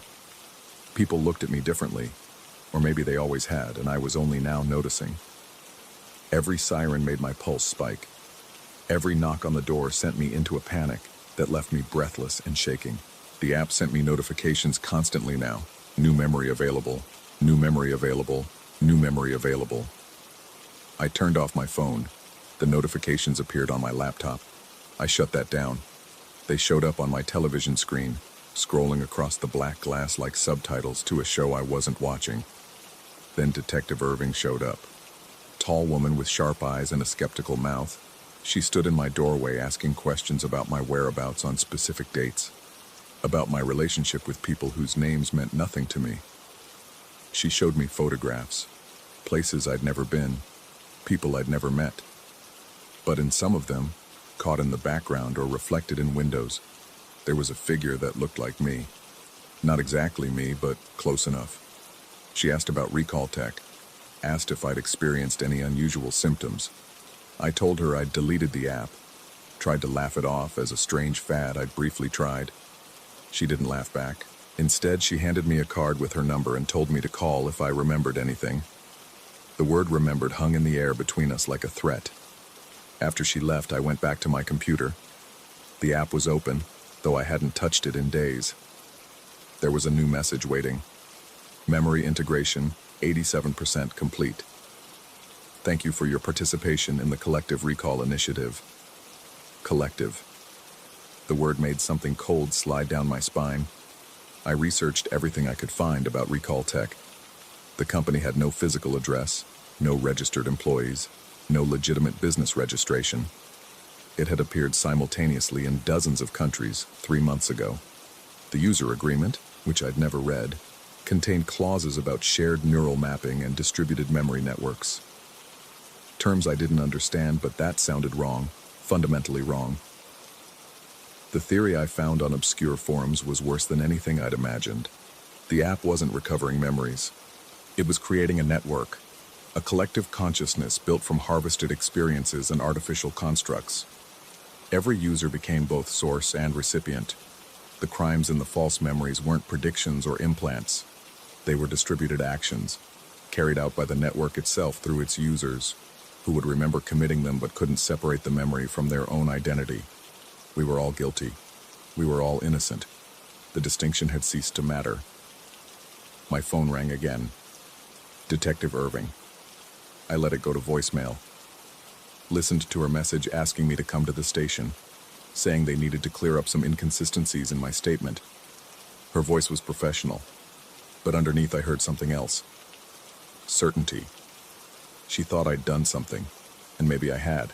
People looked at me differently, or maybe they always had, and I was only now noticing. Every siren made my pulse spike. Every knock on the door sent me into a panic that left me breathless and shaking. The app sent me notifications constantly now. New memory available, new memory available, new memory available. I turned off my phone. The notifications appeared on my laptop. I shut that down. They showed up on my television screen, scrolling across the black glass like subtitles to a show I wasn't watching. Then Detective Irving showed up. Tall woman with sharp eyes and a skeptical mouth. She stood in my doorway asking questions about my whereabouts on specific dates. about my relationship with people whose names meant nothing to me. She showed me photographs, places I'd never been, people I'd never met. But in some of them, caught in the background or reflected in windows, there was a figure that looked like me. Not exactly me, but close enough. She asked about recall tech, asked if I'd experienced any unusual symptoms. I told her I'd deleted the app, tried to laugh it off as a strange fad I'd briefly tried. She didn't laugh back. Instead, she handed me a card with her number and told me to call if I remembered anything. The word remembered hung in the air between us like a threat. After she left, I went back to my computer. The app was open, though I hadn't touched it in days. There was a new message waiting. Memory integration, 87% complete. Thank you for your participation in the Collective Recall Initiative. Collective. The word made something cold slide down my spine. I researched everything I could find about recall tech. The company had no physical address, no registered employees, no legitimate business registration. It had appeared simultaneously in dozens of countries 3 months ago. The user agreement, which I'd never read, contained clauses about shared neural mapping and distributed memory networks. Terms I didn't understand, but that sounded wrong, fundamentally wrong. The theory I found on obscure forums was worse than anything I'd imagined. The app wasn't recovering memories. It was creating a network, a collective consciousness built from harvested experiences and artificial constructs. Every user became both source and recipient. The crimes in the false memories weren't predictions or implants. They were distributed actions, carried out by the network itself through its users, who would remember committing them but couldn't separate the memory from their own identity. We were all guilty. We were all innocent. The distinction had ceased to matter. My phone rang again. Detective Irving. I let it go to voicemail. Listened to her message asking me to come to the station, saying they needed to clear up some inconsistencies in my statement. Her voice was professional, but underneath I heard something else. Certainty. She thought I'd done something, and maybe I had.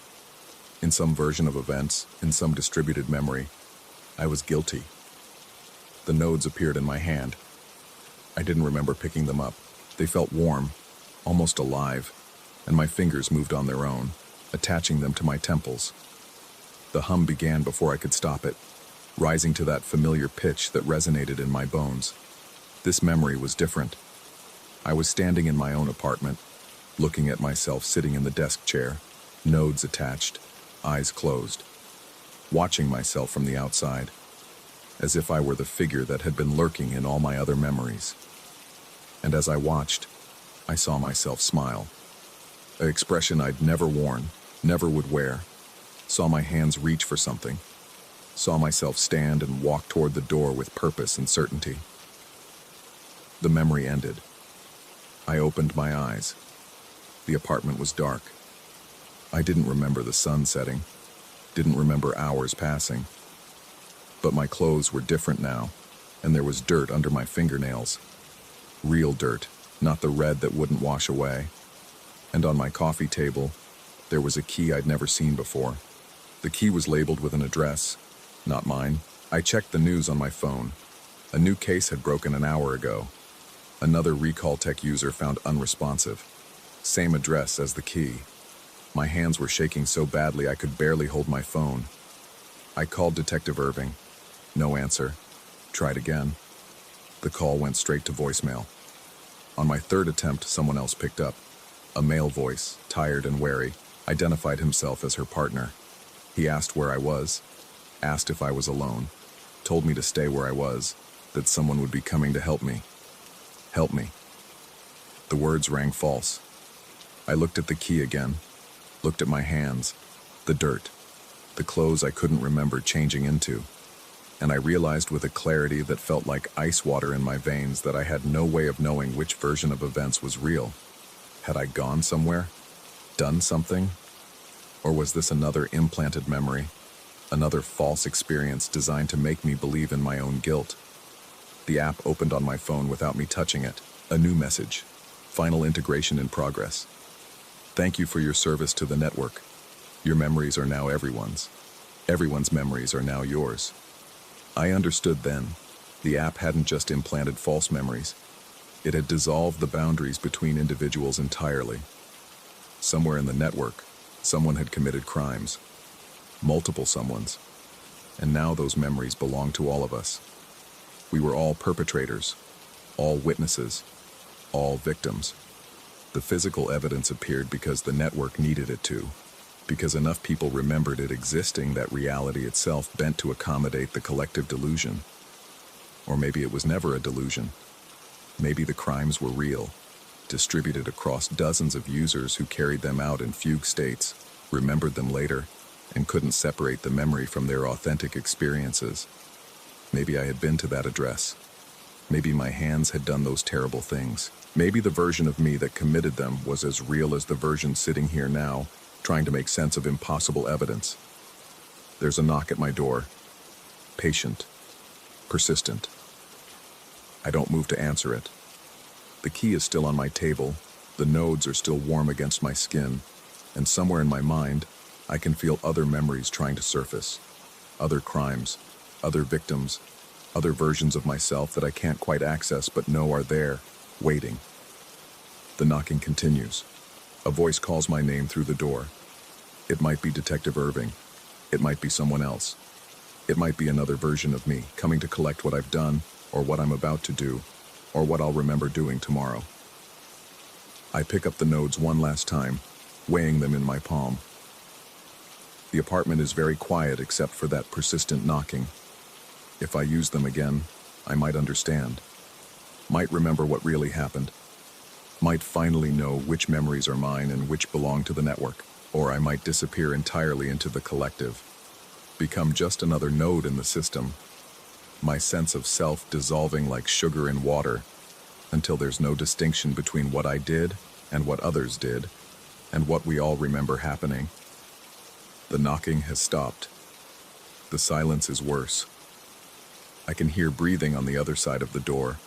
In some version of events, in some distributed memory, I was guilty. The nodes appeared in my hand. I didn't remember picking them up. They felt warm, almost alive, and my fingers moved on their own, attaching them to my temples. The hum began before I could stop it, rising to that familiar pitch that resonated in my bones. This memory was different. I was standing in my own apartment, looking at myself sitting in the desk chair, nodes attached, eyes closed, watching myself from the outside, as if I were the figure that had been lurking in all my other memories. And as I watched, I saw myself smile. An expression I'd never worn, never would wear. Saw my hands reach for something. Saw myself stand and walk toward the door with purpose and certainty. The memory ended. I opened my eyes. The apartment was dark. I didn't remember the sun setting, didn't remember hours passing. But my clothes were different now, and there was dirt under my fingernails. Real dirt, not the red that wouldn't wash away. And on my coffee table, there was a key I'd never seen before. The key was labeled with an address, not mine. I checked the news on my phone. A new case had broken an hour ago. Another recall tech user found unresponsive. Same address as the key. My hands were shaking so badly I could barely hold my phone. I called Detective Irving. No answer. Tried again. The call went straight to voicemail. On my third attempt, someone else picked up. A male voice, tired and wary, identified himself as her partner. He asked where I was, asked if I was alone, told me to stay where I was, that someone would be coming to help me. Help me. The words rang false. I looked at the key again, looked at my hands, the dirt, the clothes I couldn't remember changing into, and I realized with a clarity that felt like ice water in my veins that I had no way of knowing which version of events was real. Had I gone somewhere? Done something? Or was this another implanted memory? Another false experience designed to make me believe in my own guilt? The app opened on my phone without me touching it. A new message. Final integration in progress. Thank you for your service to the network. Your memories are now everyone's. Everyone's memories are now yours. I understood then. The app hadn't just implanted false memories. It had dissolved the boundaries between individuals entirely. Somewhere in the network, someone had committed crimes. Multiple someones. And now those memories belonged to all of us. We were all perpetrators, all witnesses, all victims. The physical evidence appeared because the network needed it to, because enough people remembered it existing that reality itself bent to accommodate the collective delusion. Or maybe it was never a delusion. Maybe the crimes were real, distributed across dozens of users who carried them out in fugue states, remembered them later, and couldn't separate the memory from their authentic experiences. Maybe I had been to that address. Maybe my hands had done those terrible things. Maybe the version of me that committed them was as real as the version sitting here now, trying to make sense of impossible evidence. There's a knock at my door. Patient. Persistent. I don't move to answer it. The key is still on my table, the nodes are still warm against my skin, and somewhere in my mind, I can feel other memories trying to surface. Other crimes, other victims, other versions of myself that I can't quite access but know are there, waiting. The knocking continues. A voice calls my name through the door. It might be Detective Irving. It might be someone else. It might be another version of me, coming to collect what I've done, or what I'm about to do, or what I'll remember doing tomorrow. I pick up the nodes one last time, weighing them in my palm. The apartment is very quiet except for that persistent knocking. If I use them again, I might understand. Might remember what really happened. Might finally know which memories are mine and which belong to the network. Or I might disappear entirely into the collective. Become just another node in the system. My sense of self dissolving like sugar in water, until there's no distinction between what I did and what others did, and what we all remember happening. The knocking has stopped. The silence is worse. I can hear breathing on the other side of the door.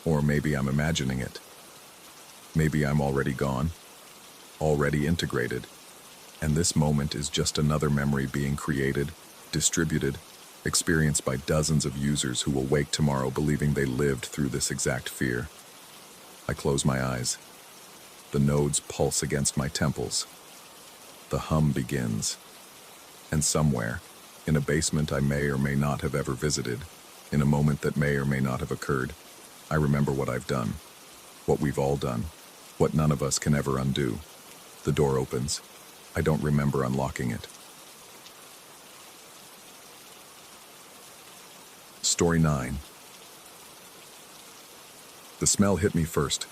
Or maybe I'm imagining it. Maybe I'm already gone, already integrated, and this moment is just another memory being created, distributed, experienced by dozens of users who will wake tomorrow believing they lived through this exact fear. I close my eyes. The nodes pulse against my temples. The hum begins. And somewhere, in a basement I may or may not have ever visited, in a moment that may or may not have occurred, I remember what I've done, what we've all done, what none of us can ever undo. The door opens. I don't remember unlocking it. Story 9. The smell hit me first.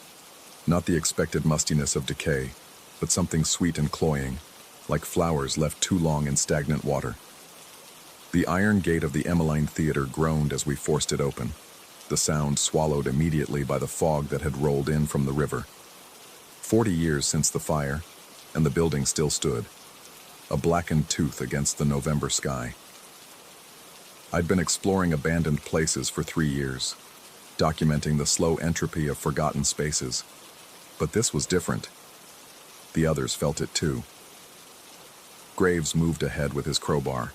Not the expected mustiness of decay, but something sweet and cloying, like flowers left too long in stagnant water. The iron gate of the Emmeline Theater groaned as we forced it open, the sound swallowed immediately by the fog that had rolled in from the river. 40 years since the fire, and the building still stood, a blackened tooth against the November sky. I'd been exploring abandoned places for 3 years, documenting the slow entropy of forgotten spaces. But this was different. The others felt it too. Graves moved ahead with his crowbar.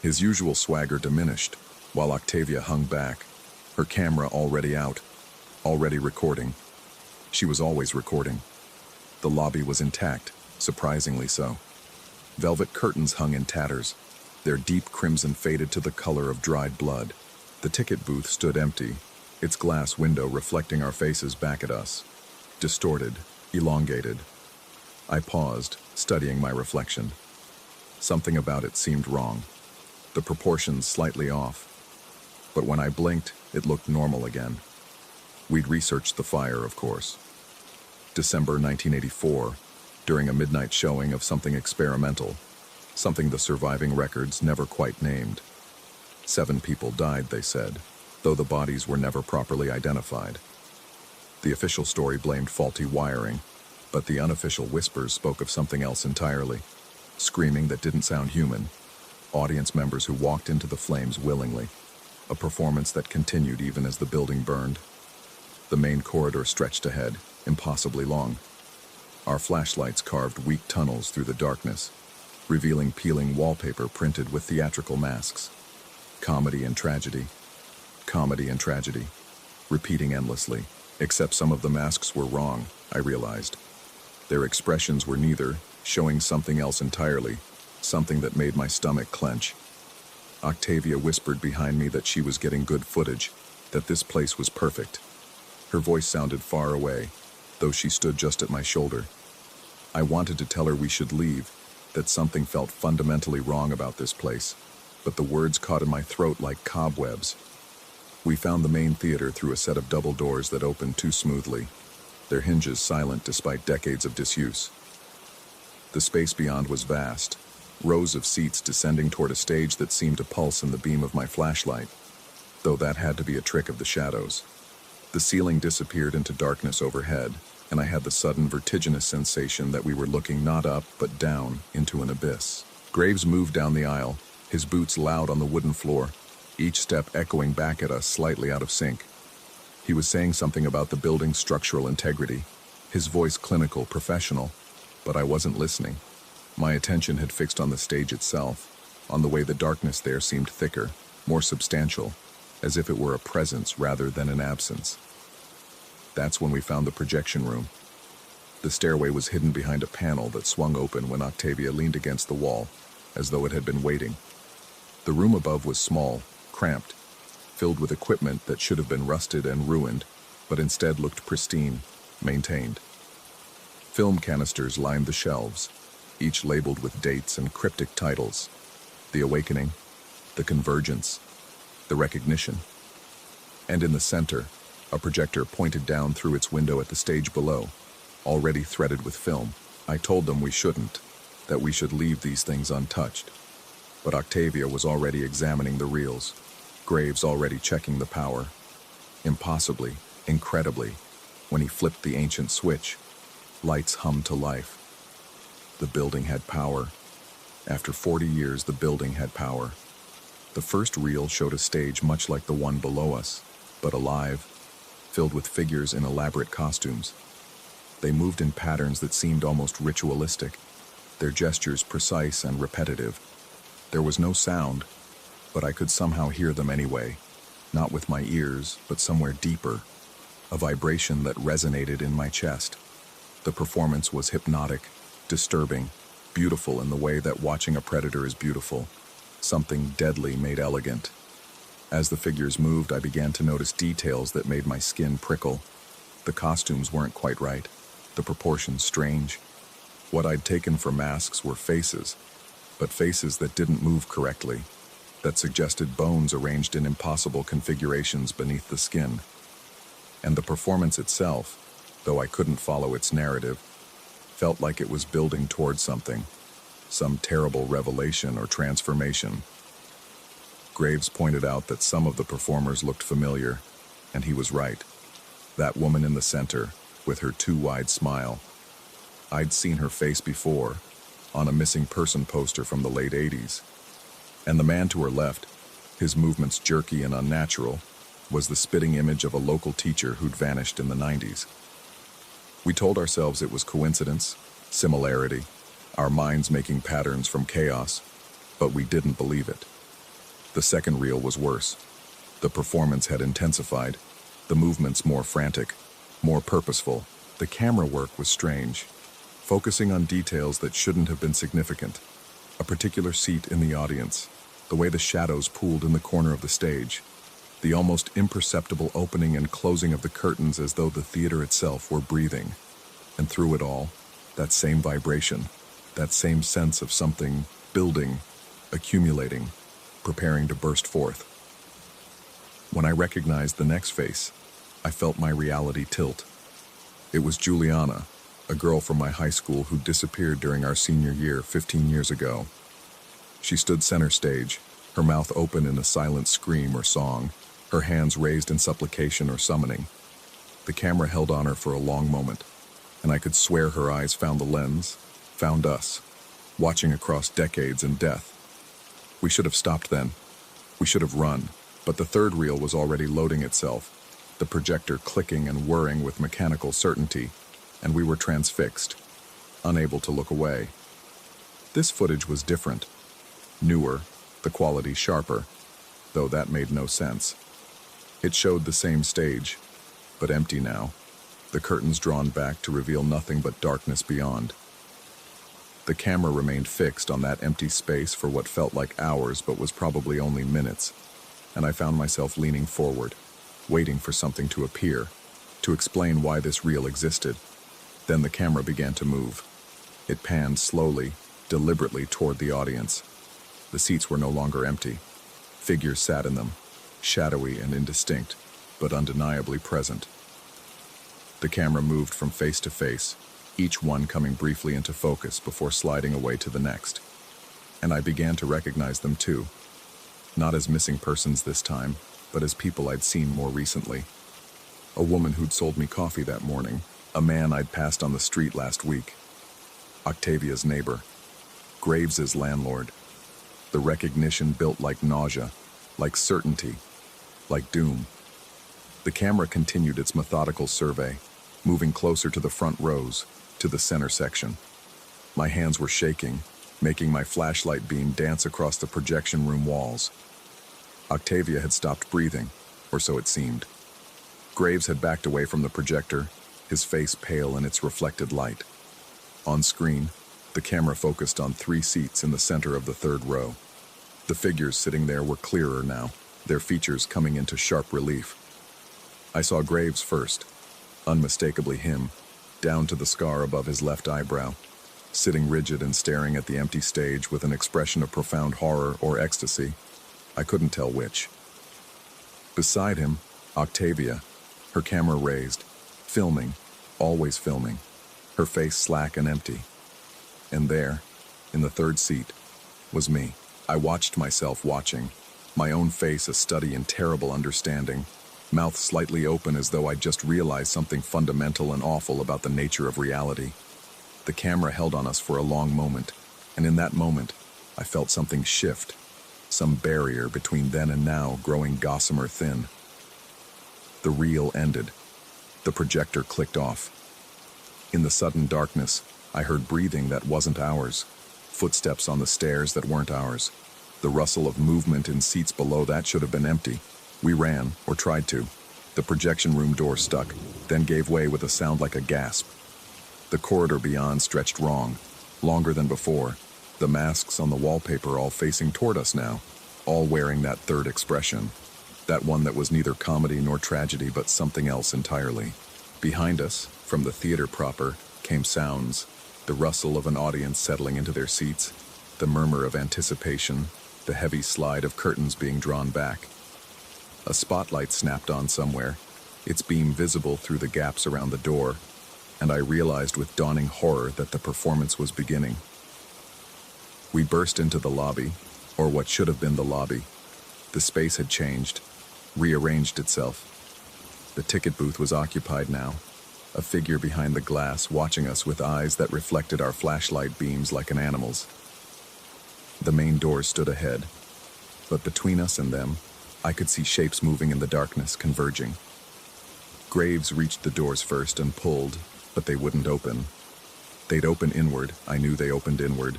His usual swagger diminished, while Octavia hung back, her camera already out, already recording. She was always recording. The lobby was intact, surprisingly so. Velvet curtains hung in tatters, their deep crimson faded to the color of dried blood. The ticket booth stood empty, its glass window reflecting our faces back at us. Distorted, elongated. I paused, studying my reflection. Something about it seemed wrong. The proportions slightly off. But when I blinked, it looked normal again. We'd researched the fire, of course. December 1984, during a midnight showing of something experimental, something the surviving records never quite named. 7 people died, they said, though the bodies were never properly identified. The official story blamed faulty wiring, but the unofficial whispers spoke of something else entirely. Screaming that didn't sound human. Audience members who walked into the flames willingly. A performance that continued even as the building burned. The main corridor stretched ahead, impossibly long. Our flashlights carved weak tunnels through the darkness, revealing peeling wallpaper printed with theatrical masks. Comedy and tragedy. Comedy and tragedy. Repeating endlessly. Except some of the masks were wrong, I realized. Their expressions were neither, showing something else entirely, something that made my stomach clench. Octavia whispered behind me that she was getting good footage, that this place was perfect. Her voice sounded far away, though she stood just at my shoulder. I wanted to tell her we should leave, that something felt fundamentally wrong about this place, but the words caught in my throat like cobwebs. We found the main theater through a set of double doors that opened too smoothly, their hinges silent despite decades of disuse. The space beyond was vast, rows of seats descending toward a stage that seemed to pulse in the beam of my flashlight, though that had to be a trick of the shadows. The ceiling disappeared into darkness overhead, and I had the sudden vertiginous sensation that we were looking not up but down into an abyss. Graves moved down the aisle, his boots loud on the wooden floor, each step echoing back at us slightly out of sync. He was saying something about the building's structural integrity, his voice clinical, professional, but I wasn't listening. My attention had fixed on the stage itself, on the way the darkness there seemed thicker, more substantial, as if it were a presence rather than an absence. That's when we found the projection room. The stairway was hidden behind a panel that swung open when Octavia leaned against the wall, as though it had been waiting. The room above was small, cramped, filled with equipment that should have been rusted and ruined, but instead looked pristine, maintained. Film canisters lined the shelves, each labeled with dates and cryptic titles. The Awakening, The Convergence, The Recognition. And in the center, a projector pointed down through its window at the stage below, already threaded with film. I told them we shouldn't, that we should leave these things untouched. But Octavia was already examining the reels, Graves already checking the power. Impossibly, incredibly, when he flipped the ancient switch, lights hummed to life. The building had power. After 40 years, the building had power. The first reel showed a stage much like the one below us, but alive, filled with figures in elaborate costumes. They moved in patterns that seemed almost ritualistic, their gestures precise and repetitive. There was no sound, but I could somehow hear them anyway, not with my ears, but somewhere deeper, a vibration that resonated in my chest. The performance was hypnotic, disturbing, beautiful in the way that watching a predator is beautiful, something deadly made elegant. As the figures moved, I began to notice details that made my skin prickle. The costumes weren't quite right, the proportions strange. What I'd taken for masks were faces, but faces that didn't move correctly, that suggested bones arranged in impossible configurations beneath the skin. And the performance itself, though I couldn't follow its narrative, felt like it was building towards something, some terrible revelation or transformation. Graves pointed out that some of the performers looked familiar, and he was right. That woman in the center, with her too wide smile. I'd seen her face before, on a missing person poster from the late 80s. And the man to her left, his movements jerky and unnatural, was the spitting image of a local teacher who'd vanished in the 90s. We told ourselves it was coincidence, similarity, our minds making patterns from chaos, but we didn't believe it. The second reel was worse. The performance had intensified, the movements more frantic, more purposeful. The camera work was strange, focusing on details that shouldn't have been significant. A particular seat in the audience, the way the shadows pooled in the corner of the stage, the almost imperceptible opening and closing of the curtains as though the theater itself were breathing. And through it all, that same vibration, that same sense of something building, accumulating, preparing to burst forth. When I recognized the next face, I felt my reality tilt. It was Juliana, a girl from my high school who disappeared during our senior year 15 years ago. She stood center stage, her mouth open in a silent scream or song, her hands raised in supplication or summoning. The camera held on her for a long moment, and I could swear her eyes found the lens, found us, watching across decades and death. We should have stopped then. We should have run, but the third reel was already loading itself, the projector clicking and whirring with mechanical certainty, and we were transfixed, unable to look away. This footage was different, newer, the quality sharper. though that made no sense. It showed the same stage, but empty now, the curtains drawn back to reveal nothing but darkness beyond. The camera remained fixed on that empty space for what felt like hours but was probably only minutes, and I found myself leaning forward, waiting for something to appear, to explain why this reel existed. Then the camera began to move. It panned slowly, deliberately toward the audience. The seats were no longer empty. Figures sat in them, shadowy and indistinct, but undeniably present. The camera moved from face to face, each one coming briefly into focus before sliding away to the next. And I began to recognize them too. Not as missing persons this time, but as people I'd seen more recently. A woman who'd sold me coffee that morning, a man I'd passed on the street last week, Octavia's neighbor, Graves's landlord. The recognition built like nausea, like certainty, like doom. The camera continued its methodical survey, moving closer to the front rows, to the center section. My hands were shaking, making my flashlight beam dance across the projection room walls. Octavia had stopped breathing, or so it seemed. Graves had backed away from the projector, his face pale in its reflected light. On screen, the camera focused on 3 seats in the center of the third row. The figures sitting there were clearer now, their features coming into sharp relief. I saw Graves first, unmistakably him, down to the scar above his left eyebrow, sitting rigid and staring at the empty stage with an expression of profound horror or ecstasy. I couldn't tell which. Beside him, Octavia, her camera raised, filming, always filming, her face slack and empty. And there, in the third seat, was me. I watched myself watching, my own face a study in terrible understanding, mouth slightly open as though I'd just realized something fundamental and awful about the nature of reality. The camera held on us for a long moment, and in that moment, I felt something shift, some barrier between then and now growing gossamer thin. The reel ended. The projector clicked off. In the sudden darkness, I heard breathing that wasn't ours, footsteps on the stairs that weren't ours. The rustle of movement in seats below that should have been empty. We ran, or tried to. The projection room door stuck, then gave way with a sound like a gasp. The corridor beyond stretched wrong, longer than before, the masks on the wallpaper all facing toward us now, all wearing that third expression, that one that was neither comedy nor tragedy but something else entirely. Behind us, from the theater proper, came sounds, the rustle of an audience settling into their seats, the murmur of anticipation, the heavy slide of curtains being drawn back. A spotlight snapped on somewhere, its beam visible through the gaps around the door, and I realized with dawning horror that the performance was beginning. We burst into the lobby, or what should have been the lobby. The space had changed, rearranged itself. The ticket booth was occupied now, a figure behind the glass watching us with eyes that reflected our flashlight beams like an animal's. The main doors stood ahead, but between us and them, I could see shapes moving in the darkness, converging. Graves reached the doors first and pulled, but they wouldn't open. They'd open inward, I knew they opened inward,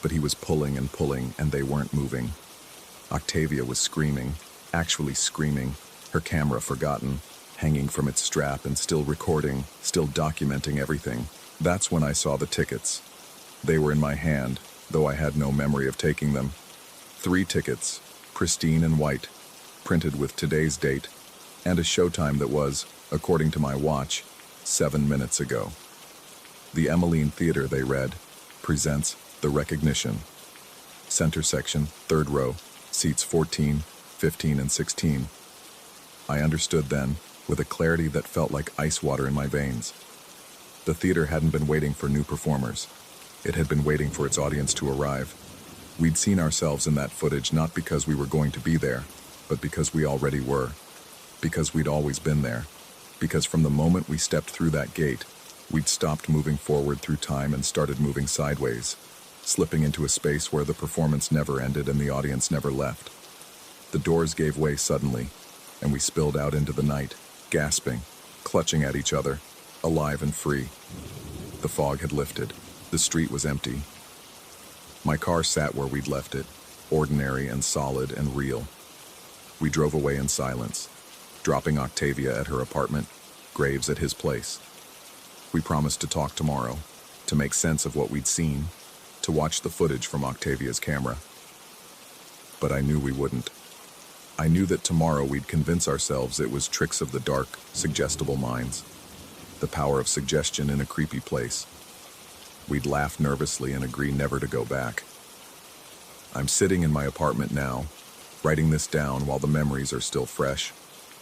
but he was pulling and pulling, and they weren't moving. Octavia was screaming, actually screaming, her camera forgotten, hanging from its strap and still recording, still documenting everything. That's when I saw the tickets. They were in my hand, though I had no memory of taking them. 3 tickets, pristine and white, printed with today's date, and a showtime that was, according to my watch, 7 minutes ago. The Emmeline Theater, they read, presents The Recognition. Center section, third row, seats 14, 15, and 16. I understood then, with a clarity that felt like ice water in my veins. The theater hadn't been waiting for new performers. It had been waiting for its audience to arrive. We'd seen ourselves in that footage not because we were going to be there, but because we already were. Because we'd always been there. Because from the moment we stepped through that gate, we'd stopped moving forward through time and started moving sideways, slipping into a space where the performance never ended and the audience never left. The doors gave way suddenly, and we spilled out into the night, gasping, clutching at each other, alive and free. The fog had lifted. The street was empty. My car sat where we'd left it, ordinary and solid and real. We drove away in silence, dropping Octavia at her apartment, Graves at his place. We promised to talk tomorrow, to make sense of what we'd seen, to watch the footage from Octavia's camera. But I knew we wouldn't. I knew that tomorrow we'd convince ourselves it was tricks of the dark, suggestible minds, the power of suggestion in a creepy place. We'd laugh nervously and agree never to go back. I'm sitting in my apartment now, writing this down while the memories are still fresh,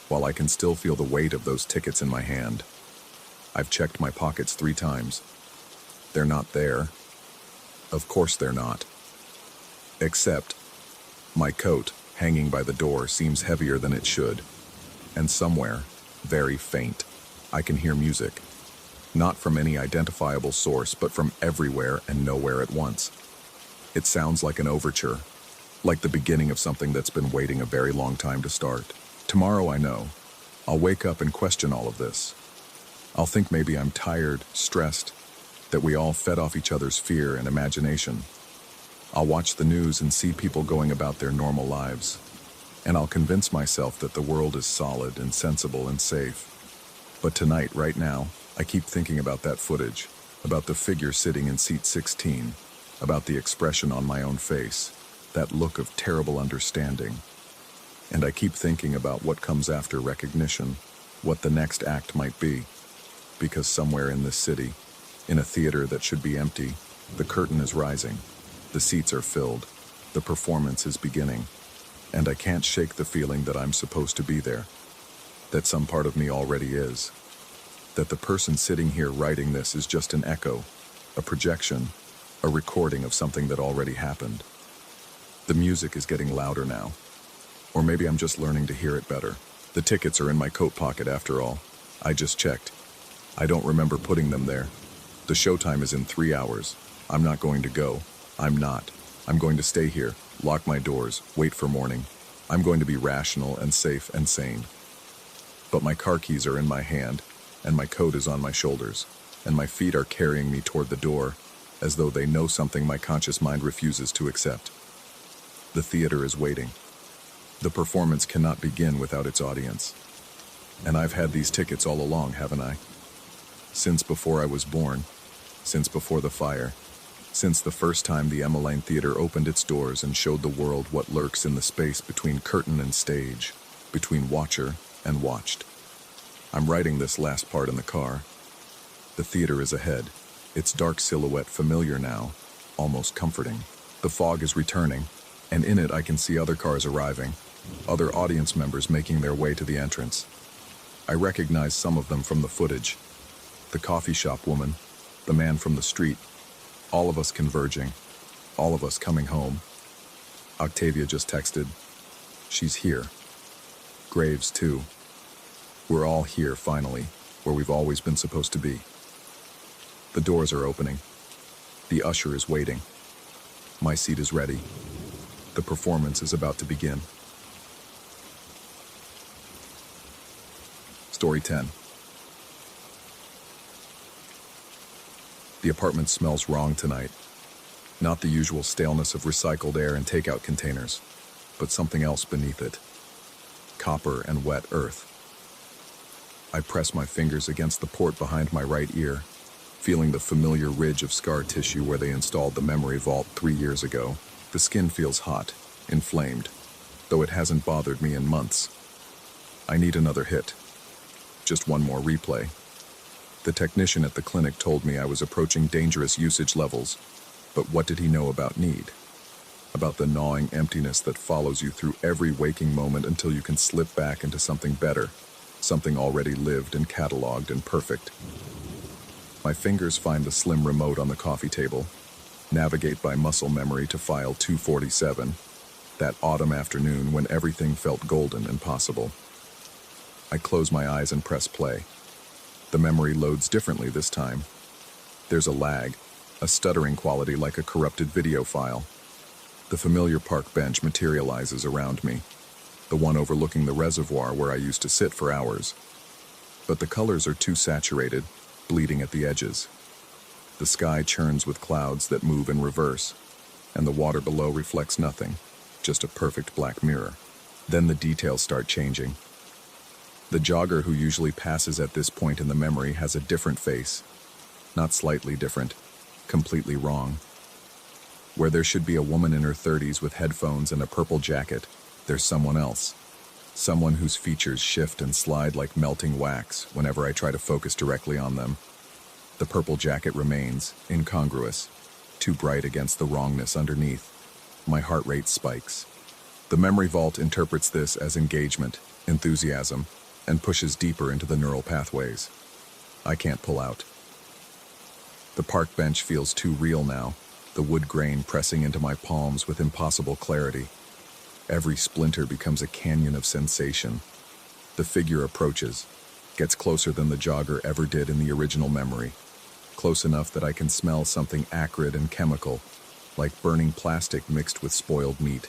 while I can still feel the weight of those tickets in my hand. I've checked my pockets 3 times. They're not there. Of course they're not. Except my coat, hanging by the door, seems heavier than it should. And somewhere, very faint, I can hear music. Not from any identifiable source, but from everywhere and nowhere at once. It sounds like an overture, like the beginning of something that's been waiting a very long time to start. Tomorrow, I know, I'll wake up and question all of this. I'll think maybe I'm tired, stressed, that we all fed off each other's fear and imagination. I'll watch the news and see people going about their normal lives. And I'll convince myself that the world is solid and sensible and safe. But tonight, right now, I keep thinking about that footage, about the figure sitting in seat 16, about the expression on my own face, that look of terrible understanding. And I keep thinking about what comes after recognition, what the next act might be. Because somewhere in this city, in a theater that should be empty, the curtain is rising, the seats are filled, the performance is beginning, and I can't shake the feeling that I'm supposed to be there, that some part of me already is, that the person sitting here writing this is just an echo, a projection, a recording of something that already happened. The music is getting louder now, or maybe I'm just learning to hear it better. The tickets are in my coat pocket after all. I just checked. I don't remember putting them there. The showtime is in 3 hours. I'm not going to go. I'm not. I'm going to stay here, lock my doors, wait for morning. I'm going to be rational and safe and sane. But my car keys are in my hand, and my coat is on my shoulders, and my feet are carrying me toward the door, as though they know something my conscious mind refuses to accept. The theater is waiting. The performance cannot begin without its audience. And I've had these tickets all along, haven't I? Since before I was born, since before the fire, since the first time the Emma Lane Theater opened its doors and showed the world what lurks in the space between curtain and stage, between watcher and watched. I'm writing this last part in the car. The theater is ahead, its dark silhouette familiar now, almost comforting. The fog is returning, and in it I can see other cars arriving, other audience members making their way to the entrance. I recognize some of them from the footage. The coffee shop woman, the man from the street, all of us converging, all of us coming home. Octavia just texted. She's here. Graves, too. We're all here, finally, where we've always been supposed to be. The doors are opening. The usher is waiting. My seat is ready. The performance is about to begin. Story 10. The apartment smells wrong tonight. Not the usual staleness of recycled air and takeout containers, but something else beneath it. Copper and wet earth. I press my fingers against the port behind my right ear, feeling the familiar ridge of scar tissue where they installed the memory vault 3 years ago. The skin feels hot, inflamed, though it hasn't bothered me in months. I need another hit. Just one more replay. The technician at the clinic told me I was approaching dangerous usage levels, but what did he know about need? About the gnawing emptiness that follows you through every waking moment until you can slip back into something better, something already lived and cataloged and perfect. My fingers find the slim remote on the coffee table, navigate by muscle memory to file 247, that autumn afternoon when everything felt golden and possible. I close my eyes and press play. The memory loads differently this time. There's a lag, a stuttering quality like a corrupted video file. The familiar park bench materializes around me, the one overlooking the reservoir where I used to sit for hours. But the colors are too saturated, bleeding at the edges. The sky churns with clouds that move in reverse, and the water below reflects nothing, just a perfect black mirror. Then the details start changing. The jogger who usually passes at this point in the memory has a different face. Not slightly different, completely wrong. Where there should be a woman in her 30s with headphones and a purple jacket, there's someone else. Someone whose features shift and slide like melting wax whenever I try to focus directly on them. The purple jacket remains, incongruous, too bright against the wrongness underneath. My heart rate spikes. The memory vault interprets this as engagement, enthusiasm, and pushes deeper into the neural pathways. I can't pull out. The park bench feels too real now, the wood grain pressing into my palms with impossible clarity. Every splinter becomes a canyon of sensation. The figure approaches, gets closer than the jogger ever did in the original memory, close enough that I can smell something acrid and chemical, like burning plastic mixed with spoiled meat.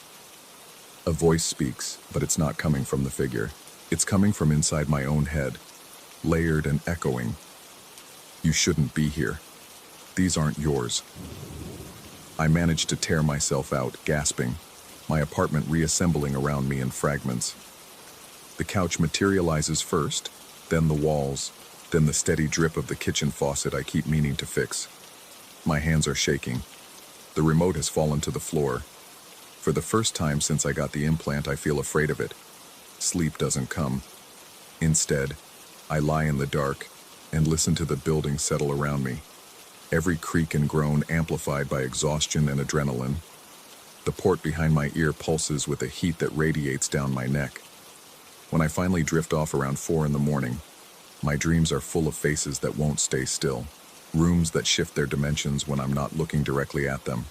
A voice speaks, but it's not coming from the figure. It's coming from inside my own head, layered and echoing. You shouldn't be here. These aren't yours. I managed to tear myself out, gasping, my apartment reassembling around me in fragments. The couch materializes first, then the walls, then the steady drip of the kitchen faucet I keep meaning to fix. My hands are shaking. The remote has fallen to the floor. For the first time since I got the implant, I feel afraid of it. Sleep doesn't come. Instead, I lie in the dark and listen to the building settle around me. Every creak and groan amplified by exhaustion and adrenaline. The port behind my ear pulses with a heat that radiates down my neck. When I finally drift off around 4 in the morning, my dreams are full of faces that won't stay still, rooms that shift their dimensions when I'm not looking directly at them.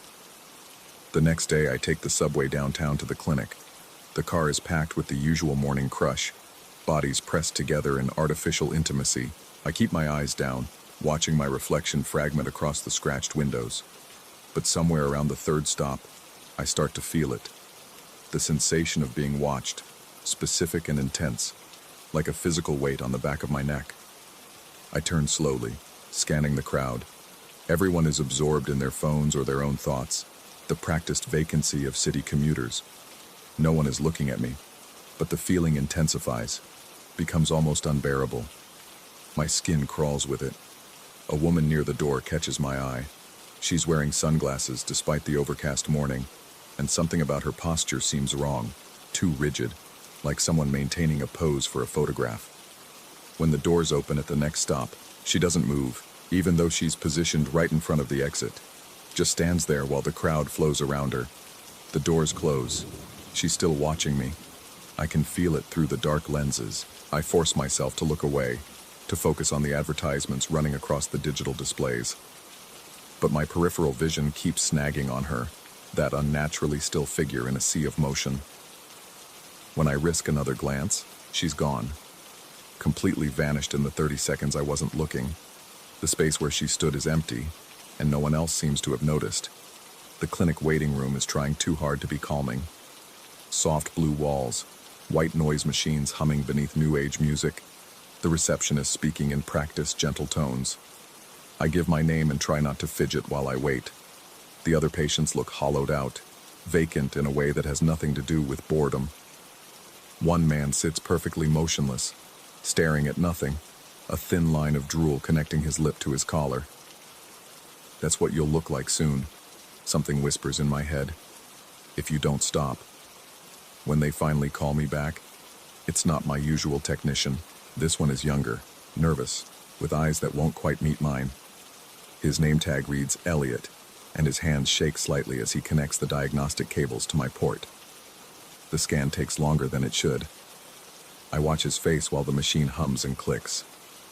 The next day, I take the subway downtown to the clinic. The car is packed with the usual morning crush, bodies pressed together in artificial intimacy. I keep my eyes down, watching my reflection fragment across the scratched windows. But somewhere around the third stop, I start to feel it. The sensation of being watched, specific and intense, like a physical weight on the back of my neck. I turn slowly, scanning the crowd. Everyone is absorbed in their phones or their own thoughts, the practiced vacancy of city commuters. No one is looking at me, but the feeling intensifies, becomes almost unbearable. My skin crawls with it. A woman near the door catches my eye. She's wearing sunglasses despite the overcast morning, and something about her posture seems wrong, too rigid, like someone maintaining a pose for a photograph. When the doors open at the next stop, she doesn't move, even though she's positioned right in front of the exit. Just stands there while the crowd flows around her. The doors close. She's still watching me. I can feel it through the dark lenses. I force myself to look away, to focus on the advertisements running across the digital displays. But my peripheral vision keeps snagging on her, that unnaturally still figure in a sea of motion. When I risk another glance, she's gone. Completely vanished in the 30 seconds I wasn't looking. The space where she stood is empty, and no one else seems to have noticed. The clinic waiting room is trying too hard to be calming. Soft blue walls, white noise machines humming beneath new age music, the receptionist speaking in practiced gentle tones. I give my name and try not to fidget while I wait. The other patients look hollowed out, vacant in a way that has nothing to do with boredom. One man sits perfectly motionless, staring at nothing, a thin line of drool connecting his lip to his collar. That's what you'll look like soon, something whispers in my head, if you don't stop. When they finally call me back, it's not my usual technician. This one is younger, nervous, with eyes that won't quite meet mine. His name tag reads Elliot, and his hands shake slightly as he connects the diagnostic cables to my port. The scan takes longer than it should. I watch his face while the machine hums and clicks,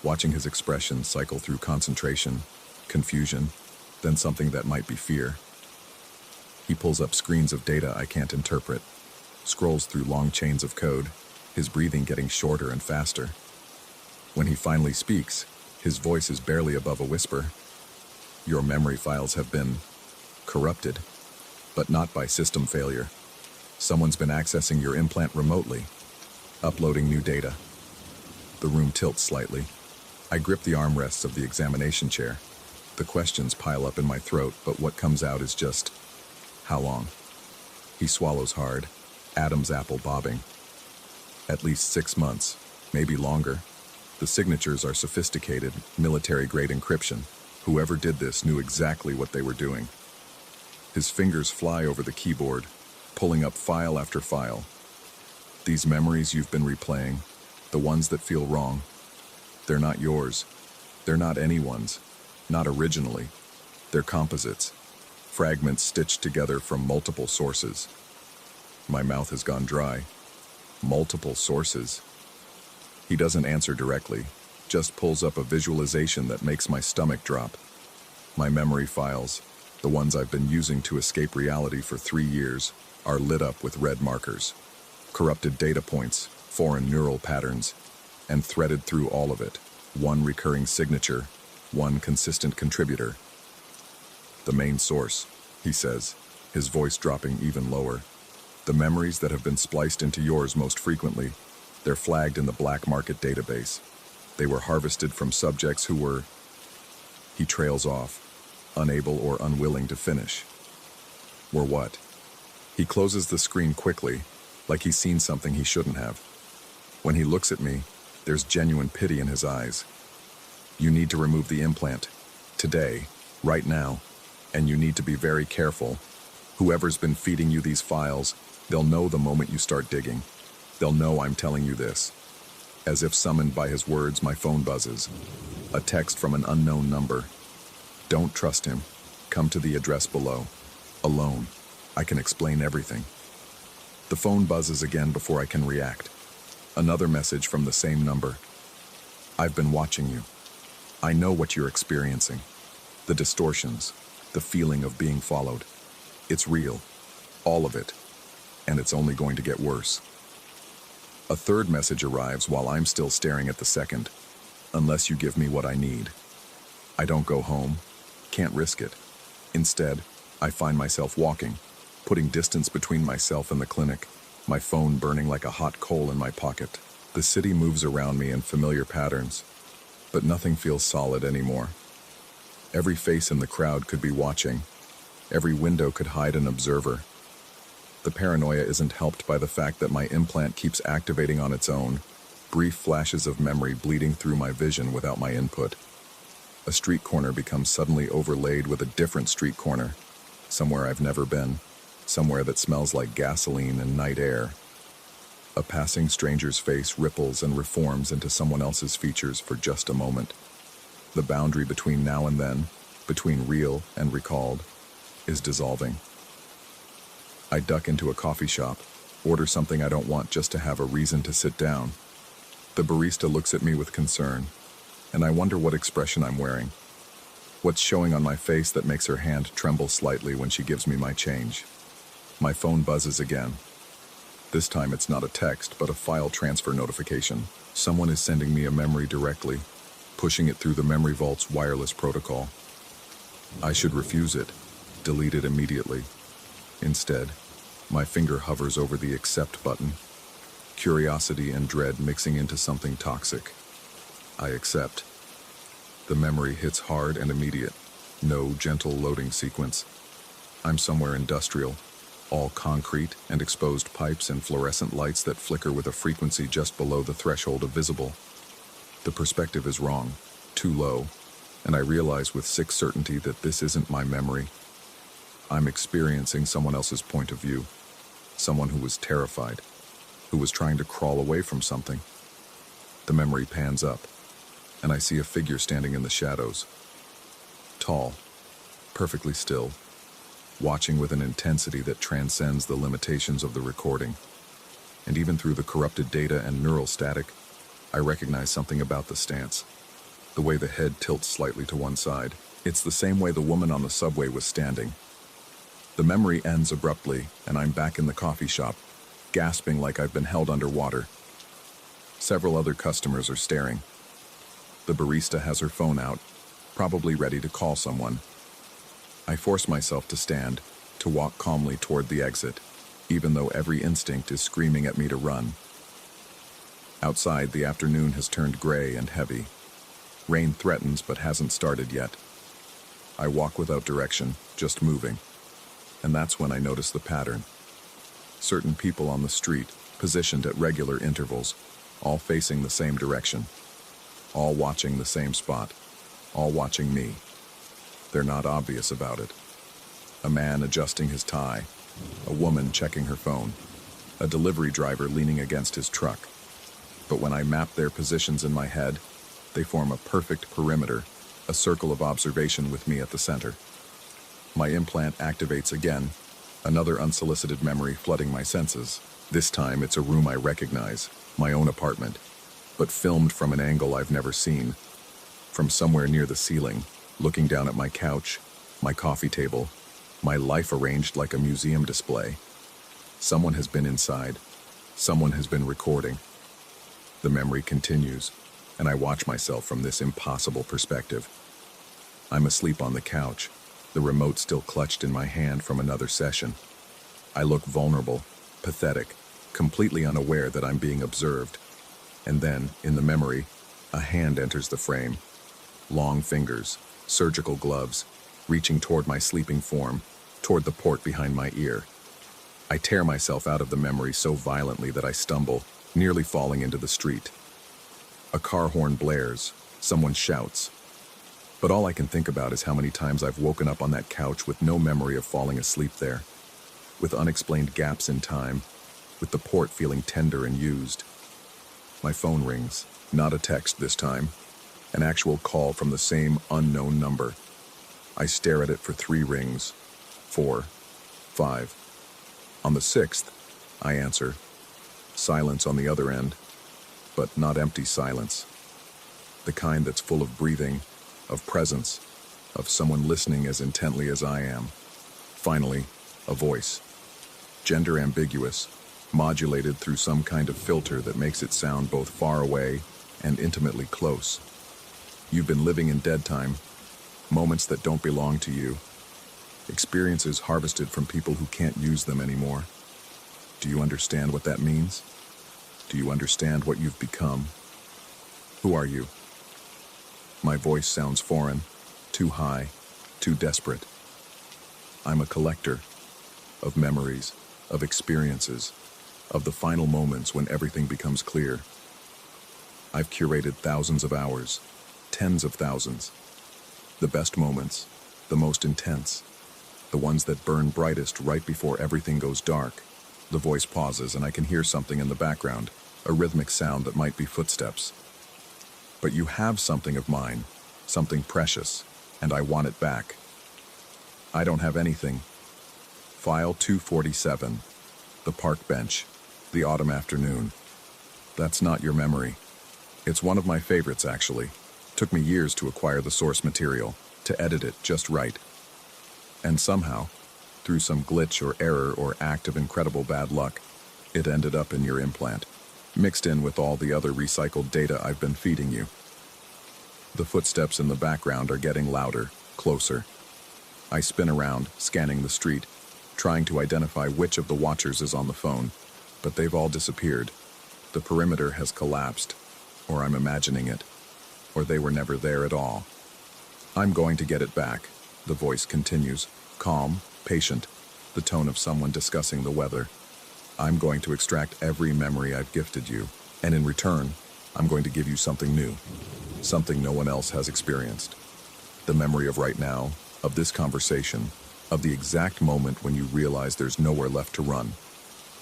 watching his expression cycle through concentration, confusion, then something that might be fear. He pulls up screens of data I can't interpret, scrolls through long chains of code, his breathing getting shorter and faster. When he finally speaks, his voice is barely above a whisper. Your memory files have been corrupted, but not by system failure. Someone's been accessing your implant remotely, uploading new data. The room tilts slightly. I grip the armrests of the examination chair. The questions pile up in my throat, but what comes out is just, how long? He swallows hard, Adam's apple bobbing. At least 6 months, maybe longer. The signatures are sophisticated, military-grade encryption. Whoever did this knew exactly what they were doing. His fingers fly over the keyboard, pulling up file after file. These memories you've been replaying, the ones that feel wrong, they're not yours. They're not anyone's. Not originally. They're composites. Fragments stitched together from multiple sources. My mouth has gone dry. Multiple sources. He doesn't answer directly, just pulls up a visualization that makes my stomach drop. My memory files, the ones I've been using to escape reality for 3 years, are lit up with red markers. Corrupted data points, foreign neural patterns, and threaded through all of it, one recurring signature, one consistent contributor. The main source, he says, his voice dropping even lower. The memories that have been spliced into yours most frequently, they're flagged in the black market database. They were harvested from subjects who were... He trails off, unable or unwilling to finish. Were what? He closes the screen quickly, like he's seen something he shouldn't have. When he looks at me, there's genuine pity in his eyes. You need to remove the implant. Today, right now. And you need to be very careful. Whoever's been feeding you these files, they'll know the moment you start digging. They'll know I'm telling you this. As if summoned by his words, my phone buzzes. A text from an unknown number. Don't trust him. Come to the address below. Alone. I can explain everything. The phone buzzes again before I can react. Another message from the same number. I've been watching you. I know what you're experiencing. The distortions, the feeling of being followed. It's real. All of it. And it's only going to get worse. A third message arrives while I'm still staring at the second. Unless you give me what I need. I don't go home. Can't risk it. Instead, I find myself walking, putting distance between myself and the clinic, my phone burning like a hot coal in my pocket. The city moves around me in familiar patterns, but nothing feels solid anymore. Every face in the crowd could be watching. Every window could hide an observer. The paranoia isn't helped by the fact that my implant keeps activating on its own, brief flashes of memory bleeding through my vision without my input. A street corner becomes suddenly overlaid with a different street corner, somewhere I've never been, somewhere that smells like gasoline and night air. A passing stranger's face ripples and reforms into someone else's features for just a moment. The boundary between now and then, between real and recalled, is dissolving. I duck into a coffee shop, order something I don't want just to have a reason to sit down. The barista looks at me with concern, and I wonder what expression I'm wearing. What's showing on my face that makes her hand tremble slightly when she gives me my change. My phone buzzes again. This time it's not a text, but a file transfer notification. Someone is sending me a memory directly, pushing it through the memory vault's wireless protocol. I should refuse it, delete it immediately. Instead, my finger hovers over the accept button, curiosity and dread mixing into something toxic. I accept. The memory hits hard and immediate. No gentle loading sequence. I'm somewhere industrial, all concrete and exposed pipes and fluorescent lights that flicker with a frequency just below the threshold of visible. The perspective is wrong, too low, and I realize with sick certainty that this isn't my memory. I'm experiencing someone else's point of view, someone who was terrified, who was trying to crawl away from something. The memory pans up, and I see a figure standing in the shadows. Tall, perfectly still, watching with an intensity that transcends the limitations of the recording. And even through the corrupted data and neural static, I recognize something about the stance. The way the head tilts slightly to one side. It's the same way the woman on the subway was standing. The memory ends abruptly, and I'm back in the coffee shop, gasping like I've been held underwater. Several other customers are staring. The barista has her phone out, probably ready to call someone. I force myself to stand, to walk calmly toward the exit, even though every instinct is screaming at me to run. Outside, the afternoon has turned gray and heavy. Rain threatens but hasn't started yet. I walk without direction, just moving. And that's when I notice the pattern. Certain people on the street, positioned at regular intervals, all facing the same direction, all watching the same spot, all watching me. They're not obvious about it. A man adjusting his tie, a woman checking her phone, a delivery driver leaning against his truck. But when I map their positions in my head, they form a perfect perimeter, a circle of observation with me at the center. My implant activates again, another unsolicited memory flooding my senses. This time it's a room I recognize, my own apartment, but filmed from an angle I've never seen. From somewhere near the ceiling, looking down at my couch, my coffee table, my life arranged like a museum display. Someone has been inside. Someone has been recording. The memory continues, and I watch myself from this impossible perspective. I'm asleep on the couch, the remote still clutched in my hand from another session. I look vulnerable, pathetic, completely unaware that I'm being observed. And then, in the memory, a hand enters the frame. Long fingers, surgical gloves, reaching toward my sleeping form, toward the port behind my ear. I tear myself out of the memory so violently that I stumble, nearly falling into the street. A car horn blares, someone shouts. But all I can think about is how many times I've woken up on that couch with no memory of falling asleep there, with unexplained gaps in time, with the port feeling tender and used. My phone rings, not a text this time, an actual call from the same unknown number. I stare at it for 3 rings, 4, 5. On the 6th, I answer. Silence on the other end, but not empty silence. The kind that's full of breathing, of presence, of someone listening as intently as I am. Finally, a voice. Gender ambiguous, modulated through some kind of filter that makes it sound both far away and intimately close. You've been living in dead time, moments that don't belong to you, experiences harvested from people who can't use them anymore. Do you understand what that means? Do you understand what you've become? Who are you? My voice sounds foreign, too high, too desperate. I'm a collector of memories, of experiences, of the final moments when everything becomes clear. I've curated thousands of hours, tens of thousands. The best moments, the most intense, the ones that burn brightest right before everything goes dark. The voice pauses and I can hear something in the background, a rhythmic sound that might be footsteps. But you have something of mine, something precious, and I want it back. I don't have anything. File 247, the park bench, the autumn afternoon. That's not your memory. It's one of my favorites, actually. Took me years to acquire the source material, to edit it just right. And somehow, through some glitch or error or act of incredible bad luck, it ended up in your implant, mixed in with all the other recycled data I've been feeding you. The footsteps in the background are getting louder, closer. I spin around, scanning the street, trying to identify which of the watchers is on the phone, but they've all disappeared. The perimeter has collapsed, or I'm imagining it, or they were never there at all. I'm going to get it back, the voice continues, calm, patient, the tone of someone discussing the weather. I'm going to extract every memory I've gifted you, and in return, I'm going to give you something new, something no one else has experienced. The memory of right now, of this conversation, of the exact moment when you realize there's nowhere left to run.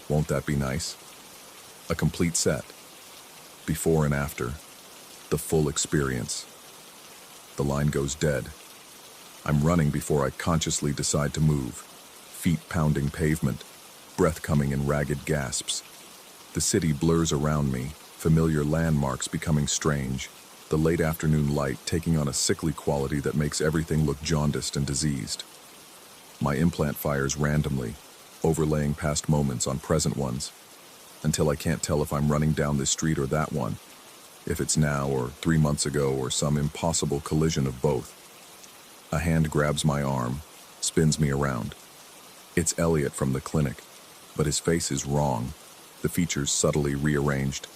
Won't that be nice? A complete set. Before and after. The full experience. The line goes dead. I'm running before I consciously decide to move. Feet pounding pavement, breath coming in ragged gasps. The city blurs around me, familiar landmarks becoming strange, the late afternoon light taking on a sickly quality that makes everything look jaundiced and diseased. My implant fires randomly, overlaying past moments on present ones, until I can't tell if I'm running down this street or that one, if it's now or 3 months ago or some impossible collision of both. A hand grabs my arm, spins me around. It's Elliot from the clinic, but his face is wrong, the features subtly rearranged,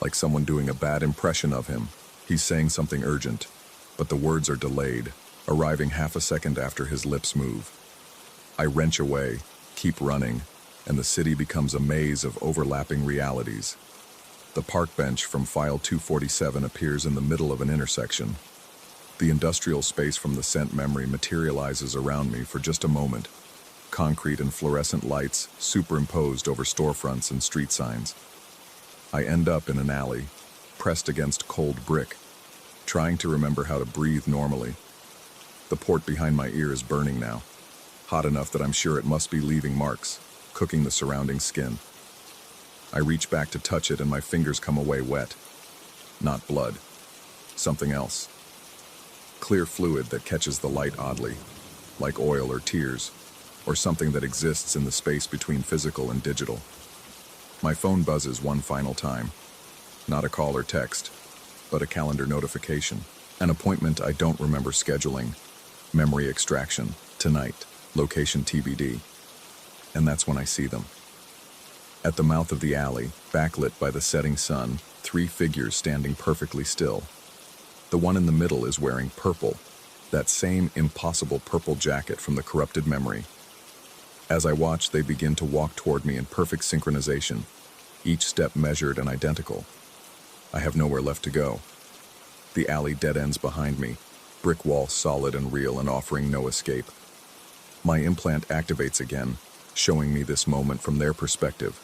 like someone doing a bad impression of him. He's saying something urgent, but the words are delayed, arriving half a second after his lips move. I wrench away, keep running, and the city becomes a maze of overlapping realities. The park bench from File 247 appears in the middle of an intersection. The industrial space from the scent memory materializes around me for just a moment. Concrete and fluorescent lights superimposed over storefronts and street signs. I end up in an alley, pressed against cold brick, trying to remember how to breathe normally. The port behind my ear is burning now, hot enough that I'm sure it must be leaving marks, cooking the surrounding skin. I reach back to touch it and my fingers come away wet. Not blood. Something else. Clear fluid that catches the light oddly, like oil or tears, or something that exists in the space between physical and digital. My phone buzzes one final time. Not a call or text, but a calendar notification. An appointment I don't remember scheduling. Memory extraction. Tonight. Location TBD. And that's when I see them. At the mouth of the alley, backlit by the setting sun, 3 figures standing perfectly still. The one in the middle is wearing purple, that same impossible purple jacket from the corrupted memory. As I watch, they begin to walk toward me in perfect synchronization, each step measured and identical. I have nowhere left to go. The alley dead ends behind me, brick wall solid and real and offering no escape. My implant activates again, showing me this moment from their perspective,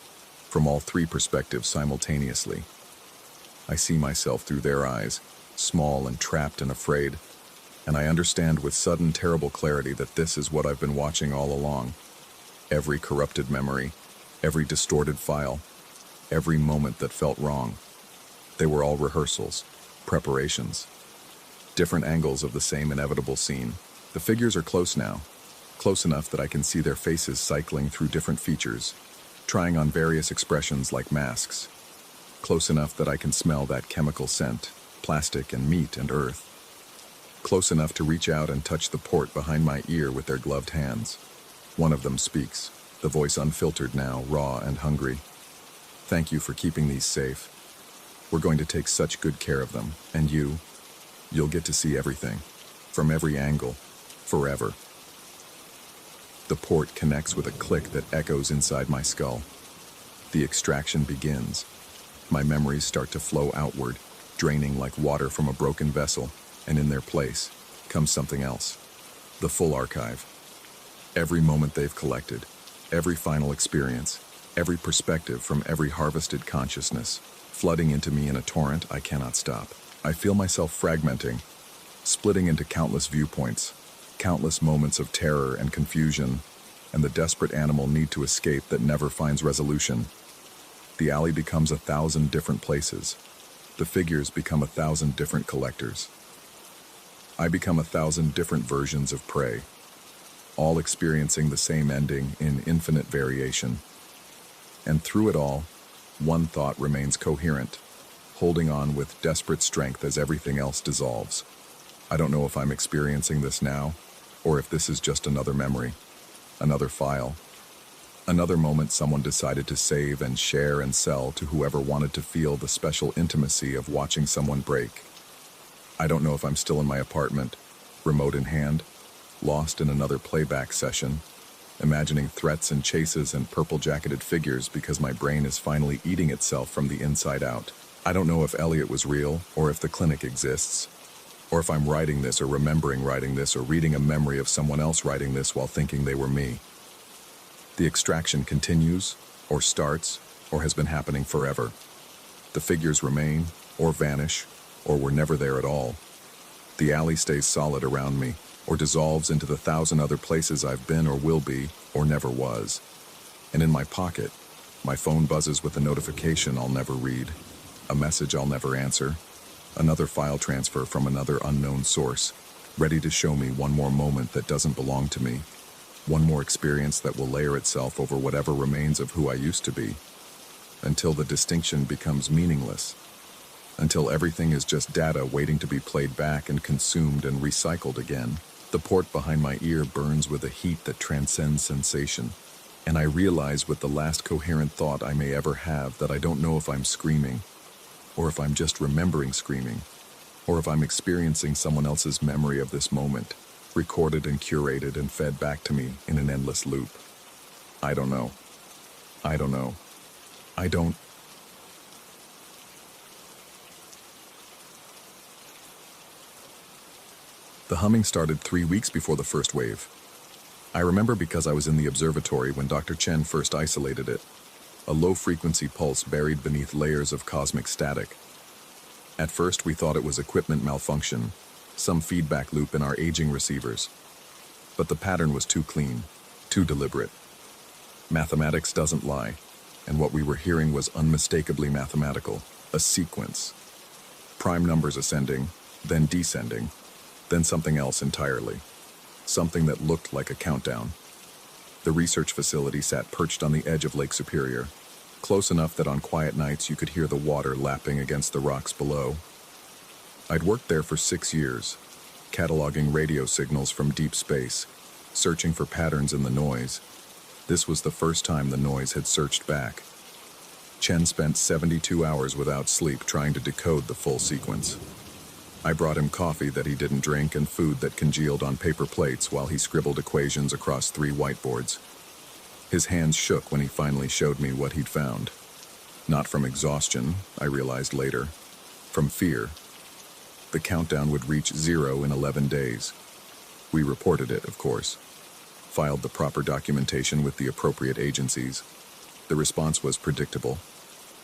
from all 3 perspectives simultaneously. I see myself through their eyes, small and trapped and afraid, and I understand with sudden terrible clarity that this is what I've been watching all along. Every corrupted memory, every distorted file, every moment that felt wrong. They were all rehearsals, preparations, different angles of the same inevitable scene. The figures are close now, close enough that I can see their faces cycling through different features, trying on various expressions like masks, close enough that I can smell that chemical scent, plastic and meat and earth, close enough to reach out and touch the port behind my ear with their gloved hands. One of them speaks, the voice unfiltered now, raw and hungry. Thank you for keeping these safe. We're going to take such good care of them, and you'll get to see everything, from every angle, forever. The port connects with a click that echoes inside my skull. The extraction begins. My memories start to flow outward, draining like water from a broken vessel, and in their place comes something else. The full archive. Every moment they've collected, every final experience, every perspective from every harvested consciousness, flooding into me in a torrent I cannot stop. I feel myself fragmenting, splitting into countless viewpoints, countless moments of terror and confusion, and the desperate animal need to escape that never finds resolution. The alley becomes 1,000 different places. The figures become 1,000 different collectors. I become 1,000 different versions of prey, all experiencing the same ending in infinite variation. And through it all, one thought remains coherent, holding on with desperate strength as everything else dissolves. I don't know if I'm experiencing this now, or if this is just another memory, another file, another moment someone decided to save and share and sell to whoever wanted to feel the special intimacy of watching someone break. I don't know if I'm still in my apartment, remote in hand, lost in another playback session, imagining threats and chases and purple-jacketed figures because my brain is finally eating itself from the inside out. I don't know if Elliot was real, or if the clinic exists, or if I'm writing this or remembering writing this or reading a memory of someone else writing this while thinking they were me. The extraction continues, or starts, or has been happening forever. The figures remain, or vanish, or were never there at all. The alley stays solid around me, or dissolves into the 1,000 other places I've been or will be, or never was. And in my pocket, my phone buzzes with a notification I'll never read, a message I'll never answer, another file transfer from another unknown source, ready to show me one more moment that doesn't belong to me, one more experience that will layer itself over whatever remains of who I used to be, until the distinction becomes meaningless, until everything is just data waiting to be played back and consumed and recycled again. The port behind my ear burns with a heat that transcends sensation, and I realize with the last coherent thought I may ever have that I don't know if I'm screaming, or if I'm just remembering screaming, or if I'm experiencing someone else's memory of this moment, recorded and curated and fed back to me in an endless loop. I don't know. I don't know. I don't... The humming started 3 weeks before the first wave. I remember because I was in the observatory when Dr. Chen first isolated it. A low-frequency pulse buried beneath layers of cosmic static. At first, we thought it was equipment malfunction, some feedback loop in our aging receivers. But the pattern was too clean, too deliberate. Mathematics doesn't lie, and what we were hearing was unmistakably mathematical, a sequence. Prime numbers ascending, then descending, then something else entirely. Something that looked like a countdown. The research facility sat perched on the edge of Lake Superior, close enough that on quiet nights you could hear the water lapping against the rocks below. I'd worked there for 6 years, cataloging radio signals from deep space, searching for patterns in the noise. This was the first time the noise had searched back. Chen spent 72 hours without sleep trying to decode the full sequence. I brought him coffee that he didn't drink and food that congealed on paper plates while he scribbled equations across 3 whiteboards. His hands shook when he finally showed me what he'd found. Not from exhaustion, I realized later. From fear. The countdown would reach 0 in 11 days. We reported it, of course. Filed the proper documentation with the appropriate agencies. The response was predictable.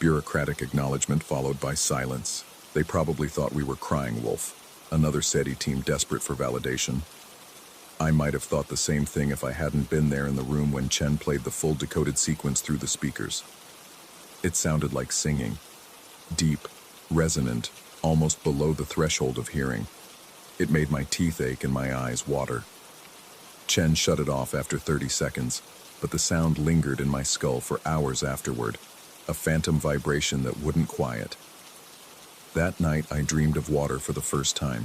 Bureaucratic acknowledgement followed by silence. They probably thought we were crying wolf, another SETI team desperate for validation. I might have thought the same thing if I hadn't been there in the room when Chen played the full decoded sequence through the speakers. It sounded like singing. Deep, resonant, almost below the threshold of hearing. It made my teeth ache and my eyes water. Chen shut it off after 30 seconds, but the sound lingered in my skull for hours afterward, a phantom vibration that wouldn't quiet. That night, I dreamed of water for the first time.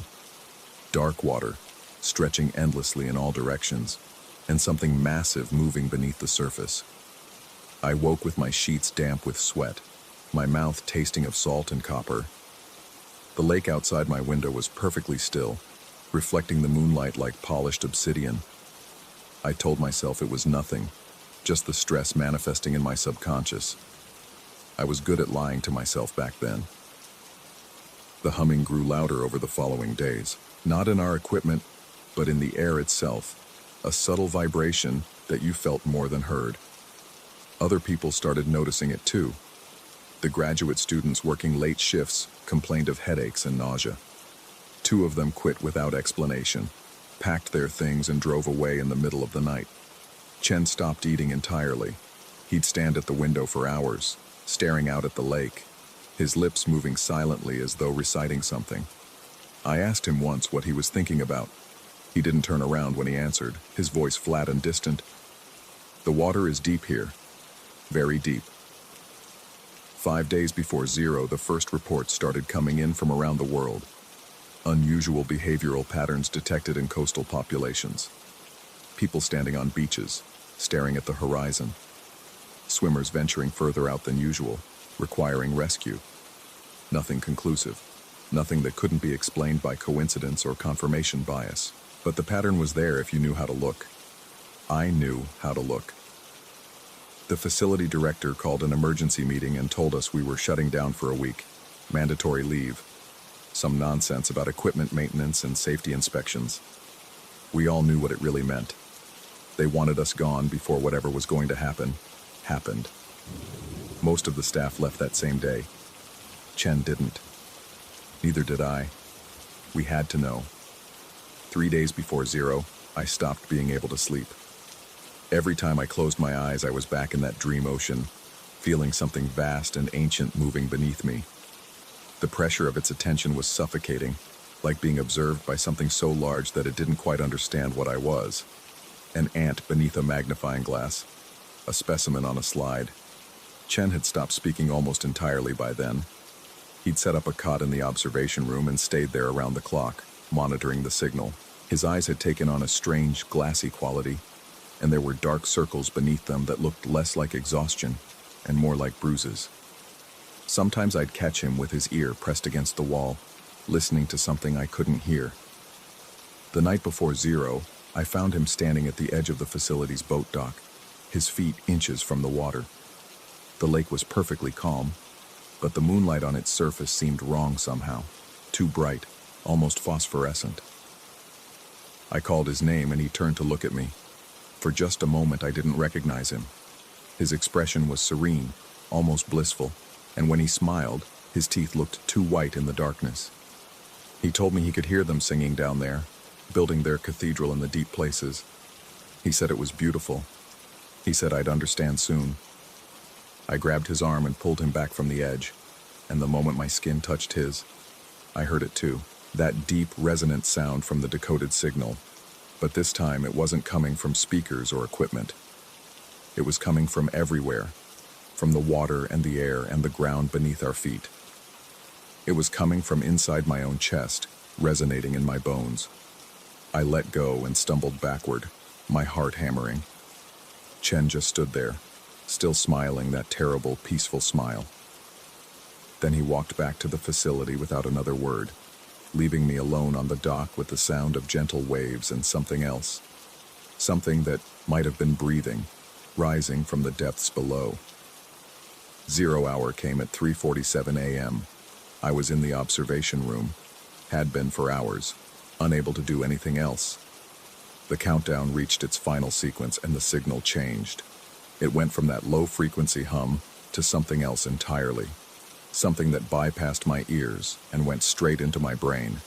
Dark water, stretching endlessly in all directions, and something massive moving beneath the surface. I woke with my sheets damp with sweat, my mouth tasting of salt and copper. The lake outside my window was perfectly still, reflecting the moonlight like polished obsidian. I told myself it was nothing, just the stress manifesting in my subconscious. I was good at lying to myself back then. The humming grew louder over the following days, not in our equipment, but in the air itself, a subtle vibration that you felt more than heard. Other people started noticing it too. The graduate students working late shifts complained of headaches and nausea. 2 of them quit without explanation, packed their things and drove away in the middle of the night. Chen stopped eating entirely. He'd stand at the window for hours, staring out at the lake, his lips moving silently as though reciting something. I asked him once what he was thinking about. He didn't turn around when he answered, his voice flat and distant. The water is deep here. Very deep. 5 days before 0, the first reports started coming in from around the world. Unusual behavioral patterns detected in coastal populations. People standing on beaches, staring at the horizon. Swimmers venturing further out than usual, requiring rescue. Nothing conclusive, nothing that couldn't be explained by coincidence or confirmation bias. But the pattern was there if you knew how to look. I knew how to look. The facility director called an emergency meeting and told us we were shutting down for a week, mandatory leave. Some nonsense about equipment maintenance and safety inspections. We all knew what it really meant. They wanted us gone before whatever was going to happen, happened. Most of the staff left that same day. Chen didn't. Neither did I. We had to know. 3 days before 0, I stopped being able to sleep. Every time I closed my eyes, I was back in that dream ocean, feeling something vast and ancient moving beneath me. The pressure of its attention was suffocating, like being observed by something so large that it didn't quite understand what I was. An ant beneath a magnifying glass, a specimen on a slide. Chen had stopped speaking almost entirely by then. He'd set up a cot in the observation room and stayed there around the clock, monitoring the signal. His eyes had taken on a strange, glassy quality, and there were dark circles beneath them that looked less like exhaustion and more like bruises. Sometimes I'd catch him with his ear pressed against the wall, listening to something I couldn't hear. The night before 0, I found him standing at the edge of the facility's boat dock, his feet inches from the water. The lake was perfectly calm, but the moonlight on its surface seemed wrong somehow. Too bright, almost phosphorescent. I called his name and he turned to look at me. For just a moment I didn't recognize him. His expression was serene, almost blissful, and when he smiled, his teeth looked too white in the darkness. He told me he could hear them singing down there, building their cathedral in the deep places. He said it was beautiful. He said I'd understand soon. I grabbed his arm and pulled him back from the edge, and the moment my skin touched his, I heard it too. That deep, resonant sound from the decoded signal. But this time it wasn't coming from speakers or equipment. It was coming from everywhere, from the water and the air and the ground beneath our feet. It was coming from inside my own chest, resonating in my bones. I let go and stumbled backward, my heart hammering. Chen just stood there, still smiling that terrible, peaceful smile. Then he walked back to the facility without another word, leaving me alone on the dock with the sound of gentle waves and something else. Something that might have been breathing, rising from the depths below. 0 hour came at 3:47 a.m. I was in the observation room, had been for hours, unable to do anything else. The countdown reached its final sequence and the signal changed. It went from that low-frequency hum to something else entirely. Something that bypassed my ears and went straight into my brain.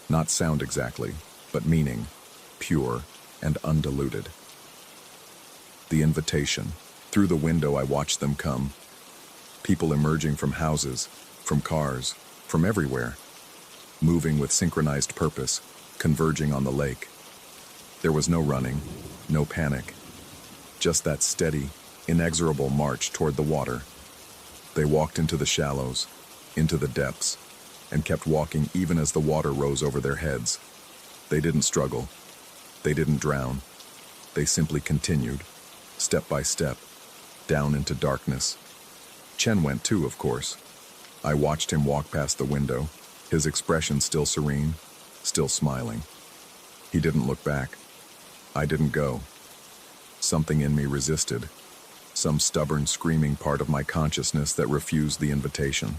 Not sound exactly, but meaning, pure and undiluted. The invitation. Through the window I watched them come. People emerging from houses, from cars, from everywhere. Moving with synchronized purpose, converging on the lake. There was no running, no panic. Just that steady, inexorable march toward the water. They walked into the shallows, into the depths, and kept walking even as the water rose over their heads. They didn't struggle. They didn't drown. They simply continued, step by step, down into darkness. Chen went too, of course. I watched him walk past the window, his expression still serene, still smiling. He didn't look back. I didn't go. Something in me resisted. Some stubborn, screaming part of my consciousness that refused the invitation.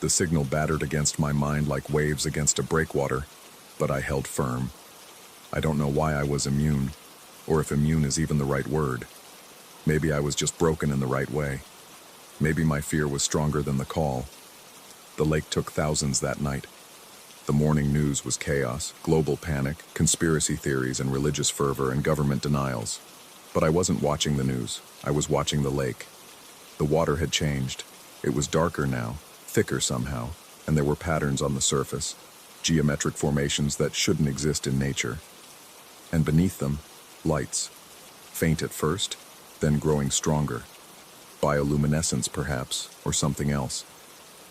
The signal battered against my mind like waves against a breakwater, but I held firm. I don't know why I was immune, or if immune is even the right word. Maybe I was just broken in the right way. Maybe my fear was stronger than the call. The lake took thousands that night. The morning news was chaos, global panic, conspiracy theories and religious fervor and government denials. But I wasn't watching the news. I was watching the lake. The water had changed. It was darker now, thicker somehow, and there were patterns on the surface, geometric formations that shouldn't exist in nature. And beneath them, lights. Faint at first, then growing stronger. Bioluminescence, perhaps, or something else.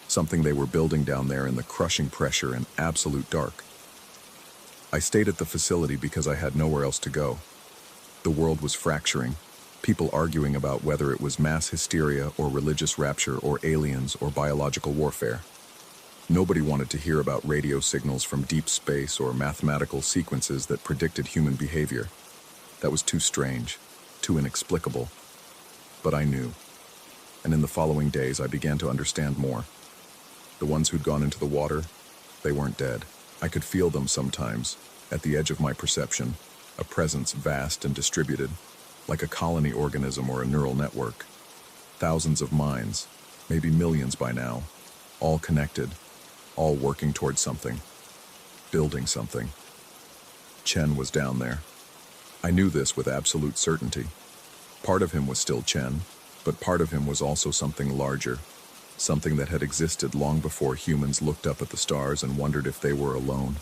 Something they were building down there in the crushing pressure and absolute dark. I stayed at the facility because I had nowhere else to go. The world was fracturing, people arguing about whether it was mass hysteria or religious rapture or aliens or biological warfare. Nobody wanted to hear about radio signals from deep space or mathematical sequences that predicted human behavior. That was too strange, too inexplicable. But I knew. And in the following days, I began to understand more. The ones who'd gone into the water, they weren't dead. I could feel them sometimes, at the edge of my perception, a presence vast and distributed, like a colony organism or a neural network. Thousands of minds, maybe millions by now, all connected, all working towards something, building something. Chen was down there. I knew this with absolute certainty. Part of him was still Chen, but part of him was also something larger, something that had existed long before humans looked up at the stars and wondered if they were alone.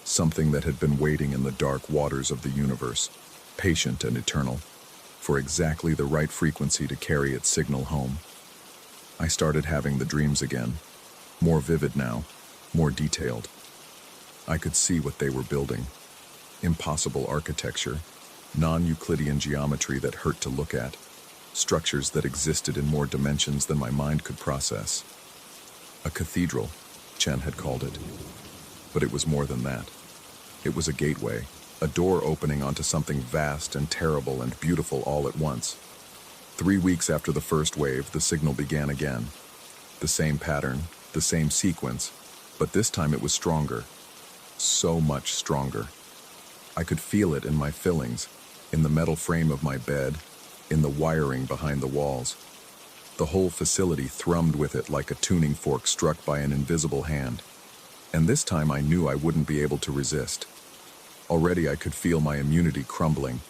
Something that had been waiting in the dark waters of the universe, patient and eternal, for exactly the right frequency to carry its signal home. I started having the dreams again, more vivid now, more detailed. I could see what they were building. Impossible architecture, non-Euclidean geometry that hurt to look at, structures that existed in more dimensions than my mind could process. A cathedral, Chen had called it. But it was more than that. It was a gateway, a door opening onto something vast and terrible and beautiful all at once. 3 weeks after the first wave, the signal began again. The same pattern, the same sequence, but this time it was stronger. So much stronger. I could feel it in my fillings, in the metal frame of my bed, in the wiring behind the walls. The whole facility thrummed with it like a tuning fork struck by an invisible hand. And this time I knew I wouldn't be able to resist. Already I could feel my immunity crumbling,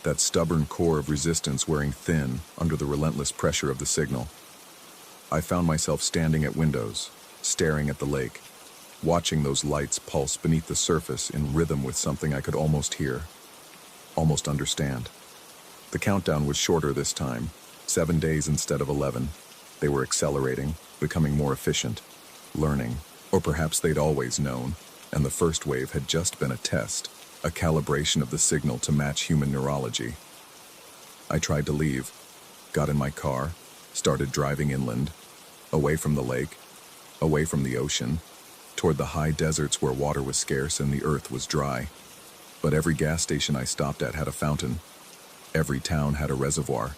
that stubborn core of resistance wearing thin under the relentless pressure of the signal. I found myself standing at windows, staring at the lake, watching those lights pulse beneath the surface in rhythm with something I could almost hear, almost understand. The countdown was shorter this time, 7 days instead of 11. They were accelerating, becoming more efficient, learning, or perhaps they'd always known, and the first wave had just been a test, a calibration of the signal to match human neurology. I tried to leave, got in my car, started driving inland, away from the lake, away from the ocean, toward the high deserts where water was scarce and the earth was dry. But every gas station I stopped at had a fountain. Every town had a reservoir.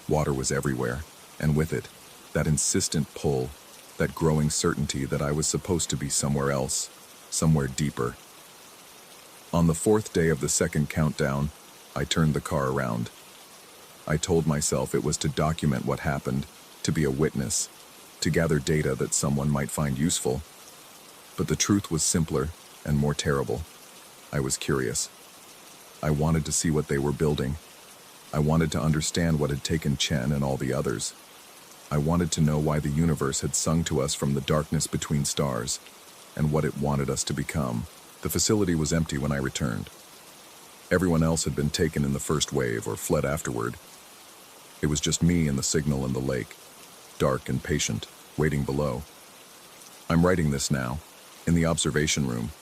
Water was everywhere, and with it, that insistent pull, that growing certainty that I was supposed to be somewhere else, somewhere deeper. On the 4th day of the second countdown, I turned the car around. I told myself it was to document what happened, to be a witness, to gather data that someone might find useful. But the truth was simpler and more terrible. I was curious. I wanted to see what they were building. I wanted to understand what had taken Chen and all the others. I wanted to know why the universe had sung to us from the darkness between stars, and what it wanted us to become. The facility was empty when I returned. Everyone else had been taken in the first wave or fled afterward. It was just me and the signal and the lake, dark and patient, waiting below. I'm writing this now, in the observation room,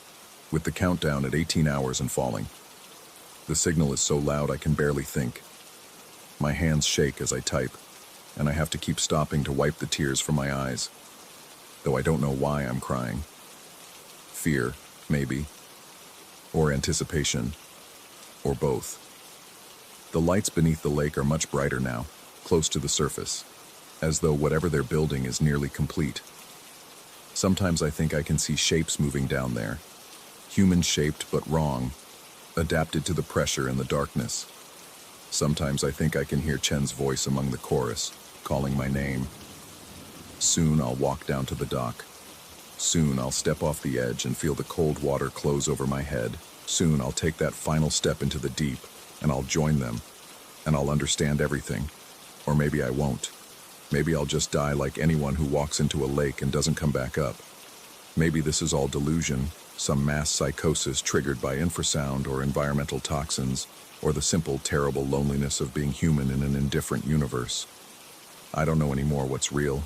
with the countdown at 18 hours and falling. The signal is so loud I can barely think. My hands shake as I type, and I have to keep stopping to wipe the tears from my eyes, though I don't know why I'm crying. Fear, maybe, or anticipation, or both. The lights beneath the lake are much brighter now, close to the surface, as though whatever they're building is nearly complete. Sometimes I think I can see shapes moving down there, human-shaped but wrong, adapted to the pressure and the darkness. Sometimes I think I can hear Chen's voice among the chorus, calling my name. Soon I'll walk down to the dock. Soon I'll step off the edge and feel the cold water close over my head. Soon I'll take that final step into the deep, and I'll join them, and I'll understand everything. Or maybe I won't. Maybe I'll just die like anyone who walks into a lake and doesn't come back up. Maybe this is all delusion, some mass psychosis triggered by infrasound or environmental toxins, or the simple, terrible loneliness of being human in an indifferent universe. I don't know anymore what's real.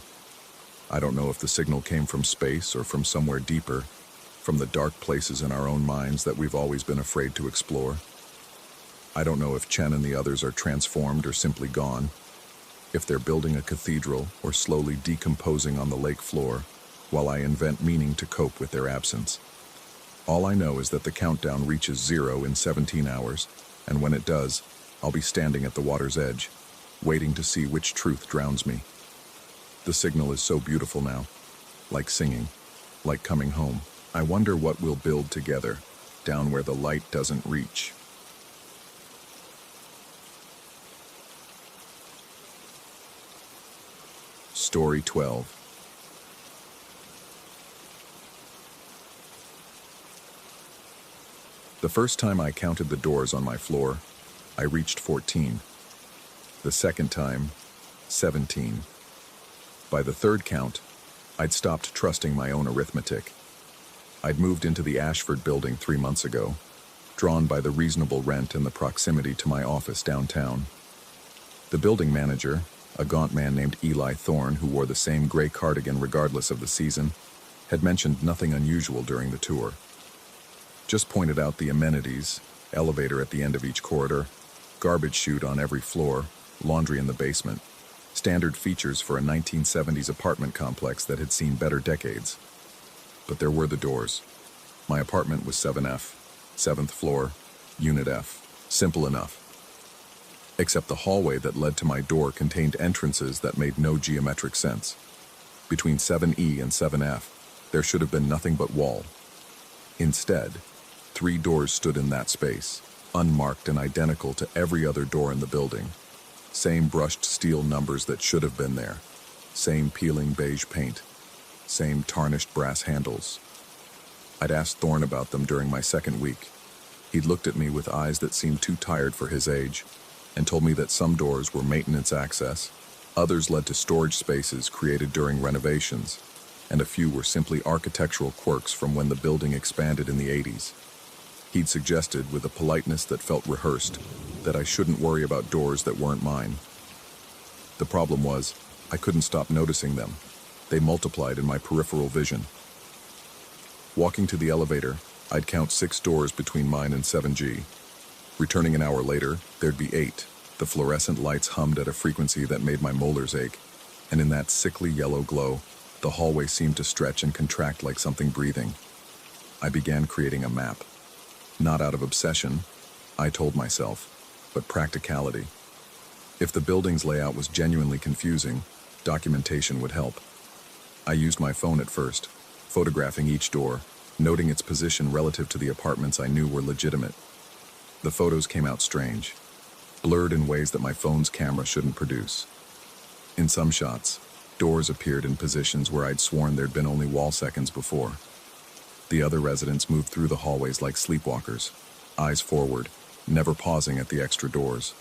I don't know if the signal came from space or from somewhere deeper, from the dark places in our own minds that we've always been afraid to explore. I don't know if Chen and the others are transformed or simply gone, if they're building a cathedral or slowly decomposing on the lake floor, while I invent meaning to cope with their absence. All I know is that the countdown reaches 0 in 17 hours, and when it does, I'll be standing at the water's edge, waiting to see which truth drowns me. The signal is so beautiful now, like singing, like coming home. I wonder what we'll build together, down where the light doesn't reach. Story 12. The first time I counted the doors on my floor, I reached 14. The second time, 17. By the third count, I'd stopped trusting my own arithmetic. I'd moved into the Ashford building 3 months ago, drawn by the reasonable rent and the proximity to my office downtown. The building manager, a gaunt man named Eli Thorne who wore the same gray cardigan regardless of the season, had mentioned nothing unusual during the tour. Just pointed out the amenities, elevator at the end of each corridor, garbage chute on every floor, laundry in the basement. Standard features for a 1970s apartment complex that had seen better decades. But there were the doors. My apartment was 7F, 7th floor, Unit F. Simple enough. except the hallway that led to my door contained entrances that made no geometric sense. Between 7E and 7F, there should have been nothing but wall. Instead, 3 doors stood in that space, unmarked and identical to every other door in the building. Same brushed steel numbers that should have been there. Same peeling beige paint. Same tarnished brass handles. I'd asked Thorne about them during my second week. He'd looked at me with eyes that seemed too tired for his age, and told me that some doors were maintenance access, others led to storage spaces created during renovations, and a few were simply architectural quirks from when the building expanded in the 80s. He'd suggested, with a politeness that felt rehearsed, that I shouldn't worry about doors that weren't mine. The problem was, I couldn't stop noticing them. They multiplied in my peripheral vision. Walking to the elevator, I'd count 6 doors between mine and 7G. Returning an hour later, there'd be 8. The fluorescent lights hummed at a frequency that made my molars ache, and in that sickly yellow glow, the hallway seemed to stretch and contract like something breathing. I began creating a map. Not out of obsession, I told myself, but practicality. If the building's layout was genuinely confusing, documentation would help. I used my phone at first, photographing each door, noting its position relative to the apartments I knew were legitimate. The photos came out strange, blurred in ways that my phone's camera shouldn't produce. In some shots, doors appeared in positions where I'd sworn there'd been only wall seconds before. The other residents moved through the hallways like sleepwalkers, eyes forward, never pausing at the extra doors.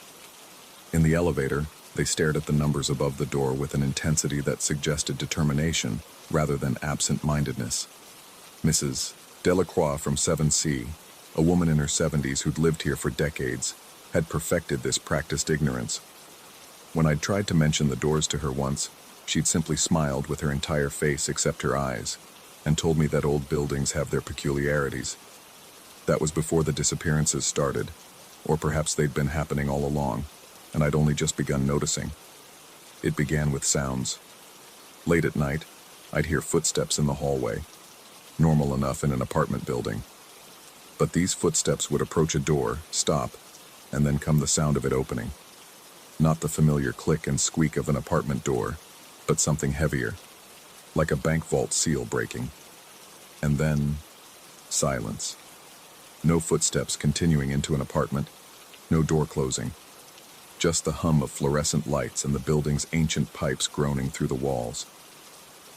In the elevator, they stared at the numbers above the door with an intensity that suggested determination rather than absent-mindedness. Mrs. Delacroix from 7C, a woman in her 70s who'd lived here for decades, had perfected this practiced ignorance. When I'd tried to mention the doors to her once, she'd simply smiled with her entire face except her eyes, and told me that old buildings have their peculiarities. That was before the disappearances started, or perhaps they'd been happening all along, and I'd only just begun noticing. It began with sounds. Late at night, I'd hear footsteps in the hallway, normal enough in an apartment building. But these footsteps would approach a door, stop, and then come the sound of it opening. Not the familiar click and squeak of an apartment door, but something heavier, like a bank vault seal breaking. And then, silence. No footsteps continuing into an apartment, no door closing. Just the hum of fluorescent lights and the building's ancient pipes groaning through the walls.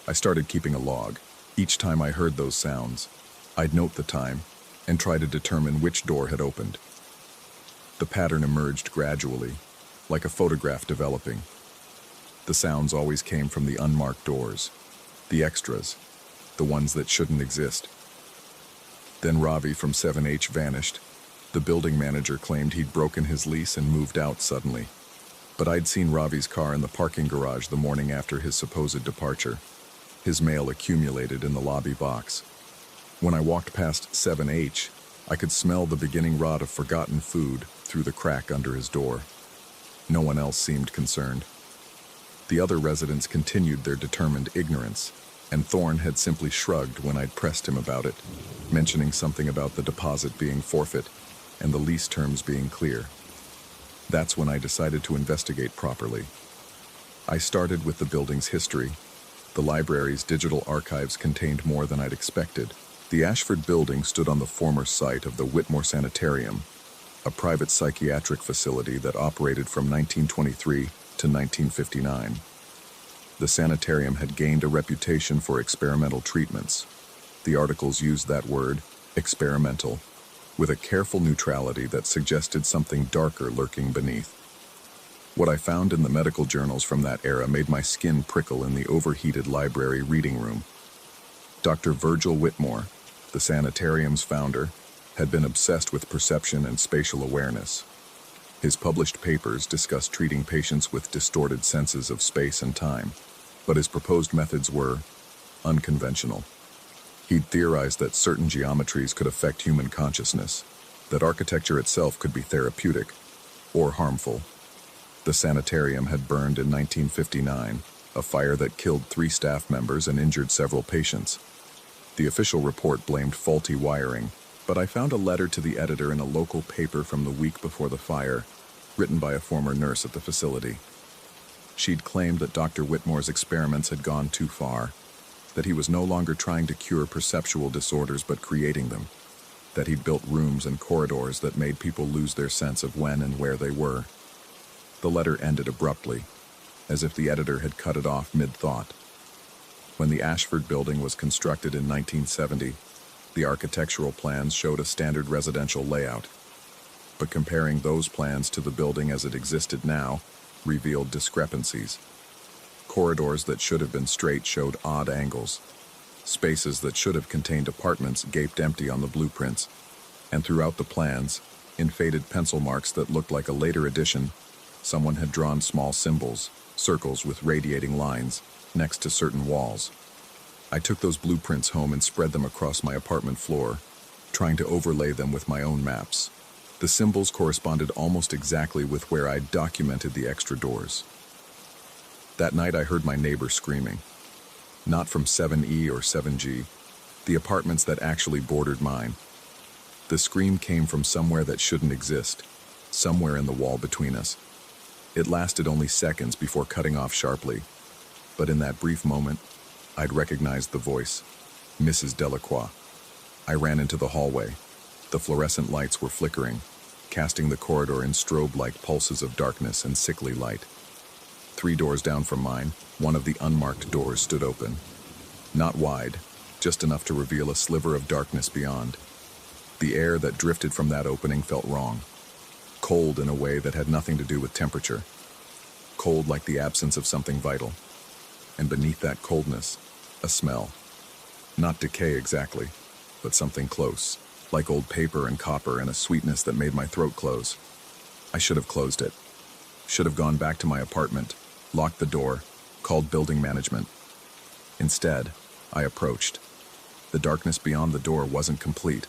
I started keeping a log. Each time I heard those sounds, I'd note the time and try to determine which door had opened. The pattern emerged gradually, like a photograph developing. The sounds always came from the unmarked doors, the extras, the ones that shouldn't exist. Then Ravi from 7H vanished. The building manager claimed he'd broken his lease and moved out suddenly. But I'd seen Ravi's car in the parking garage the morning after his supposed departure. His mail accumulated in the lobby box. When I walked past 7H, I could smell the beginning rot of forgotten food through the crack under his door. No one else seemed concerned. The other residents continued their determined ignorance, and Thorne had simply shrugged when I'd pressed him about it, mentioning something about the deposit being forfeit and the lease terms being clear. That's when I decided to investigate properly. I started with the building's history. The library's digital archives contained more than I'd expected. The Ashford building stood on the former site of the Whitmore Sanitarium, a private psychiatric facility that operated from 1923 to 1959. The sanitarium had gained a reputation for experimental treatments. The articles used that word, experimental, with a careful neutrality that suggested something darker lurking beneath. What I found in the medical journals from that era made my skin prickle in the overheated library reading room. Dr. Virgil Whitmore, the sanitarium's founder, had been obsessed with perception and spatial awareness. His published papers discussed treating patients with distorted senses of space and time, but his proposed methods were unconventional. He'd theorized that certain geometries could affect human consciousness, that architecture itself could be therapeutic or harmful. The sanitarium had burned in 1959, a fire that killed 3 staff members and injured several patients. The official report blamed faulty wiring, but I found a letter to the editor in a local paper from the week before the fire. written by a former nurse at the facility. She'd claimed that Dr. Whitmore's experiments had gone too far, that he was no longer trying to cure perceptual disorders but creating them, that he'd built rooms and corridors that made people lose their sense of when and where they were. The letter ended abruptly, as if the editor had cut it off mid-thought. When the Ashford building was constructed in 1970, the architectural plans showed a standard residential layout. But comparing those plans to the building as it existed now revealed discrepancies. Corridors that should have been straight showed odd angles. Spaces that should have contained apartments gaped empty on the blueprints, and throughout the plans, in faded pencil marks that looked like a later addition, someone had drawn small symbols, circles with radiating lines, next to certain walls. I took those blueprints home and spread them across my apartment floor, trying to overlay them with my own maps. The symbols corresponded almost exactly with where I'd documented the extra doors. That night I heard my neighbor screaming. Not from 7E or 7G, the apartments that actually bordered mine. The scream came from somewhere that shouldn't exist, somewhere in the wall between us. It lasted only seconds before cutting off sharply, but in that brief moment, I'd recognized the voice, Mrs. Delacroix. I ran into the hallway. The fluorescent lights were flickering, casting the corridor in strobe-like pulses of darkness and sickly light. 3 doors down from mine, one of the unmarked doors stood open. Not wide, just enough to reveal a sliver of darkness beyond. The air that drifted from that opening felt wrong. Cold in a way that had nothing to do with temperature. Cold like the absence of something vital. And beneath that coldness, a smell. Not decay exactly, but something close, like old paper and copper, and a sweetness that made my throat close. I should have closed it. Should have gone back to my apartment, locked the door, called building management. Instead, I approached. The darkness beyond the door wasn't complete.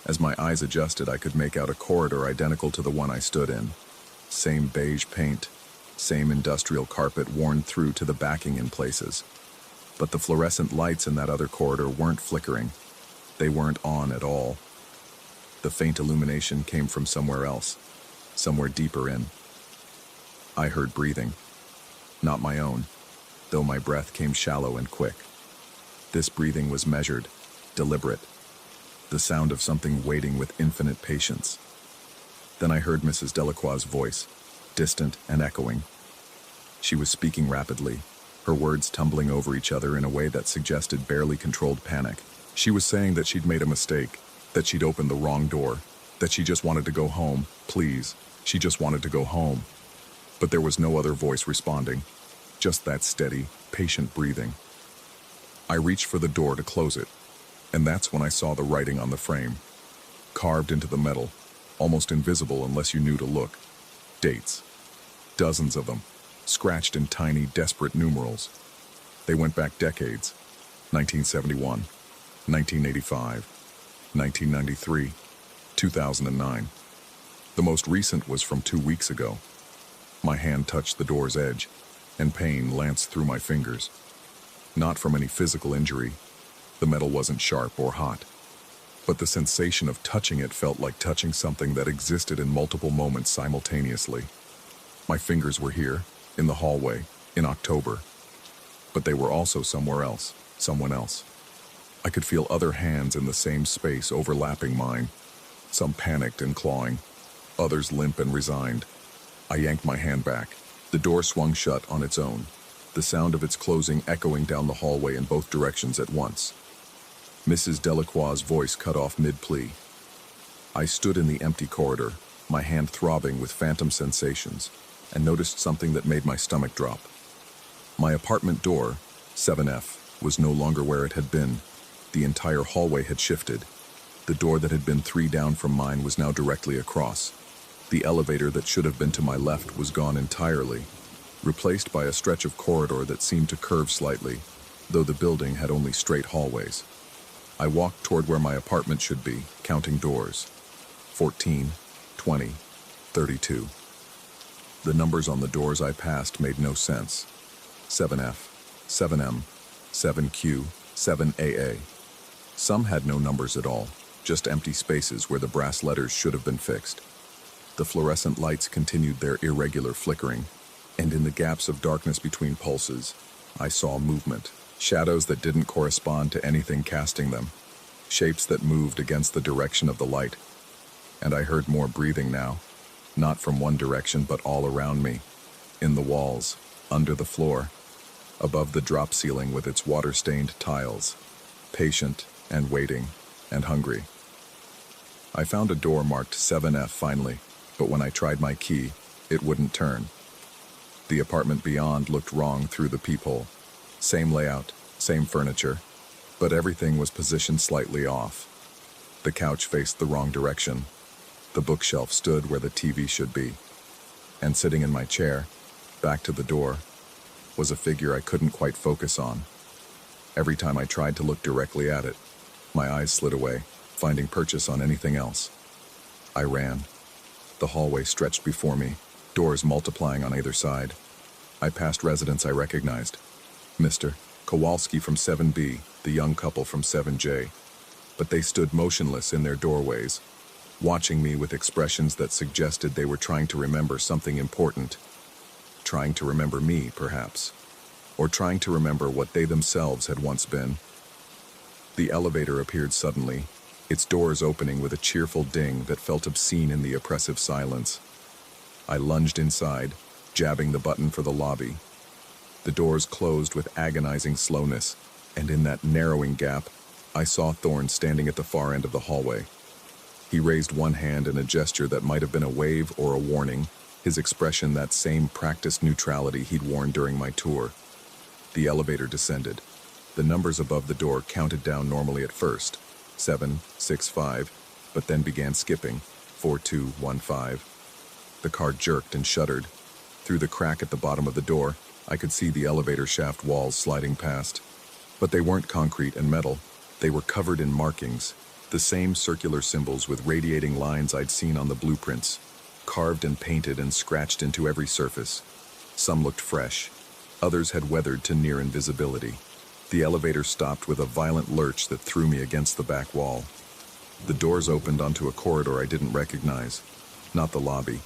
As my eyes adjusted, I could make out a corridor identical to the one I stood in. Same beige paint, same industrial carpet worn through to the backing in places. But the fluorescent lights in that other corridor weren't flickering. They weren't on at all. The faint illumination came from somewhere else, somewhere deeper in. I heard breathing. Not my own, though my breath came shallow and quick. This breathing was measured, deliberate. The sound of something waiting with infinite patience. Then I heard Mrs. Delacroix's voice, distant and echoing. She was speaking rapidly, her words tumbling over each other in a way that suggested barely controlled panic. She was saying that she'd made a mistake, that she'd opened the wrong door, that she just wanted to go home, please. She just wanted to go home. But there was no other voice responding, just that steady, patient breathing. I reached for the door to close it, and that's when I saw the writing on the frame. Carved into the metal, almost invisible unless you knew to look. Dates. Dozens of them, scratched in tiny, desperate numerals. They went back decades. 1971, 1985, 1993, 2009. The most recent was from 2 weeks ago. My hand touched the door's edge, and pain lanced through my fingers. Not from any physical injury. The metal wasn't sharp or hot, but the sensation of touching it felt like touching something that existed in multiple moments simultaneously. My fingers were here, in the hallway, in October, but they were also somewhere else, someone else. I could feel other hands in the same space overlapping mine, some panicked and clawing, others limp and resigned. I yanked my hand back. The door swung shut on its own, the sound of its closing echoing down the hallway in both directions at once. Mrs. Delacroix's voice cut off mid-plea. I stood in the empty corridor, my hand throbbing with phantom sensations, and noticed something that made my stomach drop. My apartment door, 7F, was no longer where it had been. The entire hallway had shifted. The door that had been 3 down from mine was now directly across. The elevator that should have been to my left was gone entirely, replaced by a stretch of corridor that seemed to curve slightly, though the building had only straight hallways. I walked toward where my apartment should be, counting doors. 14, 20, 32. The numbers on the doors I passed made no sense. 7F, 7M, 7Q, 7AA. Some had no numbers at all, just empty spaces where the brass letters should have been fixed. The fluorescent lights continued their irregular flickering, and in the gaps of darkness between pulses, I saw movement, shadows that didn't correspond to anything casting them, shapes that moved against the direction of the light. And I heard more breathing now, not from one direction but all around me, in the walls, under the floor, above the drop ceiling with its water-stained tiles, patient and waiting and hungry. I found a door marked 7F finally, but when I tried my key, it wouldn't turn. The apartment beyond looked wrong through the peephole. Same layout, same furniture, but everything was positioned slightly off. The couch faced the wrong direction. The bookshelf stood where the TV should be. And sitting in my chair, back to the door, was a figure I couldn't quite focus on. Every time I tried to look directly at it, my eyes slid away, finding purchase on anything else. I ran. The hallway stretched before me, doors multiplying on either side. I passed residents I recognized. Mr. Kowalski from 7B, the young couple from 7J. But they stood motionless in their doorways, watching me with expressions that suggested they were trying to remember something important. Trying to remember me, perhaps. Or trying to remember what they themselves had once been. The elevator appeared suddenly, its doors opening with a cheerful ding that felt obscene in the oppressive silence. I lunged inside, jabbing the button for the lobby. The doors closed with agonizing slowness, and in that narrowing gap, I saw Thorne standing at the far end of the hallway. He raised one hand in a gesture that might have been a wave or a warning, his expression that same practiced neutrality he'd worn during my tour. The elevator descended. The numbers above the door counted down normally at first, 7, 6, 5, but then began skipping, 4, 2, 1, 5. The car jerked and shuddered. Through the crack at the bottom of the door, I could see the elevator shaft walls sliding past. But they weren't concrete and metal. They were covered in markings, the same circular symbols with radiating lines I'd seen on the blueprints, carved and painted and scratched into every surface. Some looked fresh. Others had weathered to near invisibility. The elevator stopped with a violent lurch that threw me against the back wall. The doors opened onto a corridor I didn't recognize. Not the lobby.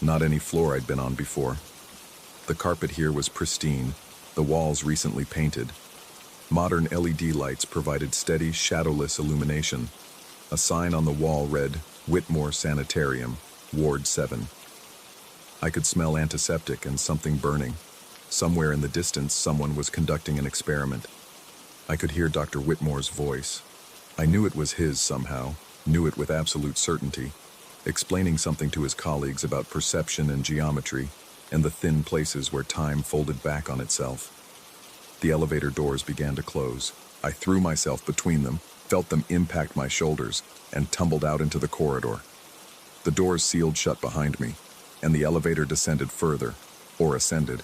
Not any floor I'd been on before. The carpet here was pristine, the walls recently painted. Modern LED lights provided steady, shadowless illumination. A sign on the wall read, Whitmore Sanitarium, Ward 7. I could smell antiseptic and something burning. Somewhere in the distance, someone was conducting an experiment. I could hear Dr. Whitmore's voice. I knew it was his somehow, knew it with absolute certainty, explaining something to his colleagues about perception and geometry, and the thin places where time folded back on itself. The elevator doors began to close. I threw myself between them, felt them impact my shoulders, and tumbled out into the corridor. The doors sealed shut behind me, and the elevator descended further, or ascended,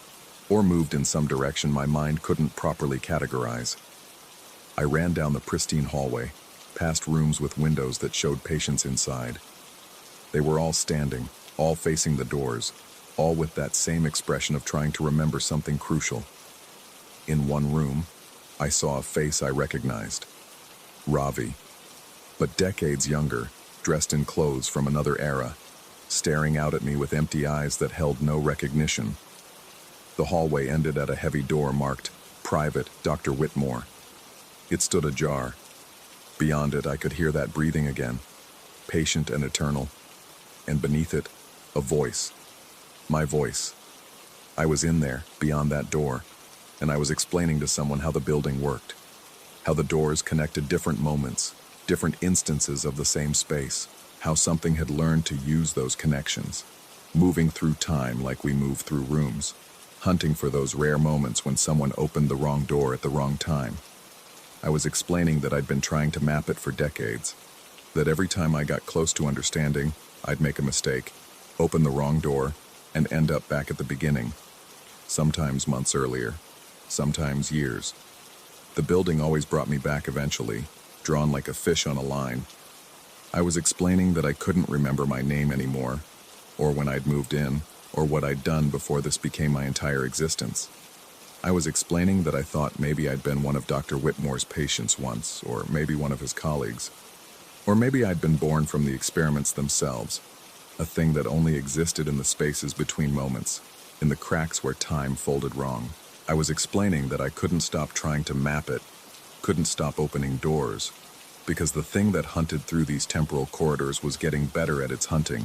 or moved in some direction my mind couldn't properly categorize. I ran down the pristine hallway, past rooms with windows that showed patients inside. They were all standing, all facing the doors, all with that same expression of trying to remember something crucial. In one room, I saw a face I recognized. Ravi, but decades younger, dressed in clothes from another era, staring out at me with empty eyes that held no recognition. The hallway ended at a heavy door marked, Private Dr. Whitmore. It stood ajar. Beyond it, I could hear that breathing again, patient and eternal. And beneath it, a voice. My voice. I was in there, beyond that door, and I was explaining to someone how the building worked, how the doors connected different moments, different instances of the same space, how something had learned to use those connections, moving through time like we move through rooms, hunting for those rare moments when someone opened the wrong door at the wrong time. I was explaining that I'd been trying to map it for decades, that every time I got close to understanding, I'd make a mistake, open the wrong door, and end up back at the beginning, sometimes months earlier, sometimes years. The building always brought me back eventually, drawn like a fish on a line. I was explaining that I couldn't remember my name anymore, or when I'd moved in, or what I'd done before this became my entire existence. I was explaining that I thought maybe I'd been one of Dr. Whitmore's patients once, or maybe one of his colleagues, or maybe I'd been born from the experiments themselves. a thing that only existed in the spaces between moments, in the cracks where time folded wrong. I was explaining that I couldn't stop trying to map it, couldn't stop opening doors, because the thing that hunted through these temporal corridors was getting better at its hunting,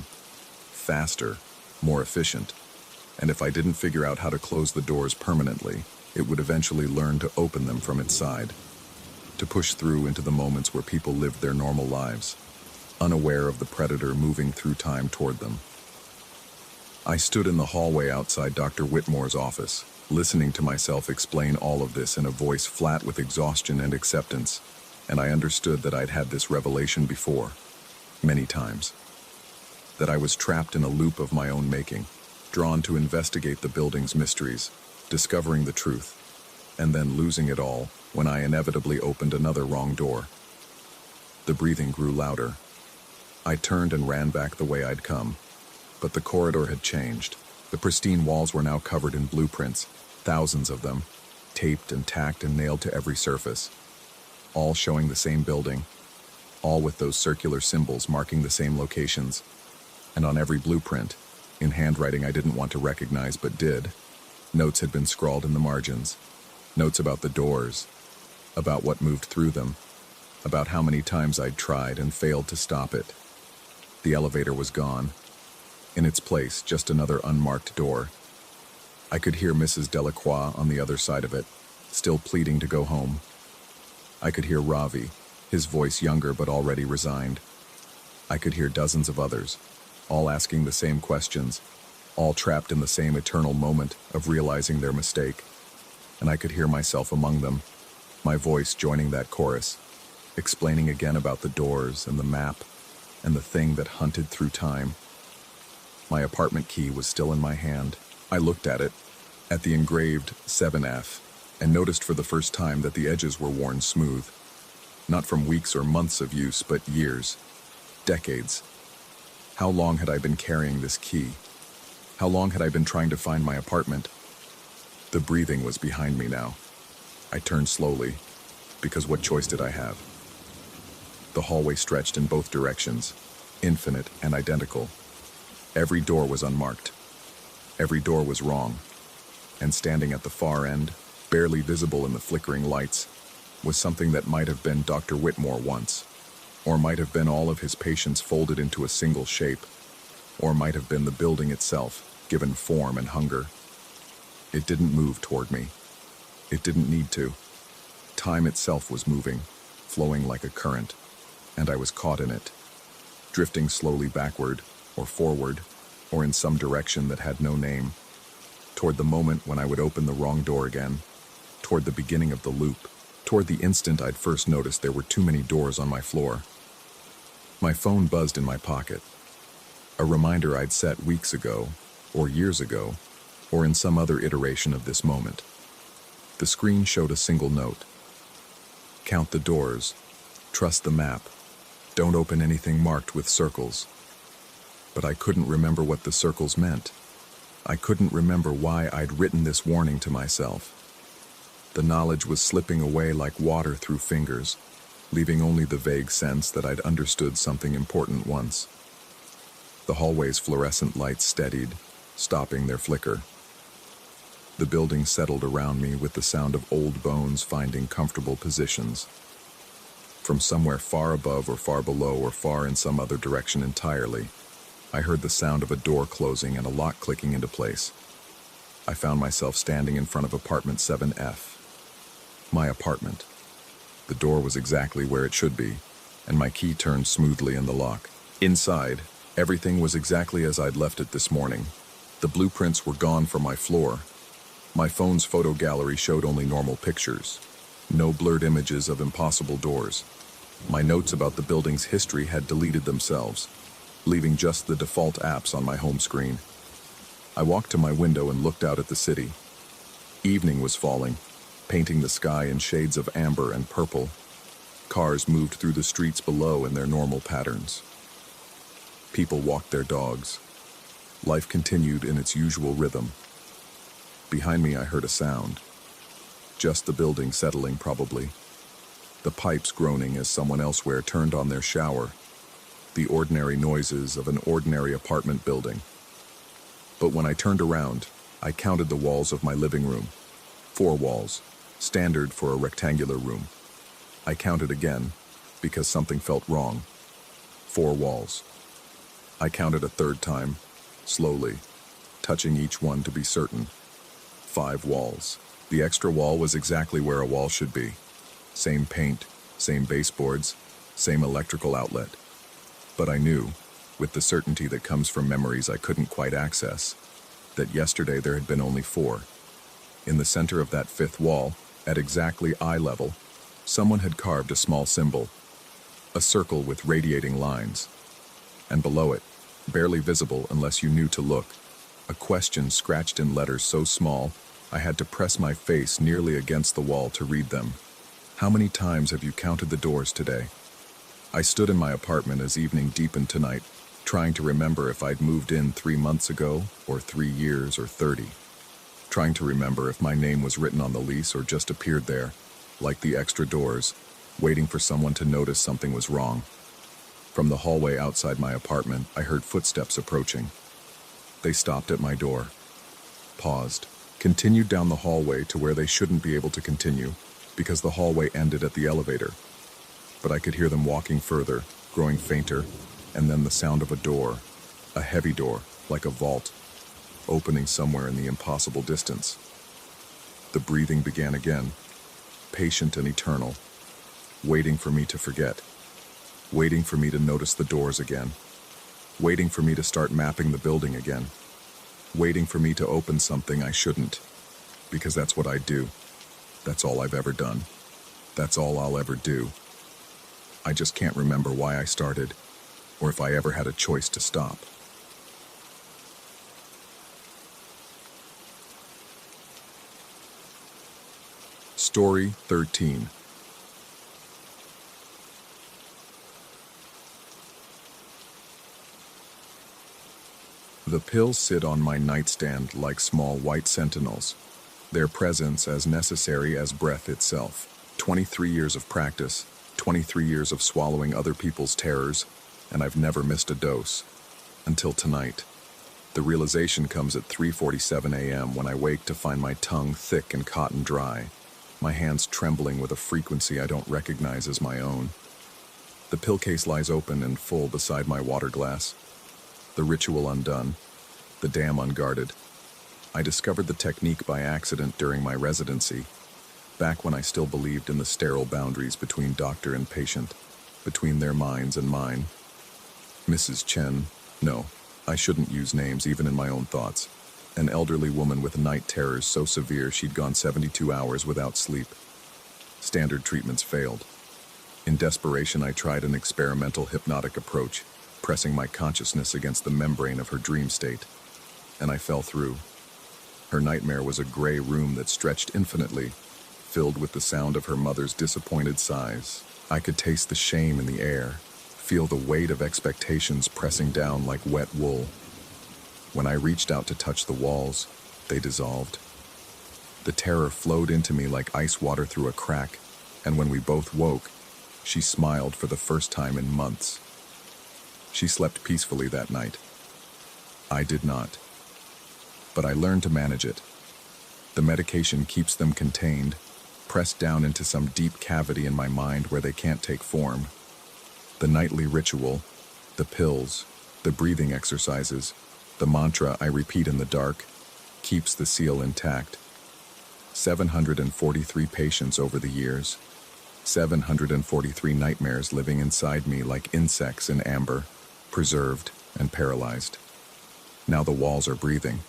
faster, more efficient, and if I didn't figure out how to close the doors permanently, it would eventually learn to open them from its side, to push through into the moments where people lived their normal lives, unaware of the predator moving through time toward them. I stood in the hallway outside Dr. Whitmore's office, listening to myself explain all of this in a voice flat with exhaustion and acceptance, and I understood that I'd had this revelation before, many times. That I was trapped in a loop of my own making, drawn to investigate the building's mysteries, discovering the truth, and then losing it all when I inevitably opened another wrong door. The breathing grew louder. I turned and ran back the way I'd come, but the corridor had changed. The pristine walls were now covered in blueprints, thousands of them, taped and tacked and nailed to every surface, all showing the same building, all with those circular symbols marking the same locations, and on every blueprint, in handwriting I didn't want to recognize but did, notes had been scrawled in the margins, notes about the doors, about what moved through them, about how many times I'd tried and failed to stop it. The elevator was gone. In its place, just another unmarked door. I could hear Mrs. Delacroix on the other side of it, still pleading to go home. I could hear Ravi, his voice younger but already resigned. I could hear dozens of others, all asking the same questions, all trapped in the same eternal moment of realizing their mistake. And I could hear myself among them, my voice joining that chorus, explaining again about the doors and the map and the thing that hunted through time. My apartment key was still in my hand. I looked at it, at the engraved 7F, and noticed for the first time that the edges were worn smooth. Not from weeks or months of use, but years, decades. How long had I been carrying this key? How long had I been trying to find my apartment? The breathing was behind me now. I turned slowly, because what choice did I have? The hallway stretched in both directions, infinite and identical. Every door was unmarked. Every door was wrong. And standing at the far end, barely visible in the flickering lights, was something that might have been Dr. Whitmore once, or might have been all of his patients folded into a single shape, or might have been the building itself, given form and hunger. It didn't move toward me. It didn't need to. Time itself was moving, flowing like a current, and I was caught in it, drifting slowly backward, or forward, or in some direction that had no name, toward the moment when I would open the wrong door again, toward the beginning of the loop, toward the instant I'd first noticed there were too many doors on my floor. My phone buzzed in my pocket, a reminder I'd set weeks ago, or years ago, or in some other iteration of this moment. The screen showed a single note. Count the doors, trust the map, don't open anything marked with circles. But I couldn't remember what the circles meant. I couldn't remember why I'd written this warning to myself. The knowledge was slipping away like water through fingers, leaving only the vague sense that I'd understood something important once. The hallway's fluorescent lights steadied, stopping their flicker. The building settled around me with the sound of old bones finding comfortable positions. From somewhere far above or far below or far in some other direction entirely, I heard the sound of a door closing and a lock clicking into place. I found myself standing in front of apartment 7F. My apartment. The door was exactly where it should be, and my key turned smoothly in the lock. Inside, everything was exactly as I'd left it this morning. The blueprints were gone from my floor. My phone's photo gallery showed only normal pictures. No blurred images of impossible doors. My notes about the building's history had deleted themselves, leaving just the default apps on my home screen. I walked to my window and looked out at the city. Evening was falling, painting the sky in shades of amber and purple. Cars moved through the streets below in their normal patterns. People walked their dogs. Life continued in its usual rhythm. Behind me I heard a sound. Just the building settling, probably. The pipes groaning as someone elsewhere turned on their shower. the ordinary noises of an ordinary apartment building. But when I turned around, I counted the walls of my living room. 4 walls, standard for a rectangular room. I counted again, because something felt wrong. 4 walls. I counted a third time, slowly, touching each one to be certain. 5 walls. The extra wall was exactly where a wall should be. Same paint, same baseboards, same electrical outlet. But I knew, with the certainty that comes from memories I couldn't quite access, that yesterday there had been only 4. In the center of that 5th wall, at exactly eye level, someone had carved a small symbol, a circle with radiating lines. And below it, barely visible unless you knew to look, a question scratched in letters so small I had to press my face nearly against the wall to read them. How many times have you counted the doors today? I stood in my apartment as evening deepened tonight, trying to remember if I'd moved in 3 months ago, or 3 years, or 30. Trying to remember if my name was written on the lease or just appeared there, like the extra doors, waiting for someone to notice something was wrong. From the hallway outside my apartment, I heard footsteps approaching. They stopped at my door, paused, continued down the hallway to where they shouldn't be able to continue, because the hallway ended at the elevator. But I could hear them walking further, growing fainter, and then the sound of a door, a heavy door, like a vault, opening somewhere in the impossible distance. The breathing began again, patient and eternal, waiting for me to forget, waiting for me to notice the doors again, waiting for me to start mapping the building again, waiting for me to open something I shouldn't, because that's what I do. That's all I've ever done. That's all I'll ever do. I just can't remember why I started, or if I ever had a choice to stop. Story 13. The pills sit on my nightstand like small white sentinels, their presence as necessary as breath itself. 23 years of practice, 23 years of swallowing other people's terrors, and I've never missed a dose. Until tonight. The realization comes at 3:47 a.m. when I wake to find my tongue thick and cotton dry, my hands trembling with a frequency I don't recognize as my own. The pill case lies open and full beside my water glass. The ritual undone, the dam unguarded. I discovered the technique by accident during my residency, back when I still believed in the sterile boundaries between doctor and patient, between their minds and mine. Mrs. Chen, no, I shouldn't use names even in my own thoughts, an elderly woman with night terrors so severe she'd gone 72 hours without sleep. Standard treatments failed. In desperation, I tried an experimental hypnotic approach, pressing my consciousness against the membrane of her dream state, and I fell through. Her nightmare was a gray room that stretched infinitely, filled with the sound of her mother's disappointed sighs. I could taste the shame in the air, feel the weight of expectations pressing down like wet wool. When I reached out to touch the walls, they dissolved. The terror flowed into me like ice water through a crack, and when we both woke, she smiled for the first time in months. She slept peacefully that night. I did not. But I learned to manage it. The medication keeps them contained, pressed down into some deep cavity in my mind where they can't take form. The nightly ritual, the pills, the breathing exercises, the mantra I repeat in the dark, keeps the seal intact. 743 patients over the years, 743 nightmares living inside me like insects in amber, preserved and paralyzed. Now the walls are breathing.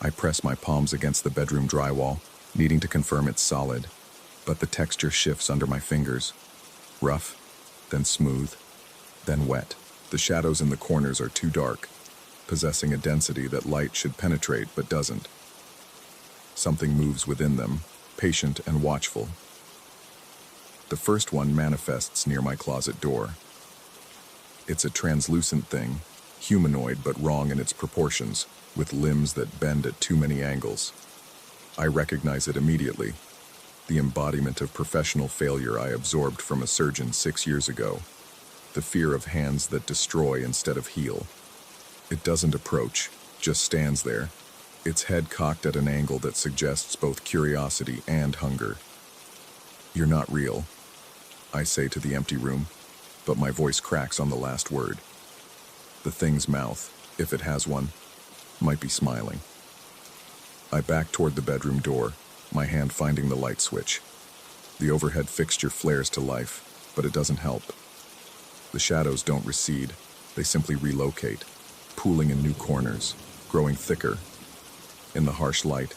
I press my palms against the bedroom drywall, needing to confirm it's solid, but the texture shifts under my fingers. Rough, then smooth, then wet. The shadows in the corners are too dark, possessing a density that light should penetrate but doesn't. Something moves within them, patient and watchful. The first one manifests near my closet door. It's a translucent thing, humanoid but wrong in its proportions, with limbs that bend at too many angles. I recognize it immediately, the embodiment of professional failure I absorbed from a surgeon 6 years ago. the fear of hands that destroy instead of heal. It doesn't approach, just stands there, its head cocked at an angle that suggests both curiosity and hunger. "You're not real," I say to the empty room, but my voice cracks on the last word. The thing's mouth, if it has one, might be smiling. I back toward the bedroom door, my hand finding the light switch. The overhead fixture flares to life, but it doesn't help. The shadows don't recede, they simply relocate, pooling in new corners, growing thicker. In the harsh light,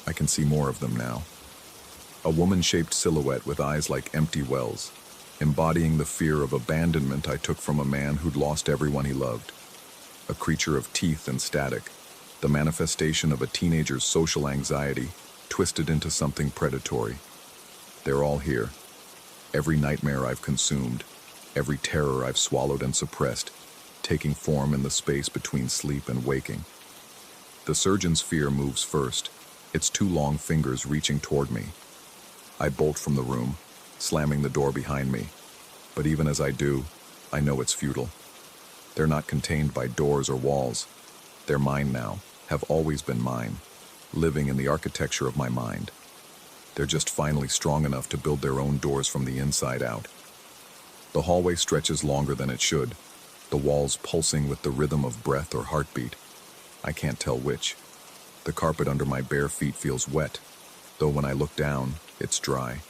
I can see more of them now. A woman-shaped silhouette with eyes like empty wells, embodying the fear of abandonment I took from a man who'd lost everyone he loved. A creature of teeth and static, the manifestation of a teenager's social anxiety twisted into something predatory. They're all here. Every nightmare I've consumed, every terror I've swallowed and suppressed, taking form in the space between sleep and waking. The surgeon's fear moves first, its two long fingers reaching toward me. I bolt from the room, slamming the door behind me. But even as I do, I know it's futile. They're not contained by doors or walls. They're mine now, have always been mine, living in the architecture of my mind. They're just finally strong enough to build their own doors from the inside out. The hallway stretches longer than it should, the walls pulsing with the rhythm of breath or heartbeat. I can't tell which. The carpet under my bare feet feels wet, though when I look down, it's dry.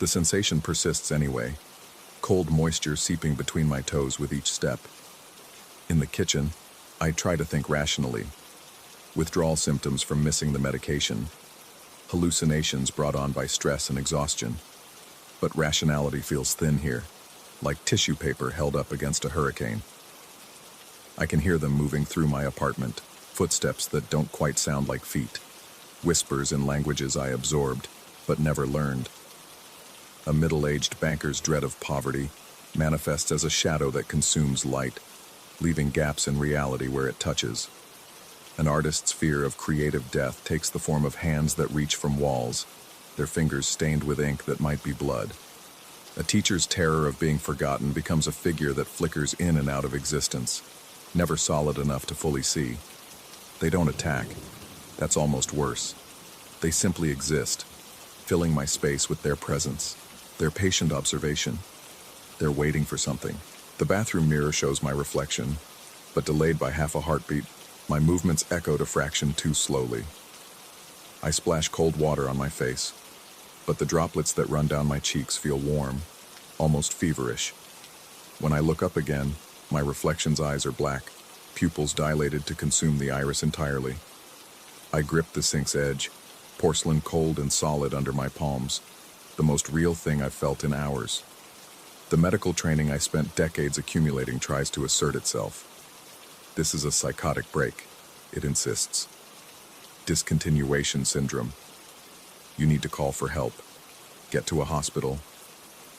The sensation persists anyway, cold moisture seeping between my toes with each step. In the kitchen, I try to think rationally. Withdrawal symptoms from missing the medication, hallucinations brought on by stress and exhaustion. But rationality feels thin here, like tissue paper held up against a hurricane. I can hear them moving through my apartment, footsteps that don't quite sound like feet, whispers in languages I absorbed, but never learned. A middle-aged banker's dread of poverty manifests as a shadow that consumes light, leaving gaps in reality where it touches. An artist's fear of creative death takes the form of hands that reach from walls, their fingers stained with ink that might be blood. A teacher's terror of being forgotten becomes a figure that flickers in and out of existence, never solid enough to fully see. They don't attack. That's almost worse. They simply exist, filling my space with their presence, their patient observation. They're waiting for something. The bathroom mirror shows my reflection, but delayed by half a heartbeat, my movements echoed a fraction too slowly. I splash cold water on my face, but the droplets that run down my cheeks feel warm, almost feverish. When I look up again, my reflection's eyes are black, pupils dilated to consume the iris entirely. I grip the sink's edge, porcelain cold and solid under my palms, the most real thing I've felt in hours. The medical training I spent decades accumulating tries to assert itself. This is a psychotic break, it insists. Discontinuation syndrome. You need to call for help, get to a hospital,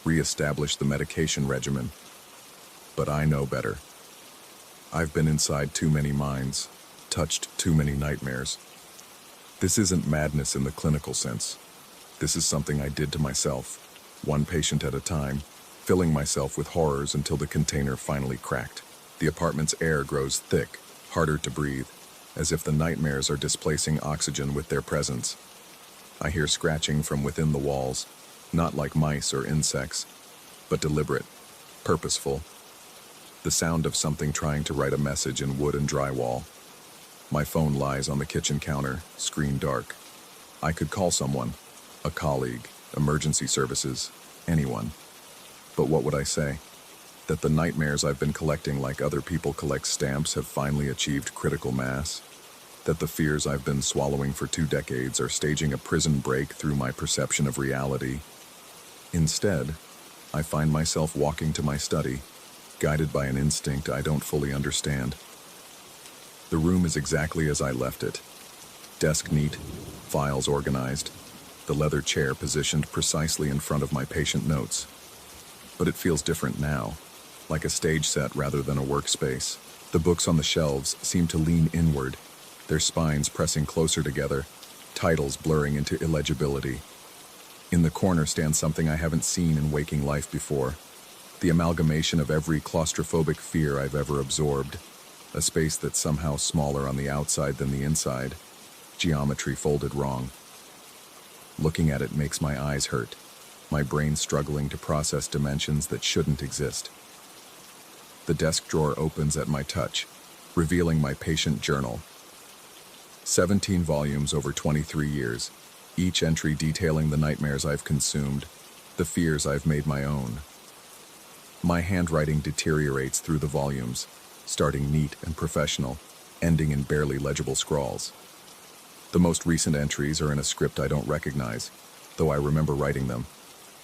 re-establish the medication regimen. But I know better. I've been inside too many minds, touched too many nightmares. This isn't madness in the clinical sense. This is something I did to myself, one patient at a time, filling myself with horrors until the container finally cracked. The apartment's air grows thick, harder to breathe, as if the nightmares are displacing oxygen with their presence. I hear scratching from within the walls, not like mice or insects, but deliberate, purposeful. The sound of something trying to write a message in wood and drywall. My phone lies on the kitchen counter, screen dark. I could call someone, a colleague, emergency services, anyone. But what would I say? That the nightmares I've been collecting like other people collect stamps have finally achieved critical mass? That the fears I've been swallowing for 2 decades are staging a prison break through my perception of reality? Instead, I find myself walking to my study, guided by an instinct I don't fully understand. The room is exactly as I left it. Desk neat, files organized, the leather chair positioned precisely in front of my patient notes. But it feels different now, like a stage set rather than a workspace. The books on the shelves seem to lean inward, their spines pressing closer together, titles blurring into illegibility. In the corner stands something I haven't seen in waking life before, The amalgamation of every claustrophobic fear I've ever absorbed, a space that's somehow smaller on the outside than the inside, geometry folded wrong. Looking at it makes my eyes hurt, my brain struggling to process dimensions that shouldn't exist. The desk drawer opens at my touch, revealing my patient journal. 17 volumes over 23 years, each entry detailing the nightmares I've consumed, the fears I've made my own. My handwriting deteriorates through the volumes, starting neat and professional, ending in barely legible scrawls. The most recent entries are in a script I don't recognize, though I remember writing them.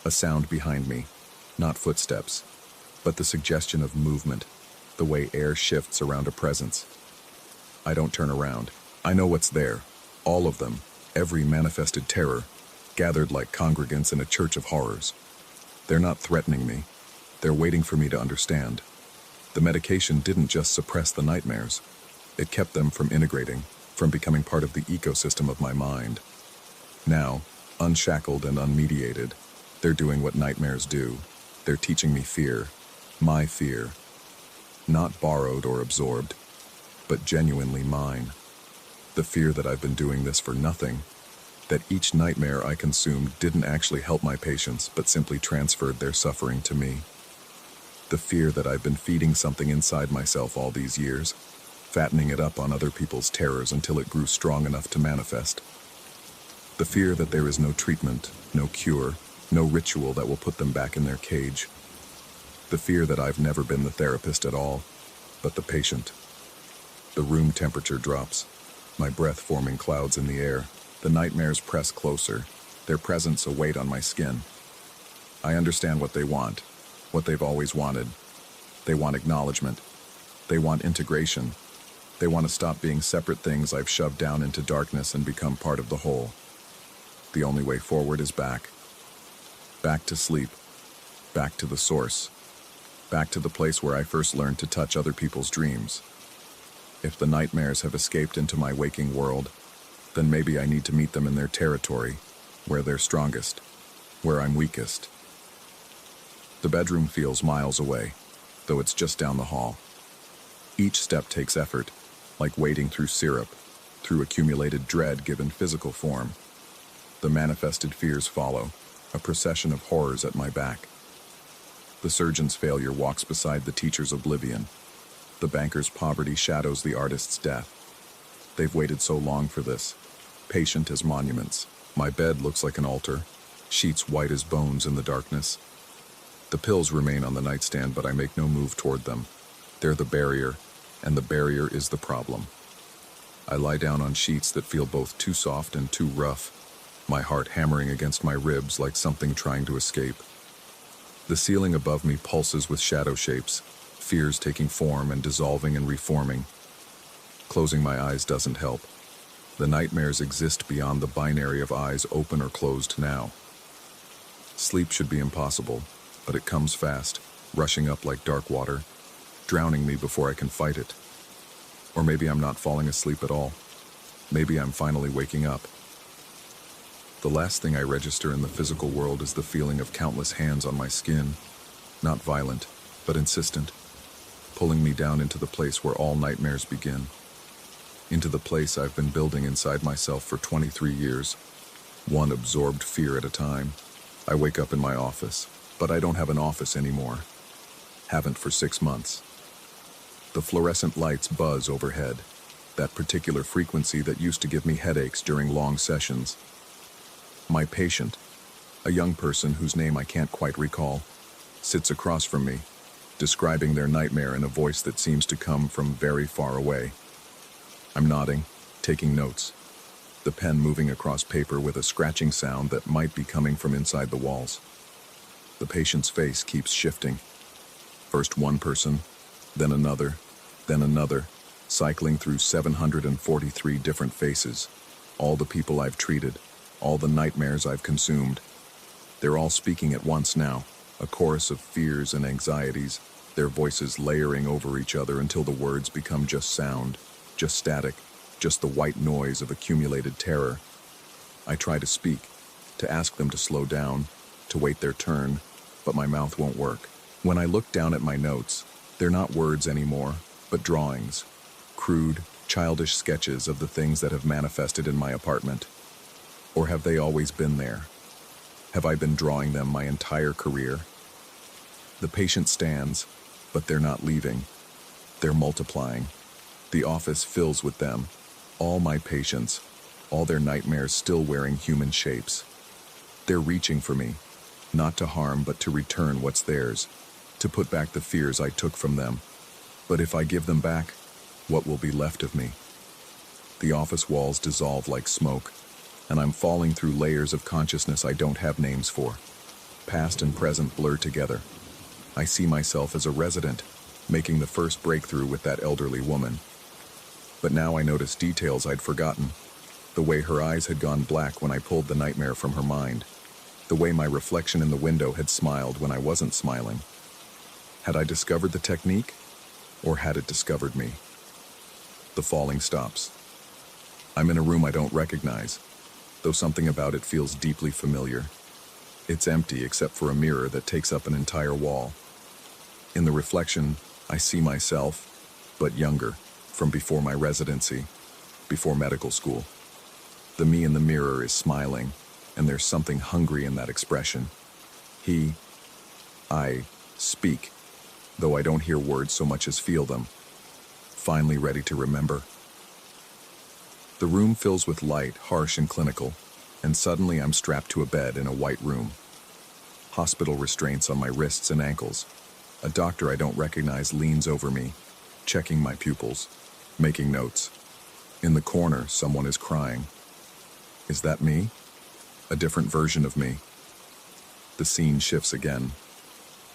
A sound behind me, not footsteps, but the suggestion of movement, the way air shifts around a presence. I don't turn around. I know what's there, all of them, every manifested terror, gathered like congregants in a church of horrors. They're not threatening me. They're waiting for me to understand. The medication didn't just suppress the nightmares. It kept them from integrating, from becoming part of the ecosystem of my mind. Now, unshackled and unmediated, they're doing what nightmares do. They're teaching me fear, my fear. Not borrowed or absorbed, but genuinely mine. The fear that I've been doing this for nothing, that each nightmare I consumed didn't actually help my patients, but simply transferred their suffering to me. The fear that I've been feeding something inside myself all these years, fattening it up on other people's terrors until it grew strong enough to manifest. The fear that there is no treatment, no cure, no ritual that will put them back in their cage. The fear that I've never been the therapist at all, but the patient. The room temperature drops, my breath forming clouds in the air. The nightmares press closer, their presence a weight on my skin. I understand what they want, what they've always wanted. They want acknowledgement. They want integration. They want to stop being separate things I've shoved down into darkness and become part of the whole. The only way forward is back. Back to sleep. Back to the source. Back to the place where I first learned to touch other people's dreams. If the nightmares have escaped into my waking world, then maybe I need to meet them in their territory, where they're strongest, where I'm weakest. The bedroom feels miles away, though it's just down the hall. Each step takes effort, like wading through syrup, through accumulated dread given physical form. The manifested fears follow, a procession of horrors at my back. The surgeon's failure walks beside the teacher's oblivion. The banker's poverty shadows the artist's death. They've waited so long for this, patient as monuments. My bed looks like an altar, sheets white as bones in the darkness. The pills remain on the nightstand, but I make no move toward them. They're the barrier, and the barrier is the problem. I lie down on sheets that feel both too soft and too rough, my heart hammering against my ribs like something trying to escape. The ceiling above me pulses with shadow shapes, fears taking form and dissolving and reforming. Closing my eyes doesn't help. The nightmares exist beyond the binary of eyes open or closed now. Sleep should be impossible, but it comes fast, rushing up like dark water, drowning me before I can fight it. Or maybe I'm not falling asleep at all. Maybe I'm finally waking up. The last thing I register in the physical world is the feeling of countless hands on my skin, not violent, but insistent, pulling me down into the place where all nightmares begin. Into the place I've been building inside myself for 23 years, one absorbed fear at a time. I wake up in my office, but I don't have an office anymore. Haven't for 6 months. The fluorescent lights buzz overhead, that particular frequency that used to give me headaches during long sessions. My patient, a young person whose name I can't quite recall, sits across from me, describing their nightmare in a voice that seems to come from very far away. I'm nodding, taking notes, the pen moving across paper with a scratching sound that might be coming from inside the walls. The patient's face keeps shifting. First one person, then another, cycling through 743 different faces, all the people I've treated, all the nightmares I've consumed. They're all speaking at once now, a chorus of fears and anxieties, their voices layering over each other until the words become just sound, just static, just the white noise of accumulated terror. I try to speak, to ask them to slow down, to wait their turn, but my mouth won't work. When I look down at my notes, they're not words anymore, but drawings. Crude, childish sketches of the things that have manifested in my apartment. Or have they always been there? Have I been drawing them my entire career? The patient stands, but they're not leaving. They're multiplying. The office fills with them. All my patients, all their nightmares still wearing human shapes. They're reaching for me, not to harm but to return what's theirs, to put back the fears I took from them. But if I give them back, what will be left of me? The office walls dissolve like smoke, and I'm falling through layers of consciousness I don't have names for. Past and present blur together. I see myself as a resident, making the first breakthrough with that elderly woman. But now I notice details I'd forgotten. The way her eyes had gone black when I pulled the nightmare from her mind. The way my reflection in the window had smiled when I wasn't smiling. Had I discovered the technique, or had it discovered me? The falling stops. I'm in a room I don't recognize, though something about it feels deeply familiar. It's empty except for a mirror that takes up an entire wall. In the reflection, I see myself, but younger, from before my residency, before medical school. The me in the mirror is smiling, and there's something hungry in that expression. I speak, though I don't hear words so much as feel them, finally ready to remember. The room fills with light, harsh and clinical, and suddenly I'm strapped to a bed in a white room. Hospital restraints on my wrists and ankles. A doctor I don't recognize leans over me, checking my pupils, making notes. In the corner, someone is crying. Is that me? A different version of me. The scene shifts again.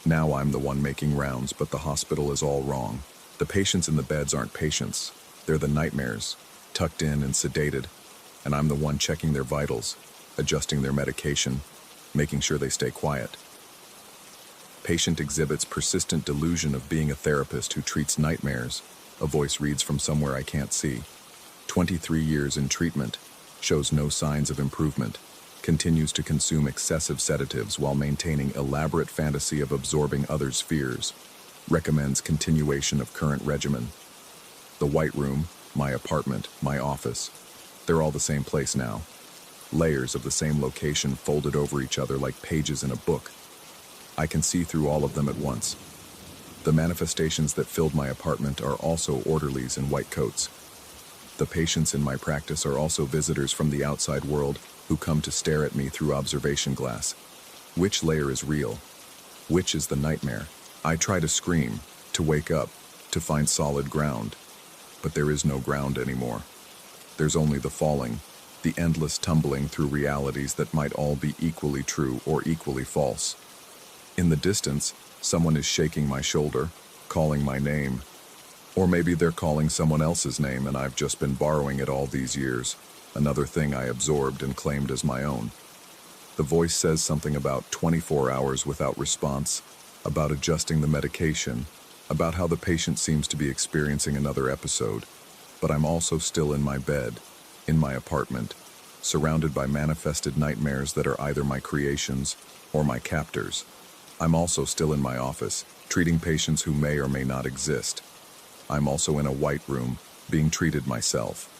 Now I'm the one making rounds, but the hospital is all wrong. The patients in the beds aren't patients. They're the nightmares, tucked in and sedated, and I'm the one checking their vitals, adjusting their medication, making sure they stay quiet. Patient exhibits persistent delusion of being a therapist who treats nightmares. A voice reads from somewhere I can't see. 23 years in treatment, shows no signs of improvement, continues to consume excessive sedatives while maintaining elaborate fantasy of absorbing others' fears, recommends continuation of current regimen. The white room, my apartment, my office, they're all the same place now. Layers of the same location folded over each other like pages in a book. I can see through all of them at once. The manifestations that filled my apartment are also orderlies in white coats. The patients in my practice are also visitors from the outside world who come to stare at me through observation glass. Which layer is real? Which is the nightmare? I try to scream, to wake up, to find solid ground. But there is no ground anymore. There's only the falling, the endless tumbling through realities that might all be equally true or equally false. In the distance, someone is shaking my shoulder, calling my name. Or maybe they're calling someone else's name and I've just been borrowing it all these years, another thing I absorbed and claimed as my own. The voice says something about 24 hours without response, about adjusting the medication, about how the patient seems to be experiencing another episode. But I'm also still in my bed, in my apartment, surrounded by manifested nightmares that are either my creations or my captors. I'm also still in my office, treating patients who may or may not exist. I'm also in a white room, being treated myself.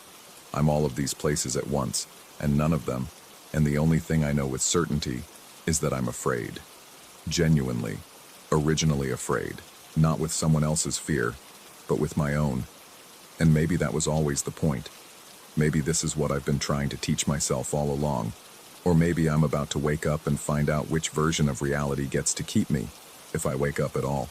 I'm all of these places at once, and none of them, and the only thing I know with certainty, is that I'm afraid. Genuinely, originally afraid, not with someone else's fear, but with my own. And maybe that was always the point. Maybe this is what I've been trying to teach myself all along. Or maybe I'm about to wake up and find out which version of reality gets to keep me, if I wake up at all.